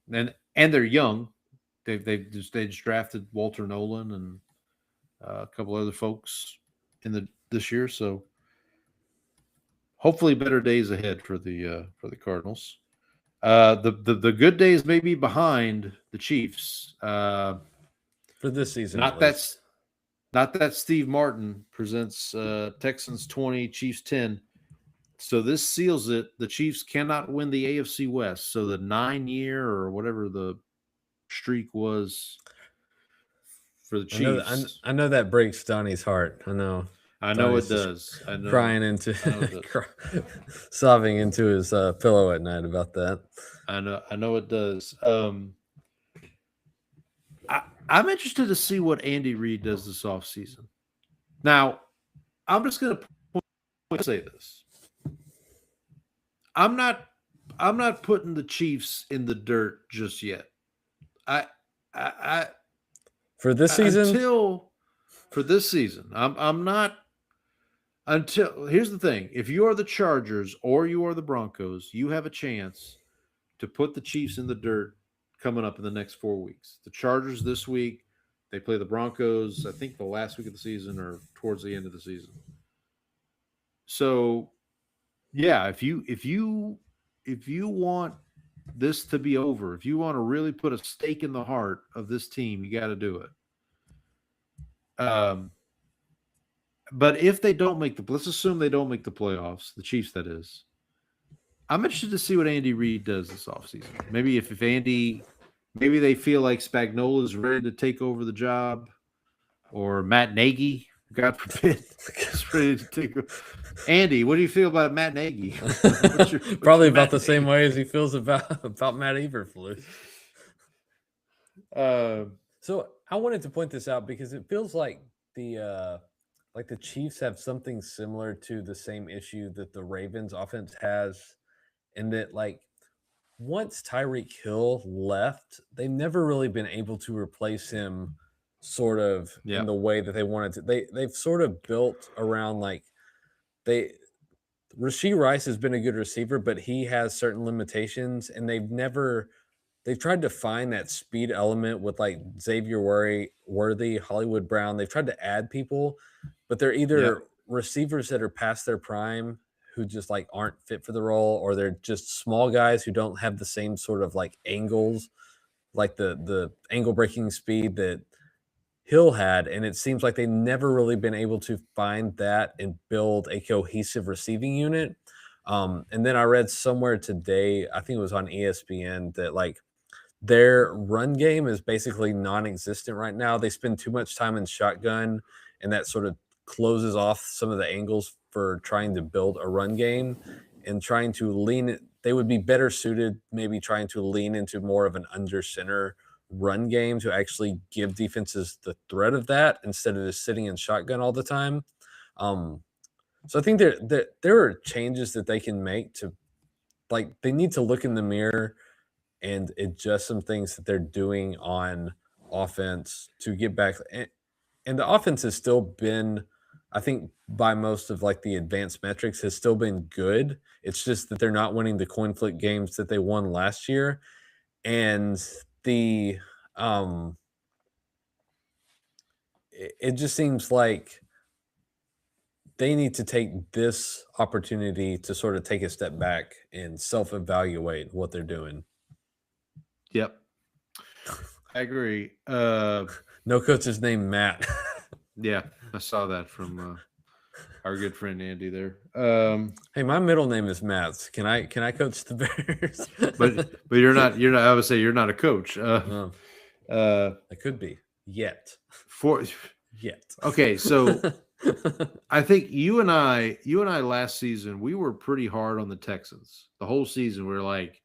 [SPEAKER 2] and they're young. They just drafted Walter Nolan and a couple other folks this year. So hopefully better days ahead for the Cardinals. The good days may be behind the Chiefs
[SPEAKER 1] for this season.
[SPEAKER 2] Not that Steve Martin presents Texans 20, Chiefs 10. So this seals it. The Chiefs cannot win the AFC West. So the 9-year or whatever the streak was for the Chiefs.
[SPEAKER 1] I know that breaks Donnie's heart. I know
[SPEAKER 2] it does. I know.
[SPEAKER 1] Crying into sobbing into his pillow at night about that.
[SPEAKER 2] I know it does. I'm interested to see what Andy Reid does this offseason. Now, I'm just going to say this. I'm not putting the Chiefs in the dirt just yet.
[SPEAKER 1] For this season,
[SPEAKER 2] I'm not. Until here's the thing: if you are the Chargers or you are the Broncos, you have a chance to put the Chiefs in the dirt coming up in the next 4 weeks. The Chargers this week, they play the Broncos, I think the last week of the season or towards the end of the season. So, yeah, if you want this to be over, if you want to really put a stake in the heart of this team, you got to do it. But if they don't let's assume they don't make the playoffs, the Chiefs, that is. I'm interested to see what Andy Reid does this offseason. Maybe maybe they feel like Spagnuolo is ready to take over the job, or Matt Nagy, God forbid, is ready to take over. Andy, what do you feel about Matt Nagy?
[SPEAKER 1] Probably about the same way as he feels about Matt Eberflus. So I wanted to point this out because it feels like the Chiefs have something similar to the same issue that the Ravens offense has, in that once Tyreek Hill left, they've never really been able to replace him sort of in the way that they wanted to. They've sort of built around Rashee Rice has been a good receiver, but he has certain limitations, and they've tried to find that speed element with Xavier Worthy, Hollywood Brown. They've tried to add people, but they're either receivers that are past their prime who just aren't fit for the role, or they're just small guys who don't have the same sort of angles, the angle breaking speed that Hill had. And it seems like they've never really been able to find that and build a cohesive receiving unit. And then I read somewhere today, I think it was on ESPN, that their run game is basically non-existent right now. They spend too much time in shotgun, and that sort of closes off some of the angles for trying to build a run game and trying to lean. They would be better suited maybe trying to lean into more of an under center run game to actually give defenses the threat of that instead of just sitting in shotgun all the time. So I think there are changes that they can make to, they need to look in the mirror and adjust some things that they're doing on offense to get back. And the offense has still been, I think, by most of the advanced metrics, has still been good. It's just that they're not winning the coin flip games that they won last year. And the it just seems like they need to take this opportunity to sort of take a step back and self-evaluate what they're doing.
[SPEAKER 2] Yep. I agree.
[SPEAKER 1] No coach is named Matt.
[SPEAKER 2] Yeah, I saw that from our good friend Andy there.
[SPEAKER 1] Hey, my middle name is Matt. Can I coach the Bears?
[SPEAKER 2] but you're not. I would say you're not a coach.
[SPEAKER 1] No. I could be yet.
[SPEAKER 2] Okay, so I think you and I last season we were pretty hard on the Texans. The whole season we were like,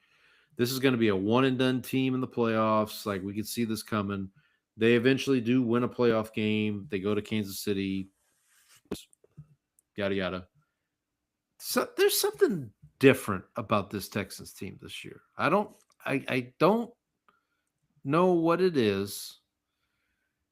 [SPEAKER 2] this is going to be a one and done team in the playoffs. Like we could see this coming. They eventually do win a playoff game. They go to Kansas City. Yada yada. So there's something different about this Texans team this year. I don't know what it is.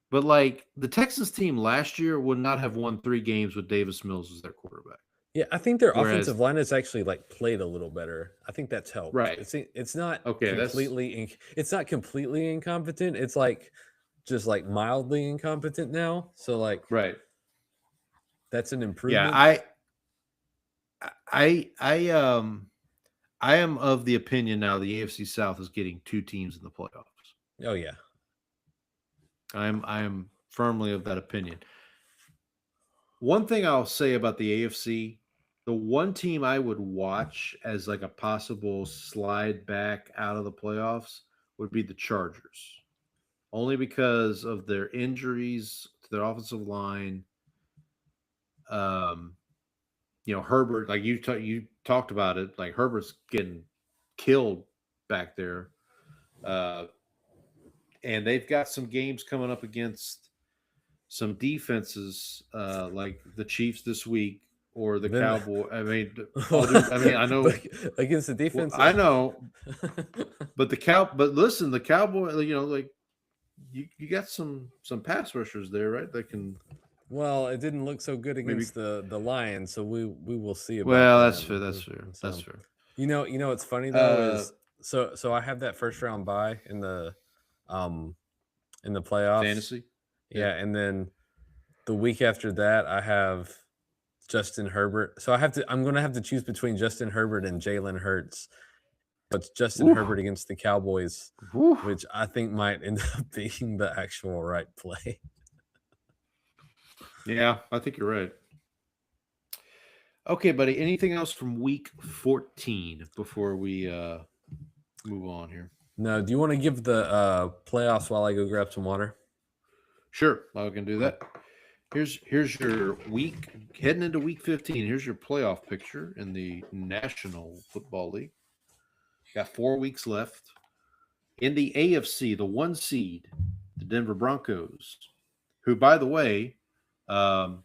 [SPEAKER 2] But like the Texans team last year would not have won 3 games with Davis Mills as their quarterback.
[SPEAKER 1] Yeah, I think their offensive line has actually like played a little better. I think that's helped.
[SPEAKER 2] Right.
[SPEAKER 1] It's not
[SPEAKER 2] completely
[SPEAKER 1] it's not completely incompetent. It's like just like mildly incompetent now. So like
[SPEAKER 2] right.
[SPEAKER 1] That's an improvement.
[SPEAKER 2] Yeah, I am of the opinion now the AFC South is getting 2 teams in the playoffs.
[SPEAKER 1] Oh yeah.
[SPEAKER 2] I am firmly of that opinion. One thing I'll say about the AFC, the one team I would watch as like a possible slide back out of the playoffs would be the Chargers. Only because of their injuries to their offensive line. Herbert, like you talked about it, like Herbert's getting killed back there. And they've got some games coming up against some defenses like the Chiefs this week or the Cowboys. I know
[SPEAKER 1] against the defense.
[SPEAKER 2] Well, I know, but listen, the Cowboy, like you got some pass rushers there, right? That can.
[SPEAKER 1] Well, it didn't look so good against the Lions, so we will see about.
[SPEAKER 2] Well, that's fair. That's fair. That's fair.
[SPEAKER 1] You know what's funny though is so I have that first round bye in the playoffs.
[SPEAKER 2] Fantasy.
[SPEAKER 1] Yeah, and then the week after that I have Justin Herbert. So I'm going to have to choose between Justin Herbert and Jalen Hurts. But Justin Herbert against the Cowboys, which I think might end up being the actual right play.
[SPEAKER 2] Yeah, I think you're right. Okay, buddy. Anything else from week 14 before we move on here?
[SPEAKER 1] No. Do you want to give the playoffs while I go grab some water?
[SPEAKER 2] Sure, I can do that. Here's your week heading into week 15. Here's your playoff picture in the National Football League. Got 4 weeks left. In the AFC, the 1 seed, the Denver Broncos, who, by the way, I'll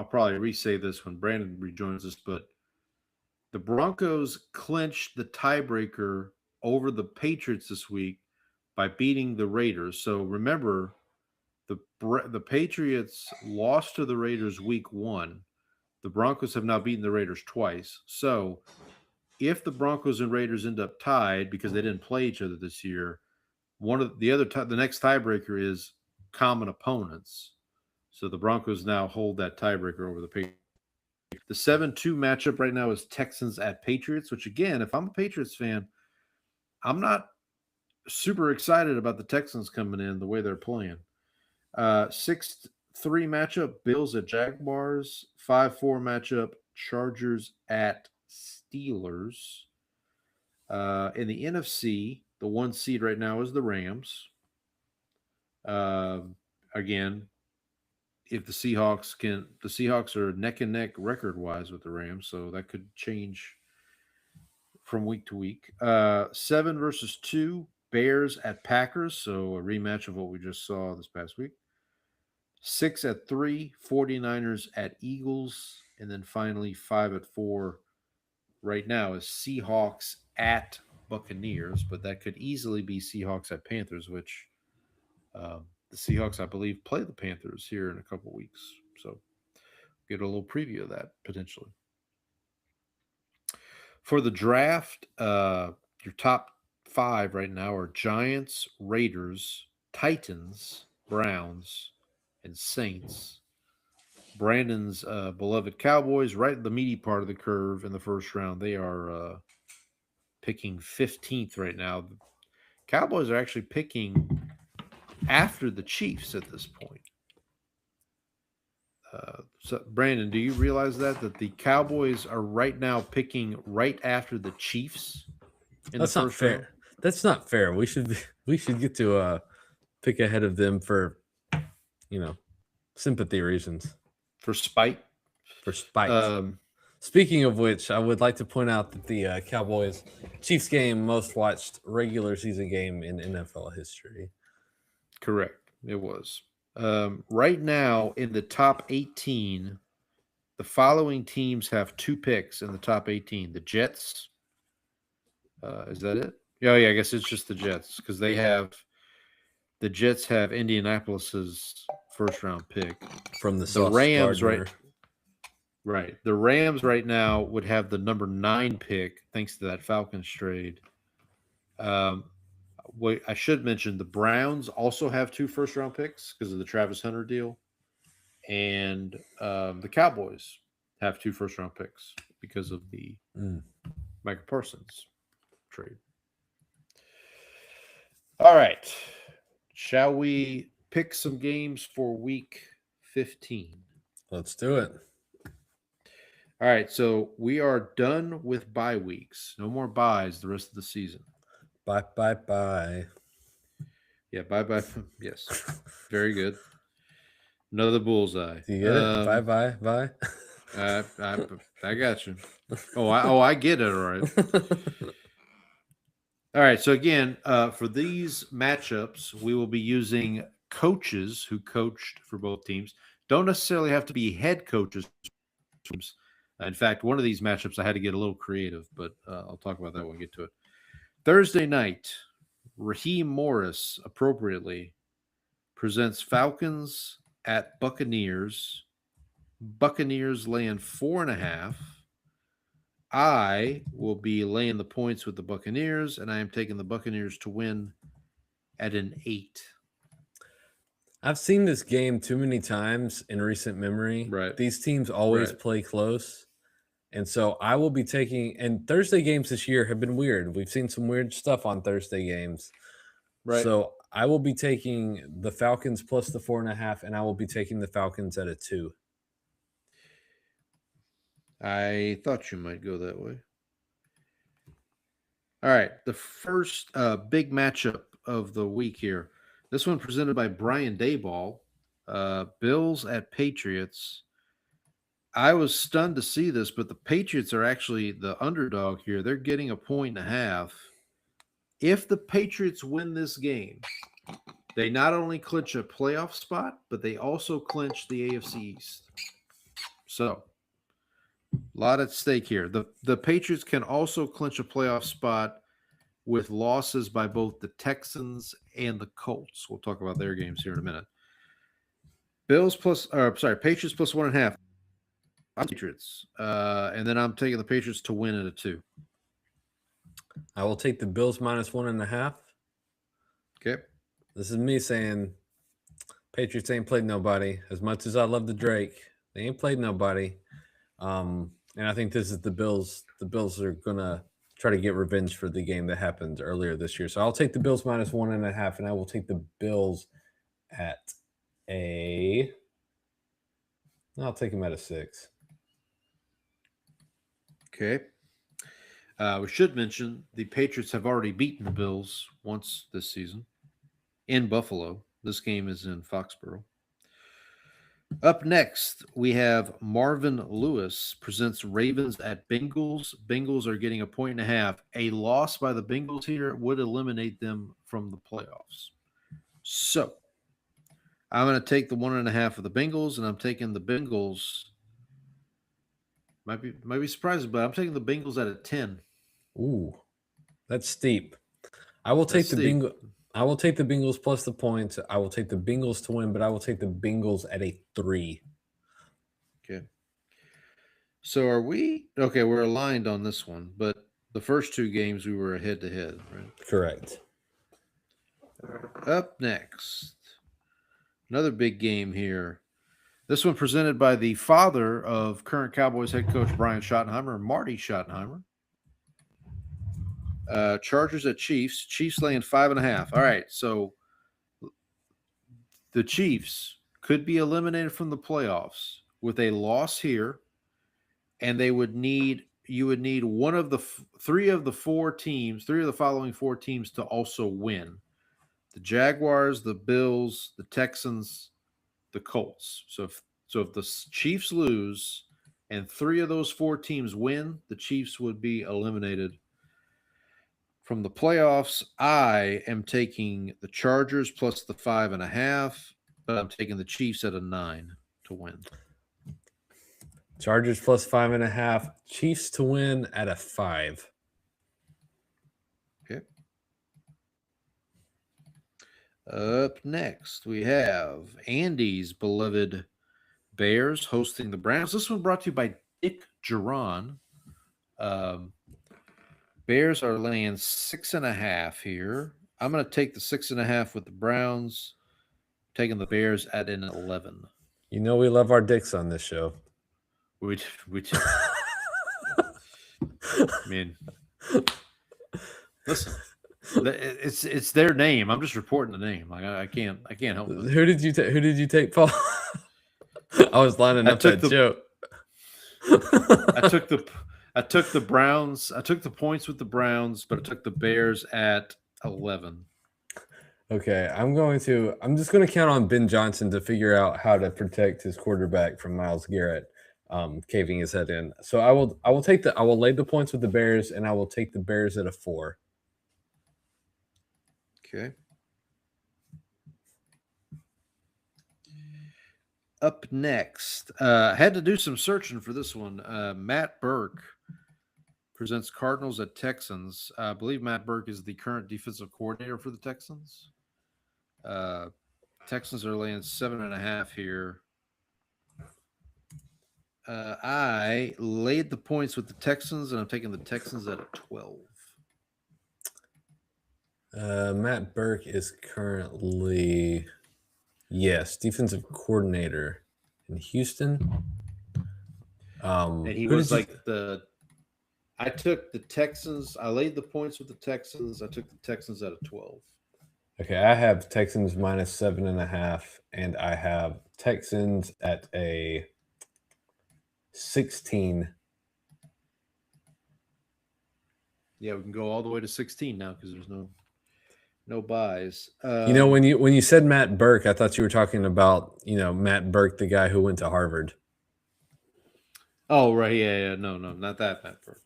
[SPEAKER 2] probably re-say this when Brandon rejoins us, but the Broncos clinched the tiebreaker over the Patriots this week by beating the Raiders. So remember, the Patriots lost to the Raiders week 1. The Broncos have now beaten the Raiders twice. So if the Broncos and Raiders end up tied because they didn't play each other this year, the next tiebreaker is common opponents. So the Broncos now hold that tiebreaker over the Patriots. The 7-2 matchup right now is Texans at Patriots, which again, if I'm a Patriots fan, I'm not super excited about the Texans coming in the way they're playing. 6-3 matchup, Bills at Jaguars. 5-4 matchup, Chargers at Steelers. In the NFC, the 1 seed right now is the Rams. Again, if the Seahawks are neck and neck record wise with the Rams, so that could change from week to week. 7 versus 2, Bears at Packers, so a rematch of what we just saw this past week. 6-3, 49ers at Eagles, and then finally 5-4 right now is Seahawks at Buccaneers, but that could easily be Seahawks at Panthers, which the Seahawks, I believe, play the Panthers here in a couple weeks. So get a little preview of that potentially. For the draft, your top 5 right now are Giants, Raiders, Titans, Browns, and Saints. Brandon's beloved Cowboys, right in the meaty part of the curve in the first round. They are picking 15th right now. The Cowboys are actually picking after the Chiefs at this point. So Brandon, do you realize that the Cowboys are right now picking right after the Chiefs in
[SPEAKER 1] That's
[SPEAKER 2] the
[SPEAKER 1] not
[SPEAKER 2] first
[SPEAKER 1] fair.
[SPEAKER 2] round?
[SPEAKER 1] That's not fair. We should get to pick ahead of them for sympathy reasons.
[SPEAKER 2] For spite?
[SPEAKER 1] For spite. Speaking of which, I would like to point out that the Cowboys Chiefs game most watched regular season game in NFL history.
[SPEAKER 2] Correct. It was. Right now in the top 18, the following teams have 2 picks in the top 18. The Jets. Is that it? Yeah, I guess it's just the Jets because the Jets have Indianapolis's first round pick
[SPEAKER 1] from
[SPEAKER 2] the Rams, right. The Rams right now would have the number 9 pick thanks to that Falcons trade. I should mention the Browns also have 2 first round picks because of the Travis Hunter deal, and the Cowboys have 2 first round picks because of the Micah Parsons trade. All right. Shall we pick some games for week 15?
[SPEAKER 1] Let's do it.
[SPEAKER 2] All right. So we are done with bye weeks. No more byes the rest of the season.
[SPEAKER 1] Bye.
[SPEAKER 2] Yeah, bye. Yes. Very good. Another bullseye.
[SPEAKER 1] Do you get it? Bye.
[SPEAKER 2] I got you. I get it. All right. All right. So again, for these matchups, we will be using coaches who coached for both teams. Don't necessarily have to be head coaches. In fact, one of these matchups I had to get a little creative, but I'll talk about that when we get to it. Thursday night, Raheem Morris appropriately presents Falcons at Buccaneers. Buccaneers laying 4.5. I will be laying the points with the Buccaneers, and I am taking the Buccaneers to win at an 8.
[SPEAKER 1] I've seen this game too many times in recent memory.
[SPEAKER 2] Right.
[SPEAKER 1] These teams always play close. And so I will be taking – and Thursday games this year have been weird. We've seen some weird stuff on Thursday games.
[SPEAKER 2] Right.
[SPEAKER 1] So I will be taking the Falcons plus the 4.5, and I will be taking the Falcons at a 2.
[SPEAKER 2] I thought you might go that way. All right. The first big matchup of the week here. This one presented by Brian Dayball. Bills at Patriots. I was stunned to see this, but the Patriots are actually the underdog here. They're getting 1.5. If the Patriots win this game, they not only clinch a playoff spot, but they also clinch the AFC East. So, a lot at stake here. The Patriots can also clinch a playoff spot with losses by both the Texans and the Colts. We'll talk about their games here in a minute. Patriots plus 1.5. Patriots. And then I'm taking the Patriots to win at a 2.
[SPEAKER 1] I will take the Bills minus 1.5.
[SPEAKER 2] Okay.
[SPEAKER 1] This is me saying Patriots ain't played nobody. As much as I love the Drake, they ain't played nobody. And I think this is the Bills. The Bills are going to try to get revenge for the game that happened earlier this year. So I'll take the Bills minus 1.5, and I will take the Bills at I'll take them at a 6.
[SPEAKER 2] Okay. We should mention the Patriots have already beaten the Bills once this season in Buffalo. This game is in Foxborough. Up next, we have Marvin Lewis presents Ravens at Bengals. Bengals are getting 1.5. A loss by the Bengals here would eliminate them from the playoffs. So, I'm going to take the 1.5 of the Bengals, and I'm taking the Bengals. Might be surprising, but I'm taking the Bengals at a 10.
[SPEAKER 1] Ooh, that's steep. I will take the Bengals. I will take the Bengals plus the points. I will take the Bengals to win, but I will take the Bengals at a 3.
[SPEAKER 2] Okay. So are we – okay, we're aligned on this one, but the first 2 games we were head-to-head, right?
[SPEAKER 1] Correct.
[SPEAKER 2] Up next, Another big game here. This one presented by the father of current Cowboys head coach Brian Schottenheimer, Marty Schottenheimer. Chargers at Chiefs. Chiefs laying 5.5. All right, so the Chiefs could be eliminated from the playoffs with a loss here, and you would need one of the three of the following four teams to also win. The Jaguars, the Bills, the Texans, the Colts. So if the Chiefs lose and three of those four teams win, the Chiefs would be eliminated from the playoffs. I am taking the Chargers plus the 5.5, but I'm taking the Chiefs at a 9 to win.
[SPEAKER 1] Chargers plus 5.5. Chiefs to win at a 5.
[SPEAKER 2] Okay. Up next, we have Andy's beloved Bears hosting the Browns. This one brought to you by Dick Geron. Bears are laying 6.5 here. I'm going to take the 6.5 with the Browns, taking the Bears at an 11.
[SPEAKER 1] You know we love our dicks on this show.
[SPEAKER 2] We I mean, listen, it's their name. I'm just reporting the name. Like I can't help it.
[SPEAKER 1] Who did you take, Paul? I was lining up that joke.
[SPEAKER 2] I took the Browns. I took the points with the Browns, but I took the Bears at 11.
[SPEAKER 1] Okay, I'm just going to count on Ben Johnson to figure out how to protect his quarterback from Myles Garrett caving his head in. So I will lay the points with the Bears, and I will take the Bears at a 4.
[SPEAKER 2] Okay. Up next, had to do some searching for this one. Matt Burke presents Cardinals at Texans. I believe Matt Burke is the current defensive coordinator for the Texans. Texans are laying 7.5 here. I laid the points with the Texans, and I'm taking the Texans at a 12.
[SPEAKER 1] Matt Burke is currently, yes, defensive coordinator in Houston.
[SPEAKER 2] And he was like I took the Texans. I laid the points with the Texans. I took the Texans at a 12.
[SPEAKER 1] Okay, I have Texans minus 7.5, and I have Texans at a 16.
[SPEAKER 2] Yeah, we can go all the way to 16 now because there's no buys.
[SPEAKER 1] When you said Matt Burke, I thought you were talking about Matt Burke, the guy who went to Harvard.
[SPEAKER 2] Oh right, yeah, no, not that Matt Burke.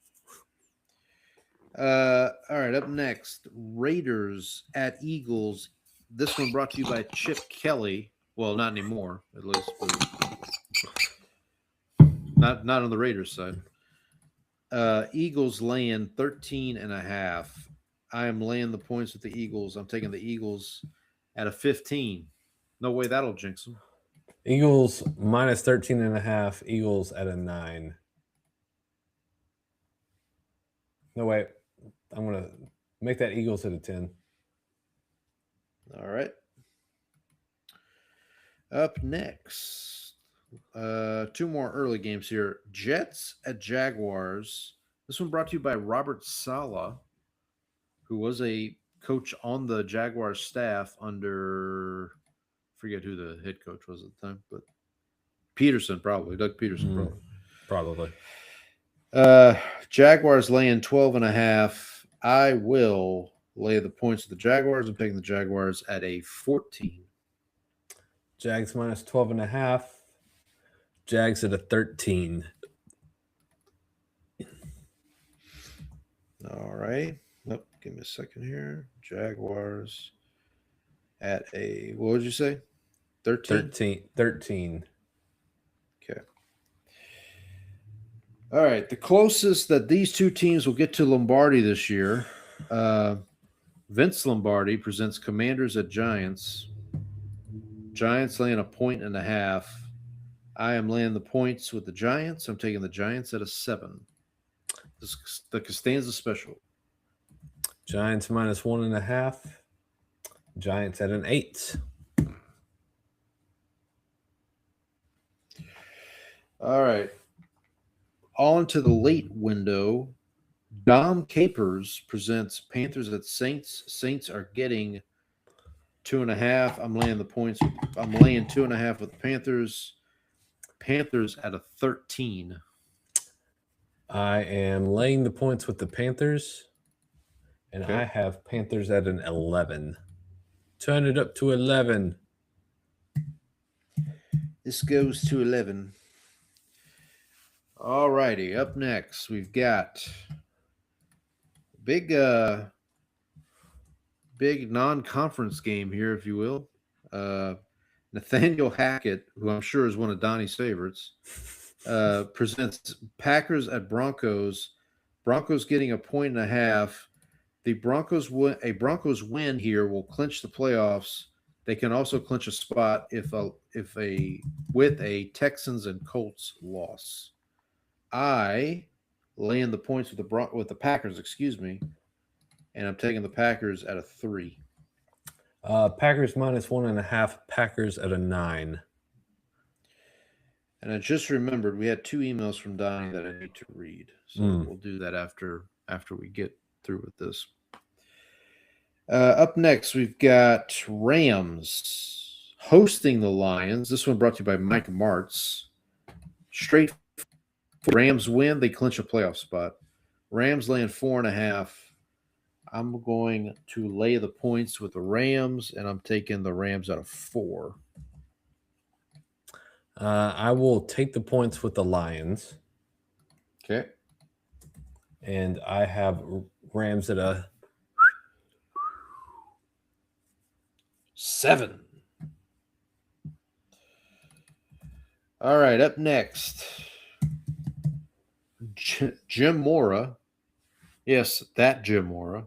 [SPEAKER 2] All right, up next, Raiders at Eagles. This one brought to you by Chip Kelly. Well, not anymore, at least. Not on the Raiders side. Eagles laying 13.5. I am laying the points with the Eagles. I'm taking the Eagles at a 15. No way that'll jinx them.
[SPEAKER 1] Eagles minus 13.5. Eagles at a 9. No, wait. I'm going to make that Eagles at a 10.
[SPEAKER 2] All right. Up next, 2 more early games here. Jets at Jaguars. This one brought to you by Robert Saleh, who was a coach on the Jaguars staff under, forget who the head coach was at the time, but Peterson probably, Doug Peterson
[SPEAKER 1] probably.
[SPEAKER 2] Jaguars laying 12.5. I will lay the points of the Jaguars. I'm taking the Jaguars at a 14.
[SPEAKER 1] Jags minus 12.5. Jags at a 13.
[SPEAKER 2] All right. Nope. Give me a second here. Jaguars at a, what would you say? 13?
[SPEAKER 1] 13.
[SPEAKER 2] Okay. All right. The closest that these two teams will get to Lombardi this year, Vince Lombardi presents Commanders at Giants. Giants laying 1.5. I am laying the points with the Giants. I'm taking the Giants at a 7. This is the Costanza special.
[SPEAKER 1] Giants minus 1.5. Giants at an 8.
[SPEAKER 2] All right. On to the late window. Dom Capers presents Panthers at Saints. Saints are getting 2.5. I'm laying the points. I'm laying 2.5 with the Panthers. Panthers at a 13.
[SPEAKER 1] I am laying the points with the Panthers, and
[SPEAKER 2] Okay.
[SPEAKER 1] I have Panthers at an 11. Turn it up to 11.
[SPEAKER 2] This goes to 11. All righty. Up next, we've got big non-conference game here, if you will. Nathaniel Hackett, who I'm sure is one of Donnie's favorites, presents Packers at Broncos. Broncos getting 1.5. The Broncos win here will clinch the playoffs. They can also clinch a spot with a Texans and Colts loss. I lay in the points with the Packers, and I'm taking the Packers at a 3.
[SPEAKER 1] Packers minus 1.5. Packers at a 9.
[SPEAKER 2] And I just remembered we had 2 emails from Donnie that I need to read, so we'll do that after we get through with this. Up next, we've got Rams hosting the Lions. This one brought to you by Mike Martz. Straight Rams win, they clinch a playoff spot. Rams laying 4.5. I'm going to lay the points with the Rams, and I'm taking the Rams out of 4.
[SPEAKER 1] I will take the points with the Lions.
[SPEAKER 2] Okay.
[SPEAKER 1] And I have Rams at a
[SPEAKER 2] 7. All right, up next, Jim Mora. Yes, that Jim Mora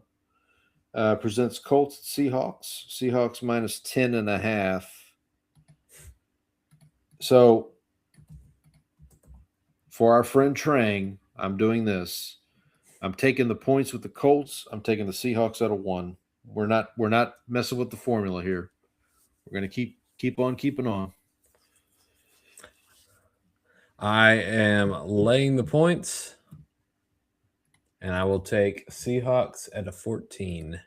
[SPEAKER 2] presents Colts at Seahawks. Seahawks minus 10.5. So for our friend Trang, I'm doing this. I'm taking the points with the Colts. I'm taking the Seahawks out of 1. We're not messing with the formula here. We're going to keep on keeping on.
[SPEAKER 1] I am laying the points, and I will take Seahawks at a 14.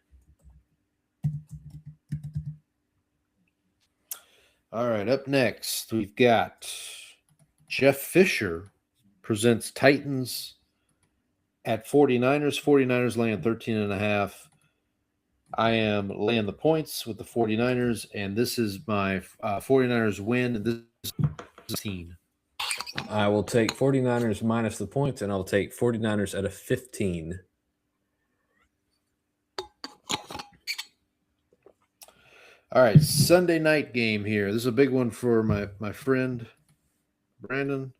[SPEAKER 2] All right, up next, we've got Jeff Fisher presents Titans at 49ers. 49ers laying 13.5. I am laying the points with the 49ers, and this is my 49ers win. This is 15.
[SPEAKER 1] I will take 49ers minus the points, and I'll take 49ers at a 15.
[SPEAKER 2] All right, Sunday night game here. This is a big one for my friend Brandon.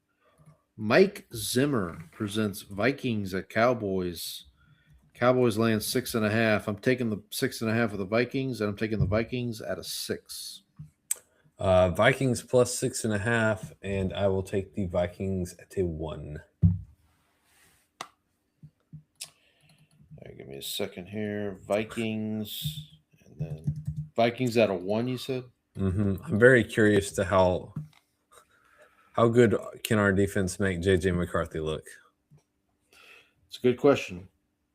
[SPEAKER 2] Mike Zimmer presents Vikings at Cowboys. Cowboys laying 6.5. I'm taking the 6.5 of the Vikings, and I'm taking the Vikings at a 6.
[SPEAKER 1] Vikings plus 6.5, and I will take the Vikings at a 1.
[SPEAKER 2] All right, give me a second here. Vikings, and then Vikings at a 1, you said?
[SPEAKER 1] Mm-hmm. I'm very curious to how good can our defense make J.J. McCarthy look?
[SPEAKER 2] It's a good question.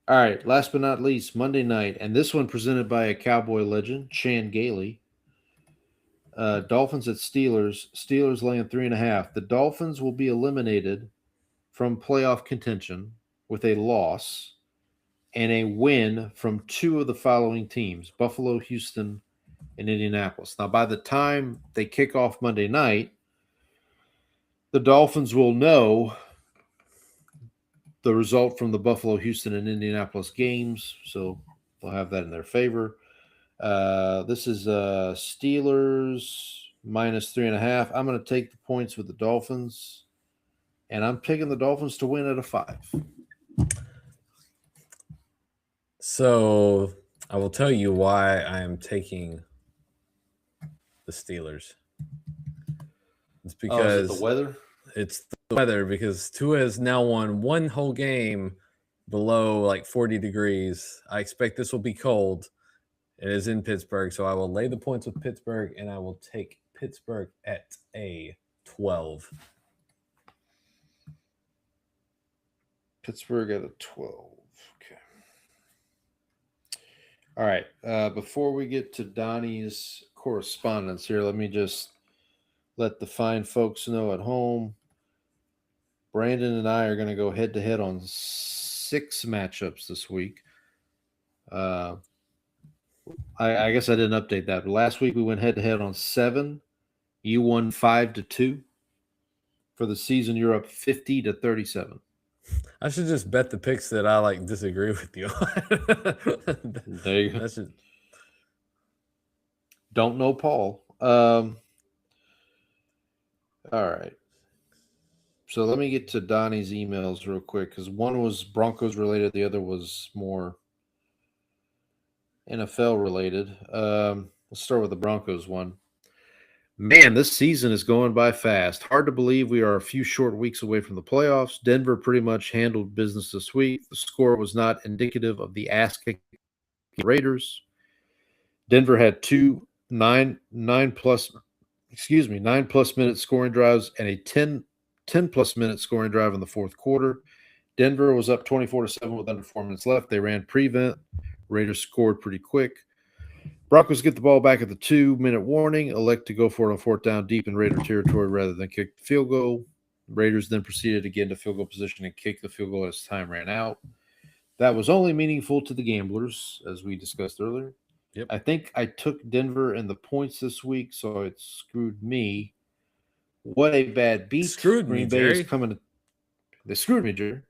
[SPEAKER 2] All right, last but not least, Monday night, and this one presented by a Cowboy legend, Chan Gailey. Dolphins at Steelers. Steelers laying 3.5. The Dolphins will be eliminated from playoff contention with a loss and a win from 2 of the following teams, Buffalo, Houston, and Indianapolis. Now, by the time they kick off Monday night, the Dolphins will know the result from the Buffalo, Houston, and Indianapolis games, so they'll have that in their favor. This is Steelers minus 3.5. I'm going to take the points with the Dolphins, and I'm taking the Dolphins to win at a 5.
[SPEAKER 1] So I will tell you why I am taking the Steelers. It's because
[SPEAKER 2] is it the weather?
[SPEAKER 1] It's the weather, because Tua has now won one whole game below like 40 degrees. I expect this will be cold. It is in Pittsburgh, so I will lay the points with Pittsburgh, and I will take Pittsburgh at a 12.
[SPEAKER 2] Pittsburgh at a 12. Okay. All right. Before we get to Donnie's correspondence here, let me just let the fine folks know at home. Brandon and I are going to go head-to-head on 6 matchups this week. I guess I didn't update that. But last week we went head-to-head on 7. You won 5-2. For the season, you're up 50-37.
[SPEAKER 1] I should just bet the picks that I disagree with you on.
[SPEAKER 2] There you go. Don't know Paul. All right. So let me get to Donnie's emails real quick because one was Broncos related, the other was more NFL related. Let's start with the Broncos one. Man, this season is going by fast. Hard to believe we are a few short weeks away from the playoffs. Denver pretty much handled business this week. The score was not indicative of the ass-kicking Raiders. Denver had 2 9-plus minute scoring drives and a 10-plus minute scoring drive in the fourth quarter. Denver was up 24-7 with under 4 minutes left. They ran prevent. Raiders scored pretty quick. Broncos get the ball back at the 2-minute warning, elect to go for it on 4th down deep in Raider territory rather than kick the field goal. Raiders then proceeded to get into field goal position and kick the field goal as time ran out. That was only meaningful to the gamblers, as we discussed earlier.
[SPEAKER 1] Yep.
[SPEAKER 2] I think I took Denver in the points this week, so it screwed me. What a bad beat.
[SPEAKER 1] Screwed me, Jerry.
[SPEAKER 2] They screwed me, Jerry.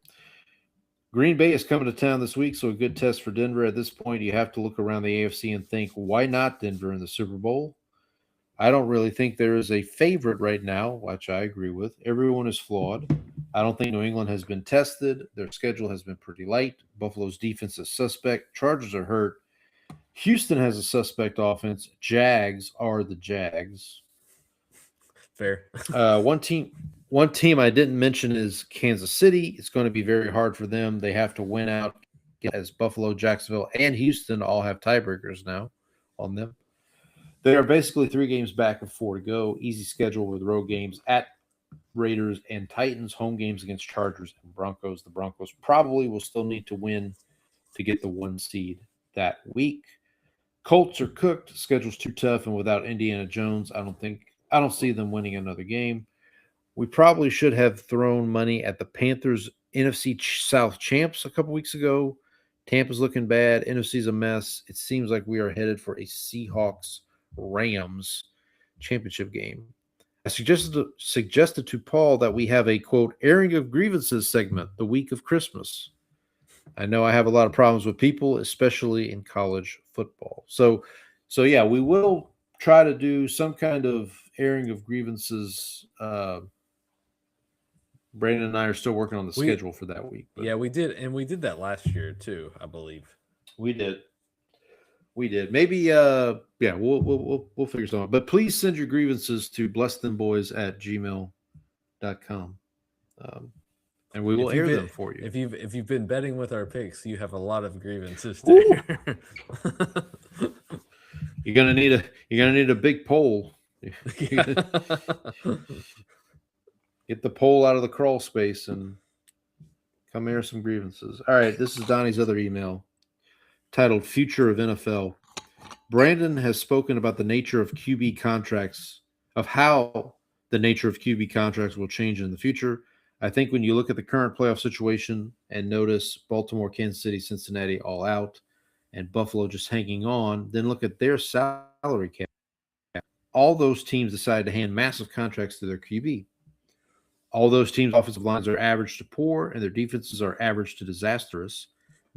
[SPEAKER 2] Green Bay is coming to town this week, so a good test for Denver. At this point, you have to look around the AFC and think, why not Denver in the Super Bowl? I don't really think there is a favorite right now, which I agree with. Everyone is flawed. I don't think New England has been tested. Their schedule has been pretty light. Buffalo's defense is suspect. Chargers are hurt. Houston has a suspect offense. Jags are the Jags.
[SPEAKER 1] Fair.
[SPEAKER 2] One team I didn't mention is Kansas City. It's going to be very hard for them. They have to win out as Buffalo, Jacksonville, and Houston all have tiebreakers now on them. They are basically 3 games back of 4 to go. Easy schedule with road games at Raiders and Titans, home games against Chargers and Broncos. The Broncos probably will still need to win to get the 1 seed that week. Colts are cooked. Schedule's too tough, and without Indiana Jones, I don't see them winning another game. We probably should have thrown money at the Panthers NFC South champs a couple weeks ago. Tampa's looking bad. NFC's a mess. It seems like we are headed for a Seahawks-Rams championship game. I suggested to Paul that we have a, quote, airing of grievances segment the week of Christmas. I know I have a lot of problems with people, especially in college football. So yeah, we will try to do some kind of airing of grievances. Brandon and I are still working on the schedule for that week.
[SPEAKER 1] Yeah, we did, and we did that last year too, I believe.
[SPEAKER 2] We did. Maybe we'll figure something out. But please send your grievances to blessedboys@gmail.com. And we will air them for you.
[SPEAKER 1] If you've been betting with our picks, you have a lot of grievances there.
[SPEAKER 2] You're gonna need a big pole. Get the pole out of the crawl space and come air some grievances. All right, this is Donnie's other email titled Future of NFL. Brandon has spoken about the nature of QB contracts, of how the nature of QB contracts will change in the future. I think when you look at the current playoff situation and notice Baltimore, Kansas City, Cincinnati all out, and Buffalo just hanging on, then look at their salary cap. All those teams decided to hand massive contracts to their QB. All those teams' offensive lines are average to poor, and their defenses are average to disastrous.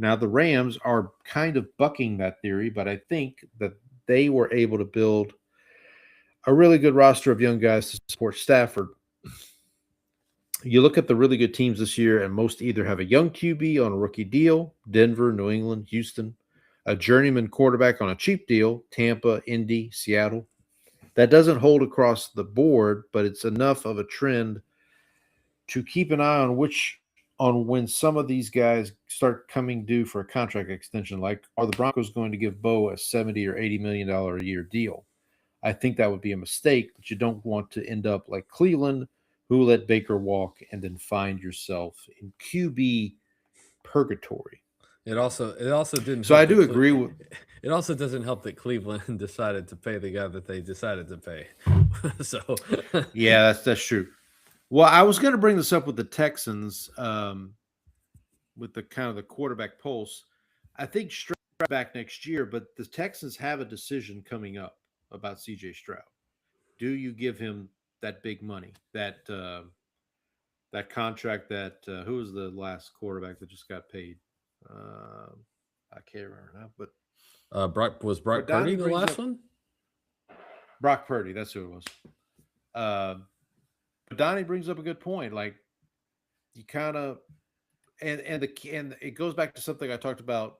[SPEAKER 2] Now, the Rams are kind of bucking that theory, but I think that they were able to build a really good roster of young guys to support Stafford. You look at the really good teams this year, and most either have a young QB on a rookie deal, Denver, New England, Houston, a journeyman quarterback on a cheap deal, Tampa, Indy, Seattle. That doesn't hold across the board, but it's enough of a trend to keep an eye on when some of these guys start coming due for a contract extension. Like, are the Broncos going to give Bo a $70 or $80 million a year deal? I think that would be a mistake, but you don't want to end up like Cleveland, who let Baker walk and then find yourself in QB purgatory.
[SPEAKER 1] It also didn't.
[SPEAKER 2] So I do agree with.
[SPEAKER 1] It also doesn't help that Cleveland decided to pay the guy that they decided to pay. So
[SPEAKER 2] Yeah, that's true. Well, I was going to bring this up with the Texans, with the kind of the quarterback pulse. I think Stroud back next year, but the Texans have a decision coming up about CJ Stroud. Do you give him that big money, that contract? That who was the last quarterback that just got paid? I can't remember now, but
[SPEAKER 1] Brock Purdy the last one.
[SPEAKER 2] Brock Purdy, that's who it was. But Donnie brings up a good point. Like you kind of, and it goes back to something I talked about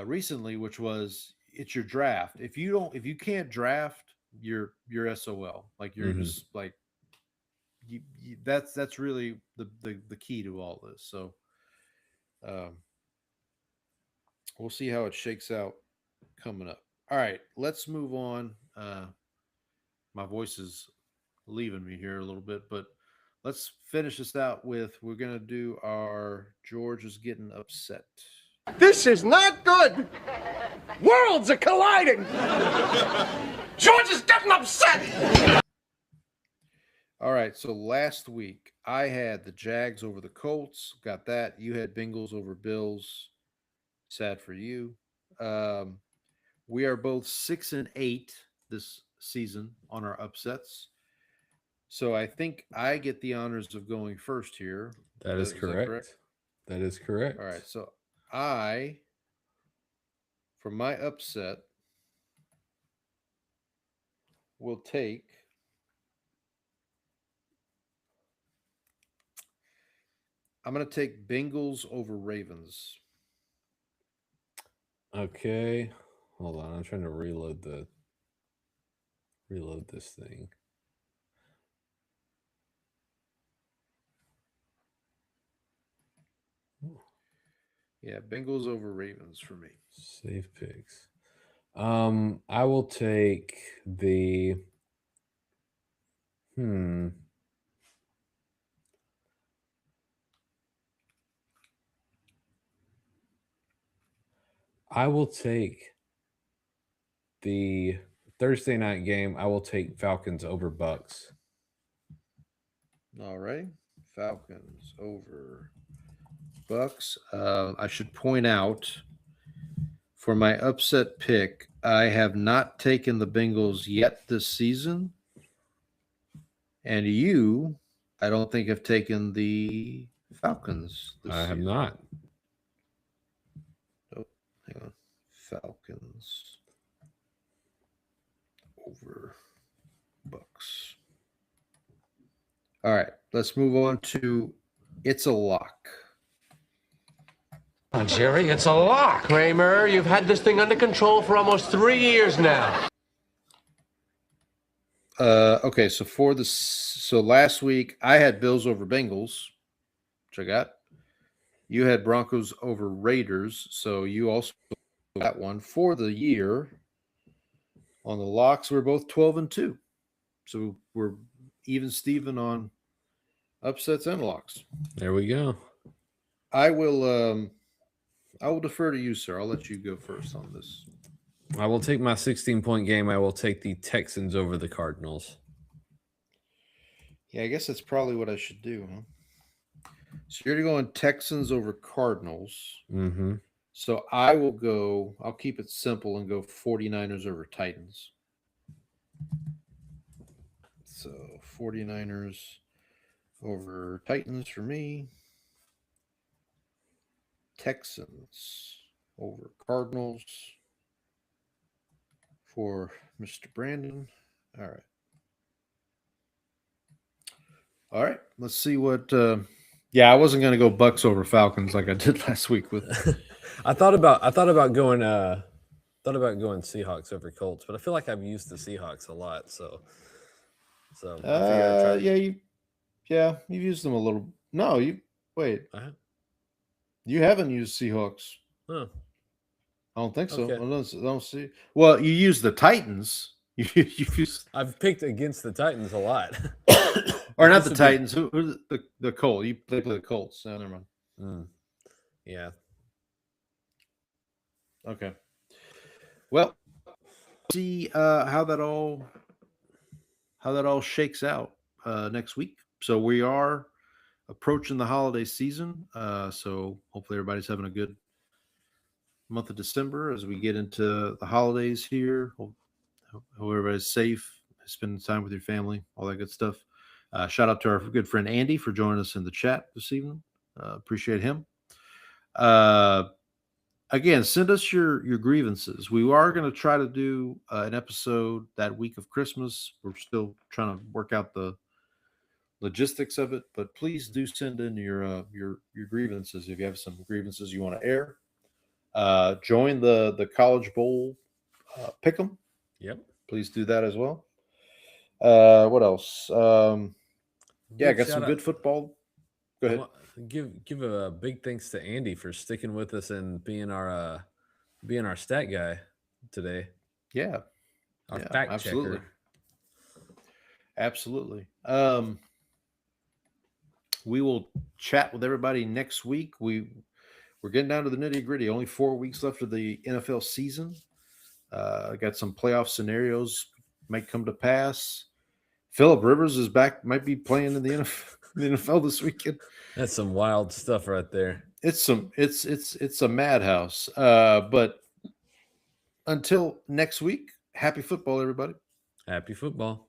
[SPEAKER 2] recently, which was it's your draft. If you can't draft, you're SOL. Like you're just like you that's really the key to all this. So we'll see how it shakes out coming up. All right, let's move on. My voice is leaving me here a little bit, but let's finish this out with we're going to do our George is getting upset.
[SPEAKER 8] This is not good. Worlds are colliding. George is getting upset.
[SPEAKER 2] All right, so last week I had the Jags over the Colts. Got that. You had Bengals over Bills. Sad for you. We are both 6-8 this season on our upsets. So I think I get the honors of going first here.
[SPEAKER 1] That is correct. That is correct.
[SPEAKER 2] All right. So for my upset, will take I'm going to take Bengals over Ravens.
[SPEAKER 1] Okay. Hold on. I'm trying to reload this thing.
[SPEAKER 2] Yeah, Bengals over Ravens for me.
[SPEAKER 1] Safe picks. I will take the I will take the Thursday night game. I will take Falcons over Bucks.
[SPEAKER 2] All right. Falcons over Bucks. I should point out for my upset pick, I have not taken the Bengals yet this season. And you, I don't think have taken the Falcons this season.
[SPEAKER 1] Have not.
[SPEAKER 2] Oh, hang on. Falcons over Bucks. All right, let's move on to It's a Lock.
[SPEAKER 12] Jerry, it's a lock. Kramer, you've had this thing under control for almost 3 years now.
[SPEAKER 2] Okay, so last week I had Bills over Bengals, which I got. You had Broncos over Raiders, so you also got one for the year. On the locks, we're both 12-2, so we're even Steven on upsets and locks.
[SPEAKER 1] There we go.
[SPEAKER 2] I will defer to you, sir. I'll let you go first on this.
[SPEAKER 1] I will take my 16-point game. I will take the Texans over the Cardinals.
[SPEAKER 2] Yeah, I guess that's probably what I should do, huh? So you're going Texans over Cardinals.
[SPEAKER 1] Mm-hmm.
[SPEAKER 2] So I'll keep it simple and go 49ers over Titans. So 49ers over Titans for me. Texans over Cardinals for Mr. Brandon. All right. Let's see what I wasn't going to go Bucks over Falcons like I did last week with
[SPEAKER 1] I thought about going Seahawks over Colts, but I feel like I've used the Seahawks a lot, so I
[SPEAKER 2] you've used them a little. No, you haven't used Seahawks.
[SPEAKER 1] Huh.
[SPEAKER 2] I don't think so.
[SPEAKER 1] Okay.
[SPEAKER 2] I don't see. Well, you use the Titans.
[SPEAKER 1] I've picked against the Titans a lot.
[SPEAKER 2] Or not the Titans. Who the Colts? They play the Colts. No, never mind.
[SPEAKER 1] Yeah.
[SPEAKER 2] Okay. Well, see how that all shakes out next week. So we are approaching the holiday season. So hopefully everybody's having a good month of December as we get into the holidays here. Hope everybody's safe, spending time with your family, all that good stuff. Shout out to our good friend Andy for joining us in the chat this evening. Appreciate him. Again, send us your grievances. We are going to try to do an episode that week of Christmas. We're still trying to work out the logistics of it, but please do send in your grievances if you have some grievances you want to air. Join the College Bowl pick'em.
[SPEAKER 1] Yep.
[SPEAKER 2] Please do that as well. What else? Yeah, I got some good football. Go ahead.
[SPEAKER 1] Give a big thanks to Andy for sticking with us and being our stat guy today.
[SPEAKER 2] Yeah.
[SPEAKER 1] Our fact
[SPEAKER 2] absolutely.
[SPEAKER 1] checker.
[SPEAKER 2] Absolutely. We will chat with everybody next week. We're getting down to the nitty gritty. Only 4 weeks left of the NFL season. I got some playoff scenarios might come to pass. Phillip Rivers is back, might be playing in the NFL this weekend.
[SPEAKER 1] That's some wild stuff right there.
[SPEAKER 2] It's a madhouse. But until next week, happy football, everybody.
[SPEAKER 1] Happy football.